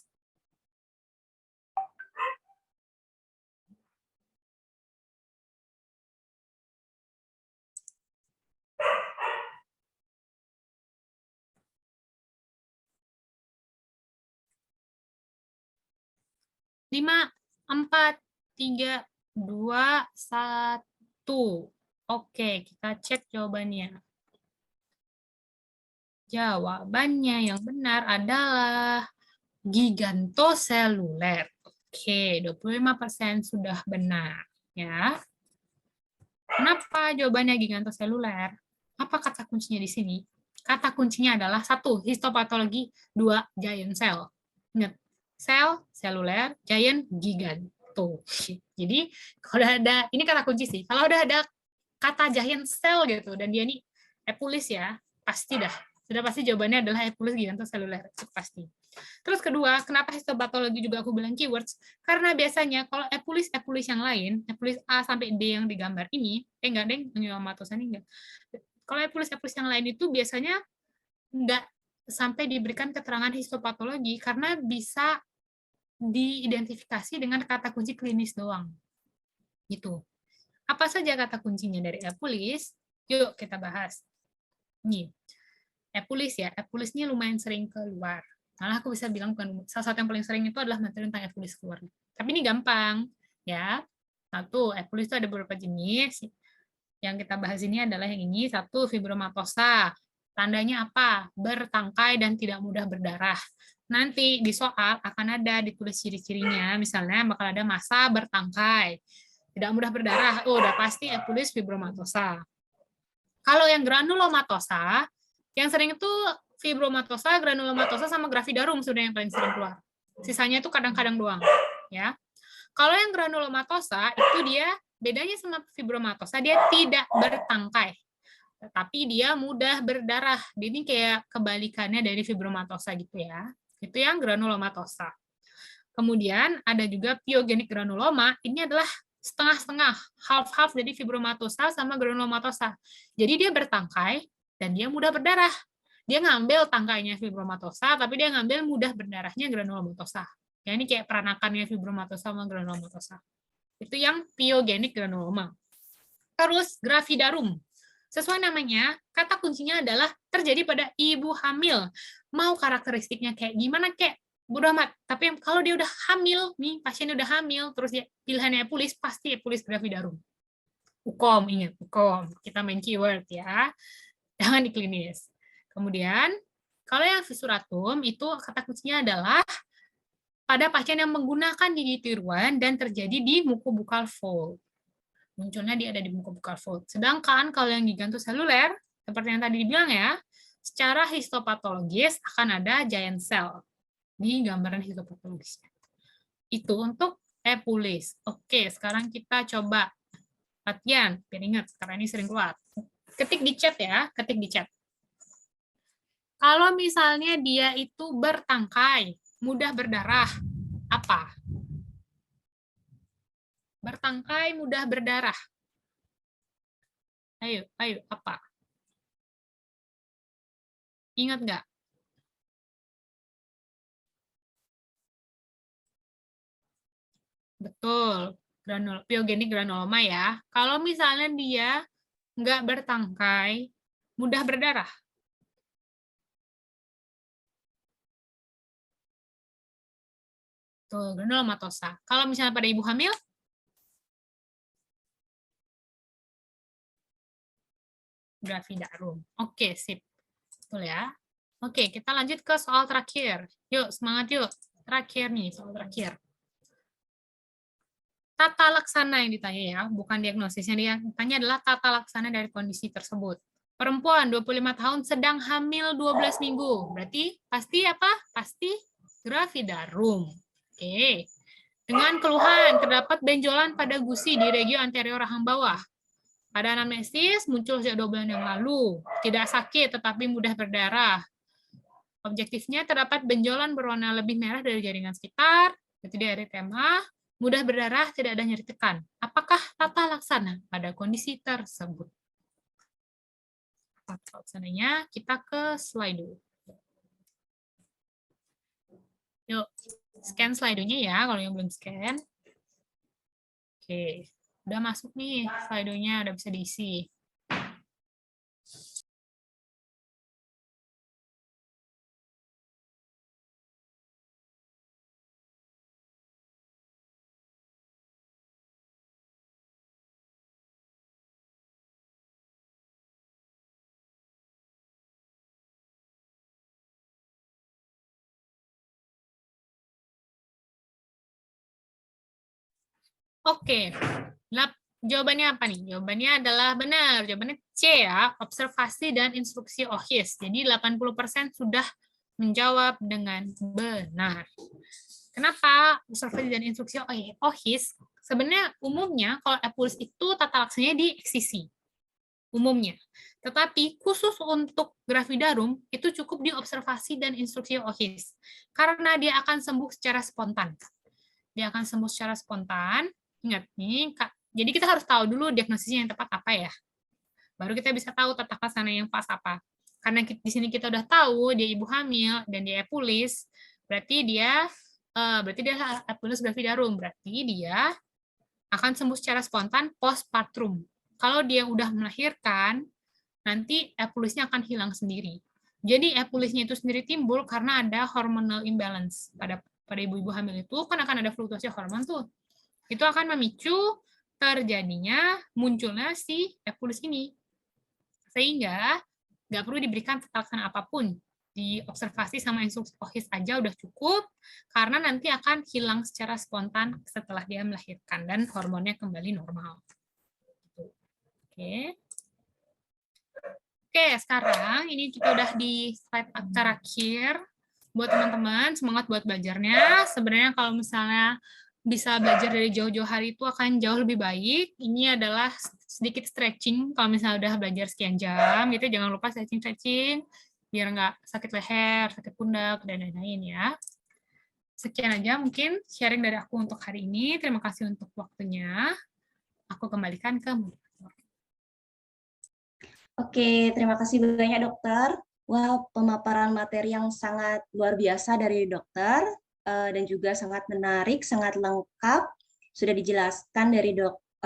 Lima, 4, 3, 2, 1. Oke, kita cek jawabannya. Jawabannya yang benar adalah gigantoseluler. Oke, 25% sudah benar. Ya. Kenapa jawabannya gigantoseluler? Apa kata kuncinya di sini? Kata kuncinya adalah 1, histopatologi, 2, giant cell. Ingat, sel, seluler, giant, giganto. Jadi, kalau ada, ini kata kunci sih, kalau udah ada kata giant cell gitu, dan dia ini epulis ya, pasti dah. Sudah pasti jawabannya adalah epulis gigantoseluler, itu pasti. Terus kedua, kenapa histopatologi juga aku bilang keywords? Karena biasanya kalau epulis yang lain, epulis A sampai D yang digambar ini, enggak deh, myomatosa ini enggak. Kalau epulis yang lain itu biasanya enggak sampai diberikan keterangan histopatologi karena bisa diidentifikasi dengan kata kunci klinis doang. Gitu. Apa saja kata kuncinya dari epulis? Yuk kita bahas. Nih. Epulis ya, epulis ini lumayan sering keluar. Malah aku bisa bilang bukan salah satu yang paling sering itu adalah materi tentang epulis keluar. Tapi ini gampang ya. Satu, epulis itu ada beberapa jenis. Yang kita bahas ini adalah yang ini. Satu, fibromatosa. Tandanya apa? Bertangkai dan tidak mudah berdarah. Nanti di soal akan ada ditulis ciri-cirinya. Misalnya bakal ada massa bertangkai. Tidak mudah berdarah. Oh, udah pasti epulis fibromatosa. Kalau yang granulomatosa, yang sering itu fibromatosa, granulomatosa, sama gravidarum sudah yang paling sering keluar. Sisanya itu kadang-kadang doang. Ya. Kalau yang granulomatosa, itu dia bedanya sama fibromatosa, dia tidak bertangkai. Tetapi dia mudah berdarah. Ini kayak kebalikannya dari fibromatosa gitu ya. Itu yang granulomatosa. Kemudian ada juga pyogenik granuloma, ini adalah setengah-setengah, half-half dari fibromatosa sama granulomatosa. Jadi dia bertangkai, dan dia mudah berdarah. Dia ngambil tangkainya fibromatosa, tapi dia ngambil mudah berdarahnya granulomatosa. Ya, ini kayak peranakannya fibromatosa sama granulomatosa. Itu yang pyogenik granuloma. Terus gravidarum. Sesuai namanya, kata kuncinya adalah terjadi pada ibu hamil. Mau karakteristiknya kayak gimana kayak bodo amat. Tapi kalau dia udah hamil, nih pasiennya udah hamil, terus dia pilihannya epulis, pasti epulis gravidarum. UKOM, ingat, UKOM. Kita main keyword ya. Jangan di klinis. Kemudian, kalau yang fissuratum, itu kata kuncinya adalah pada pasien yang menggunakan gigi tiruan dan terjadi di mucobuccal fold. Munculnya dia ada di mucobuccal fold. Sedangkan kalau yang gigantoseluler, seperti yang tadi dibilang ya, Secara histopatologis akan ada giant cell di gambaran histopatologisnya. Itu untuk epulis. Oke, sekarang kita coba latihan. Biar ingat, karena ini sering keluar. Ketik di chat ya, ketik di chat. Kalau misalnya dia itu bertangkai, mudah berdarah, apa? Bertangkai, mudah berdarah. Ayo, apa? Ingat nggak? Betul, pyogenik granuloma ya. Kalau misalnya dia nggak bertangkai, mudah berdarah. Tuh, granulomatosa. Kalau misalnya pada ibu hamil, gravidarum. Oke, sip. Betul ya. Oke, kita lanjut ke soal terakhir. Yuk, semangat yuk. Terakhir nih, soal terakhir. Tata laksana yang ditanya ya, bukan diagnosisnya. Dia tanya adalah tata laksana dari kondisi tersebut. Perempuan 25 tahun sedang hamil 12 minggu. Berarti pasti apa? Pasti gravidarum. Oke. Dengan keluhan terdapat benjolan pada gusi di regio anterior rahang bawah. Pada anamnesis muncul sejak 2 bulan yang lalu. Tidak sakit tetapi mudah berdarah. Objektifnya terdapat benjolan berwarna lebih merah dari jaringan sekitar, itu di eritema, mudah berdarah, tidak ada nyeri tekan. Apakah tata laksana pada kondisi tersebut? Tata laksananya kita ke slide dulu. Yuk, scan slide-nya ya, kalau yang belum scan. Oke, udah masuk nih slide-nya, udah bisa diisi. Oke, jawabannya apa nih? Jawabannya adalah benar. Jawabannya C ya, observasi dan instruksi OHIS. Jadi 80% sudah menjawab dengan benar. Kenapa observasi dan instruksi OHIS? Sebenarnya umumnya kalau epulis itu tata laksananya di eksisi. Umumnya. Tetapi khusus untuk gravidarum itu cukup di observasi dan instruksi OHIS. Karena dia akan sembuh secara spontan. Dia akan sembuh secara spontan. Ingat nih, Kak. Jadi kita harus tahu dulu diagnosisnya yang tepat apa ya. Baru kita bisa tahu tata laksana yang pas apa. Karena di sini kita udah tahu dia ibu hamil dan dia epulis, berarti dia epulis gravidarum. Berarti dia akan sembuh secara spontan postpartum. Kalau dia udah melahirkan, nanti epulisnya akan hilang sendiri. Jadi epulisnya itu sendiri timbul karena ada hormonal imbalance pada ibu-ibu hamil itu kan akan ada fluktuasi hormon tuh. Itu akan memicu terjadinya munculnya si epulis ini. Sehingga nggak perlu diberikan tata laksana apapun. Diobservasi sama instruksi OHIS aja udah cukup, karena nanti akan hilang secara spontan setelah dia melahirkan, dan hormonnya kembali normal. Oke. Oke, sekarang ini kita udah di slide terakhir. Buat teman-teman, semangat buat belajarnya. Sebenarnya kalau misalnya bisa belajar dari jauh-jauh hari itu akan jauh lebih baik. Ini adalah sedikit stretching. Kalau misalnya udah belajar sekian jam, gitu jangan lupa stretching-stretching biar nggak sakit leher, sakit pundak, dan lain-lain ya. Sekian aja mungkin sharing dari aku untuk hari ini. Terima kasih untuk waktunya. Aku kembalikan ke moderator. Oke, terima kasih banyak dokter. Wah, pemaparan materi yang sangat luar biasa dari dokter dan juga sangat menarik, sangat lengkap. Sudah dijelaskan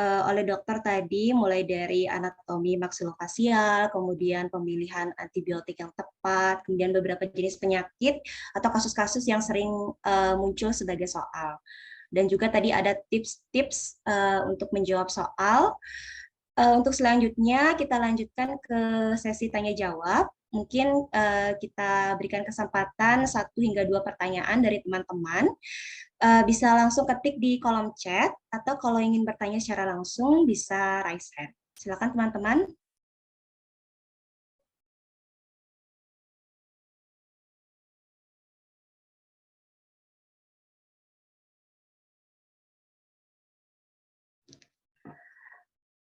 oleh dokter tadi, mulai dari anatomi maksilofacial, kemudian pemilihan antibiotik yang tepat, kemudian beberapa jenis penyakit atau kasus-kasus yang sering muncul sebagai soal. Dan juga tadi ada tips-tips untuk menjawab soal. Untuk selanjutnya kita lanjutkan ke sesi tanya jawab. Mungkin kita berikan kesempatan 1 hingga 2 pertanyaan dari teman-teman. Bisa langsung ketik di kolom chat, atau kalau ingin bertanya secara langsung bisa raise hand. Silakan teman-teman.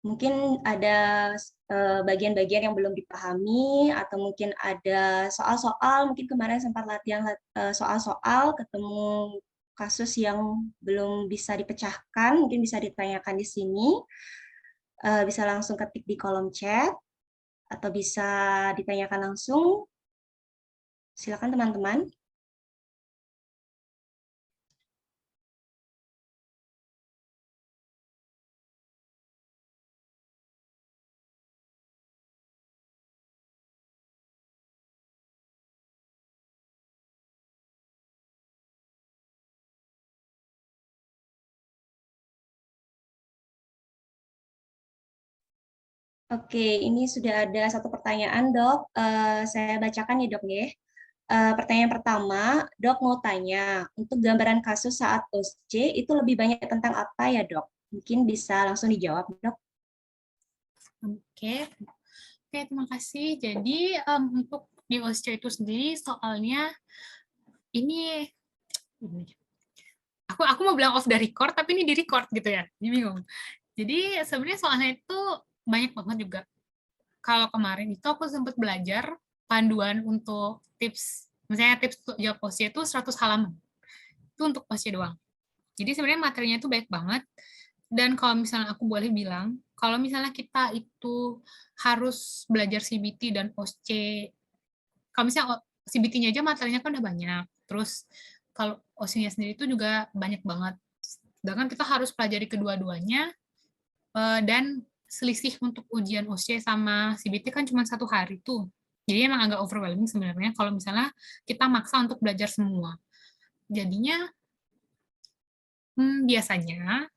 Mungkin ada bagian-bagian yang belum dipahami, atau mungkin ada soal-soal, mungkin kemarin sempat latihan soal-soal, ketemu kasus yang belum bisa dipecahkan, mungkin bisa ditanyakan di sini, bisa langsung ketik di kolom chat, atau bisa ditanyakan langsung. Silakan teman-teman. Oke, ini sudah ada satu pertanyaan, Dok. Saya bacakan ya, Dok, ya. Pertanyaan pertama, Dok mau tanya, untuk gambaran kasus saat OSCE itu lebih banyak tentang apa ya, Dok? Mungkin bisa langsung dijawab, Dok. Oke, oke, terima kasih. Jadi untuk di OSCE itu sendiri soalnya ini aku mau bilang off the record tapi ini di record gitu ya. Jadi bingung. Jadi sebenarnya soalnya itu banyak banget juga. Kalau kemarin itu aku sempat belajar panduan untuk tips, misalnya tips untuk jawab OSCE itu 100 halaman. Itu untuk OSCE doang. Jadi sebenarnya materinya itu banyak banget. Dan kalau misalnya aku boleh bilang, kalau misalnya kita itu harus belajar CBT dan OSCE, kalau misalnya CBT-nya aja materinya kan udah banyak. Terus kalau OSCE-nya sendiri itu juga banyak banget. Sedangkan kita harus pelajari kedua-duanya, dan selisih untuk ujian OSCE sama CBT kan cuma 1 hari tuh. Jadi emang agak overwhelming sebenarnya kalau misalnya kita maksa untuk belajar semua. Jadinya biasanya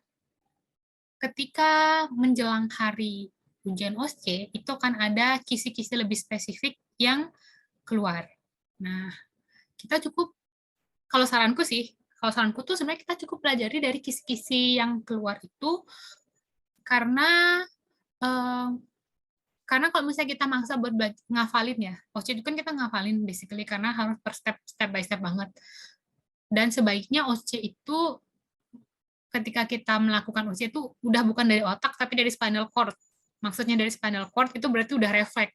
ketika menjelang hari ujian OSCE itu kan ada kisi-kisi lebih spesifik yang keluar. Nah, kita cukup, kalau saranku tuh sebenarnya kita cukup pelajari dari kisi-kisi yang keluar itu karena eh, karena kalau misalnya kita maksa buat ngafalin ya, OSCE itu kan kita ngafalin basically karena harus per step by step banget. Dan sebaiknya OSCE itu ketika kita melakukan OSCE itu udah bukan dari otak tapi dari spinal cord. Maksudnya dari spinal cord itu berarti udah refleks.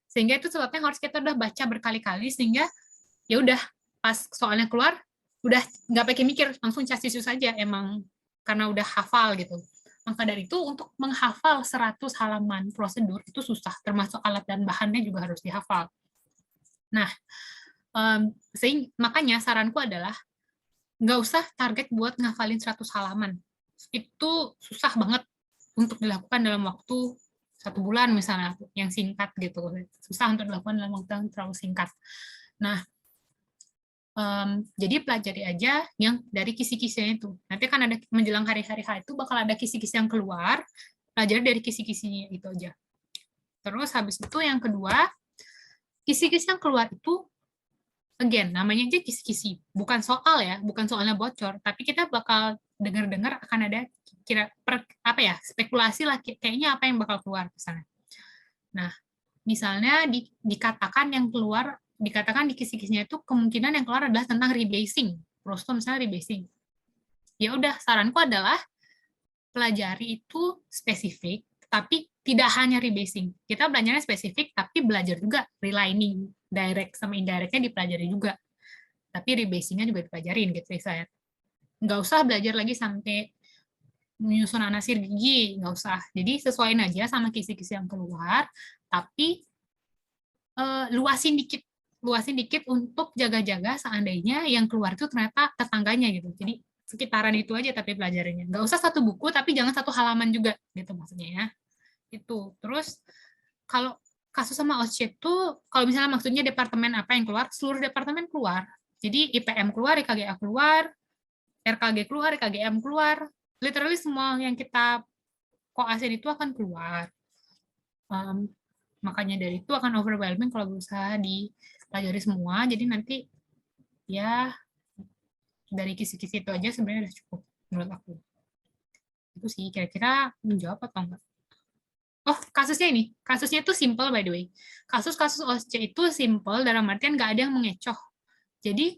Sehingga itu sebabnya harus kita udah baca berkali-kali sehingga ya udah pas soalnya keluar udah nggak pakai mikir langsung chasisu saja emang karena udah hafal gitu. Maka dari itu untuk menghafal 100 halaman prosedur itu susah, termasuk alat dan bahannya juga harus dihafal. Nah, makanya saranku adalah nggak usah target buat ngafalin 100 halaman. Itu susah banget untuk dilakukan dalam waktu 1 bulan misalnya, yang singkat gitu. Susah untuk dilakukan dalam waktu yang terlalu singkat. Nah, jadi pelajari aja yang dari kisi-kisinya itu. Nanti kan ada menjelang hari-hari H itu bakal ada kisi-kisi yang keluar, pelajari dari kisi-kisinya itu aja. Terus habis itu yang kedua, kisi-kisi yang keluar itu again, namanya aja kisi-kisi. Bukan soal ya, bukan soalnya bocor, tapi kita bakal dengar-dengar akan ada spekulasi lah kayaknya apa yang bakal keluar ke sana. Nah, misalnya dikatakan di kisi-kisinya itu kemungkinan yang keluar adalah tentang rebasing. Prosto misalnya rebasing. Ya udah, saranku adalah pelajari itu spesifik, tapi tidak hanya rebasing. Kita belajarnya spesifik, tapi belajar juga relining, direct sama indirectnya dipelajari juga. Tapi rebasingnya juga dipelajarin gitu saya. Nggak usah belajar lagi sampai menyusun anasir gigi, nggak usah. Jadi sesuaiin aja sama kisi-kisi yang keluar, tapi luasin dikit untuk jaga-jaga seandainya yang keluar itu ternyata tetangganya gitu. Jadi sekitaran itu aja tapi pelajarannya. Nggak usah 1 buku, tapi jangan 1 halaman juga gitu maksudnya ya. Itu. Terus kalau kasus sama OSCE itu, kalau misalnya maksudnya departemen apa yang keluar, seluruh departemen keluar. Jadi IPM keluar, IKGA keluar, RKG keluar, IKGM keluar. Literally semua yang kita koasin itu akan keluar. Makanya dari itu akan overwhelming kalau berusaha dipelajari semua. Jadi nanti ya dari kisi-kisi itu aja sebenarnya udah cukup menurut aku. Itu sih kira-kira menjawab atau enggak. Oh, kasusnya itu simple by the way. Kasus-kasus OSCE itu simple dalam artian nggak ada yang mengecoh. Jadi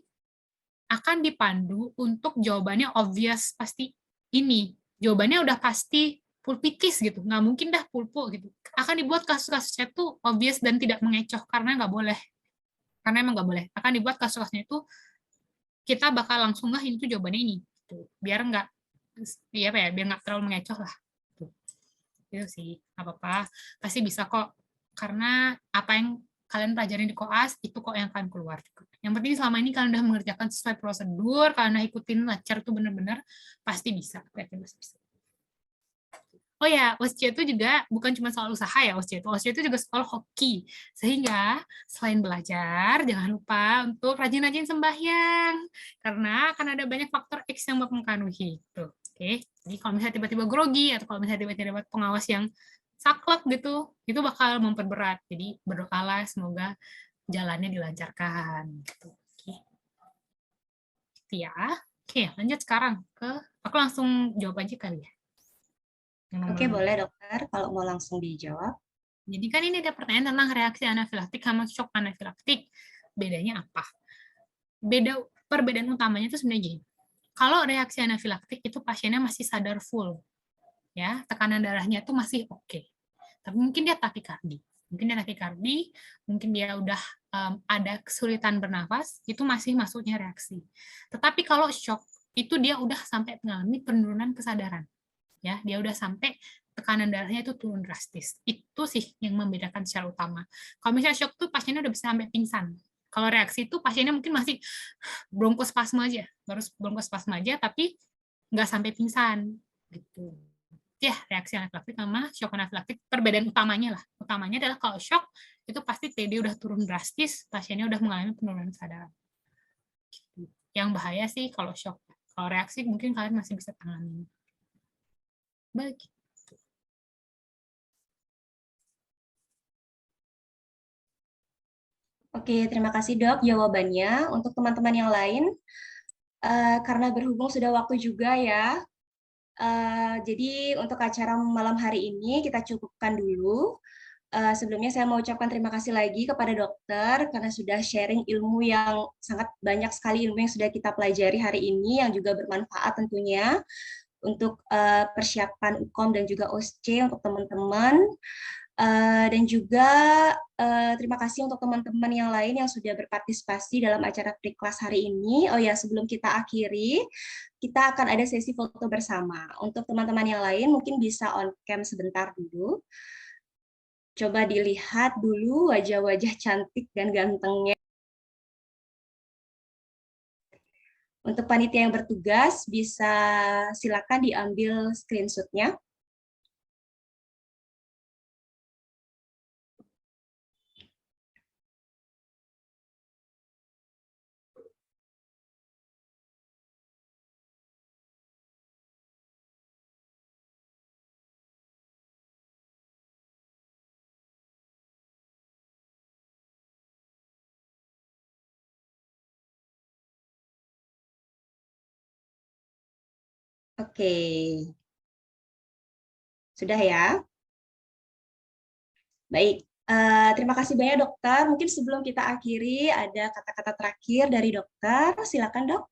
akan dipandu untuk jawabannya obvious pasti ini. Jawabannya udah pasti pulpitis gitu, nggak mungkin dah pulpo gitu. Akan dibuat kasus-kasusnya itu obvious dan tidak mengecoh karena nggak boleh. Karena emang nggak boleh. Akan dibuat kasus-kasusnya itu kita bakal langsung ini tuh jawabannya ini. Gitu. Biar nggak, ya apa ya, biar nggak terlalu mengecoh lah. Gitu. Itu sih, apa-apa. Pasti bisa kok. Karena apa yang kalian pelajarin di koas, itu kok yang akan keluar. Yang penting selama ini kalian udah mengerjakan sesuai prosedur, kalian udah ikutin lecture tuh bener-bener, pasti bisa. Bisa. Oh ya, OSCE itu juga bukan cuma soal usaha ya, OSCE itu juga soal hoki. Sehingga selain belajar, jangan lupa untuk rajin-rajin sembahyang. Karena akan ada banyak faktor X yang mempengaruhi. Tuh, oke. Jadi kalau misalnya tiba-tiba grogi, atau kalau misalnya tiba-tiba dapat pengawas yang saklek gitu, itu bakal memperberat. Jadi berdoalah semoga jalannya dilancarkan. Gitu. Oke. Gitu ya. Oke, lanjut sekarang ke, aku langsung jawab aja kali ya. Oke, boleh dokter kalau mau langsung dijawab. Jadi kan ini ada pertanyaan tentang reaksi anafilaktik sama shock anafilaktik. Bedanya apa? Perbedaan utamanya itu sebenarnya gini. Kalau reaksi anafilaktik itu pasiennya masih sadar full. Ya, tekanan darahnya itu masih oke. Tapi mungkin dia takikardi. Mungkin dia udah ada kesulitan bernafas, itu masih masuknya reaksi. Tetapi kalau shock, itu dia udah sampai mengalami penurunan kesadaran. Ya, dia udah sampai tekanan darahnya itu turun drastis. Itu sih yang membedakan secara utama. Kalau misalnya shock tuh pasiennya udah bisa sampai pingsan. Kalau reaksi itu pasiennya mungkin masih bronkospasme aja, baru bronkospasme aja, tapi nggak sampai pingsan. Gitu. Ya, reaksi anafilaktik sama shock anafilaktik perbedaan utamanya lah. Utamanya adalah kalau shock itu pasti TD udah turun drastis, pasiennya udah mengalami penurunan kesadaran. Yang bahaya sih kalau shock. Kalau reaksi mungkin kalian masih bisa tangani. Begitu. Oke, terima kasih dok jawabannya. Untuk teman-teman yang lain, karena berhubung sudah waktu juga ya, jadi untuk acara malam hari ini kita cukupkan dulu. Sebelumnya saya mau ucapkan terima kasih lagi kepada dokter karena sudah sharing ilmu yang sangat banyak sekali ilmu yang sudah kita pelajari hari ini yang juga bermanfaat tentunya untuk persiapan UKOM dan juga OSCE untuk teman-teman. Dan juga terima kasih untuk teman-teman yang lain yang sudah berpartisipasi dalam acara free class hari ini. Oh ya, sebelum kita akhiri, kita akan ada sesi foto bersama. Untuk teman-teman yang lain mungkin bisa on cam sebentar dulu. Coba dilihat dulu wajah-wajah cantik dan gantengnya. Untuk panitia yang bertugas, bisa silakan diambil screenshot-nya. Oke. Sudah ya? Baik. Terima kasih banyak dokter. Mungkin sebelum kita akhiri, ada kata-kata terakhir dari dokter. Silakan dok.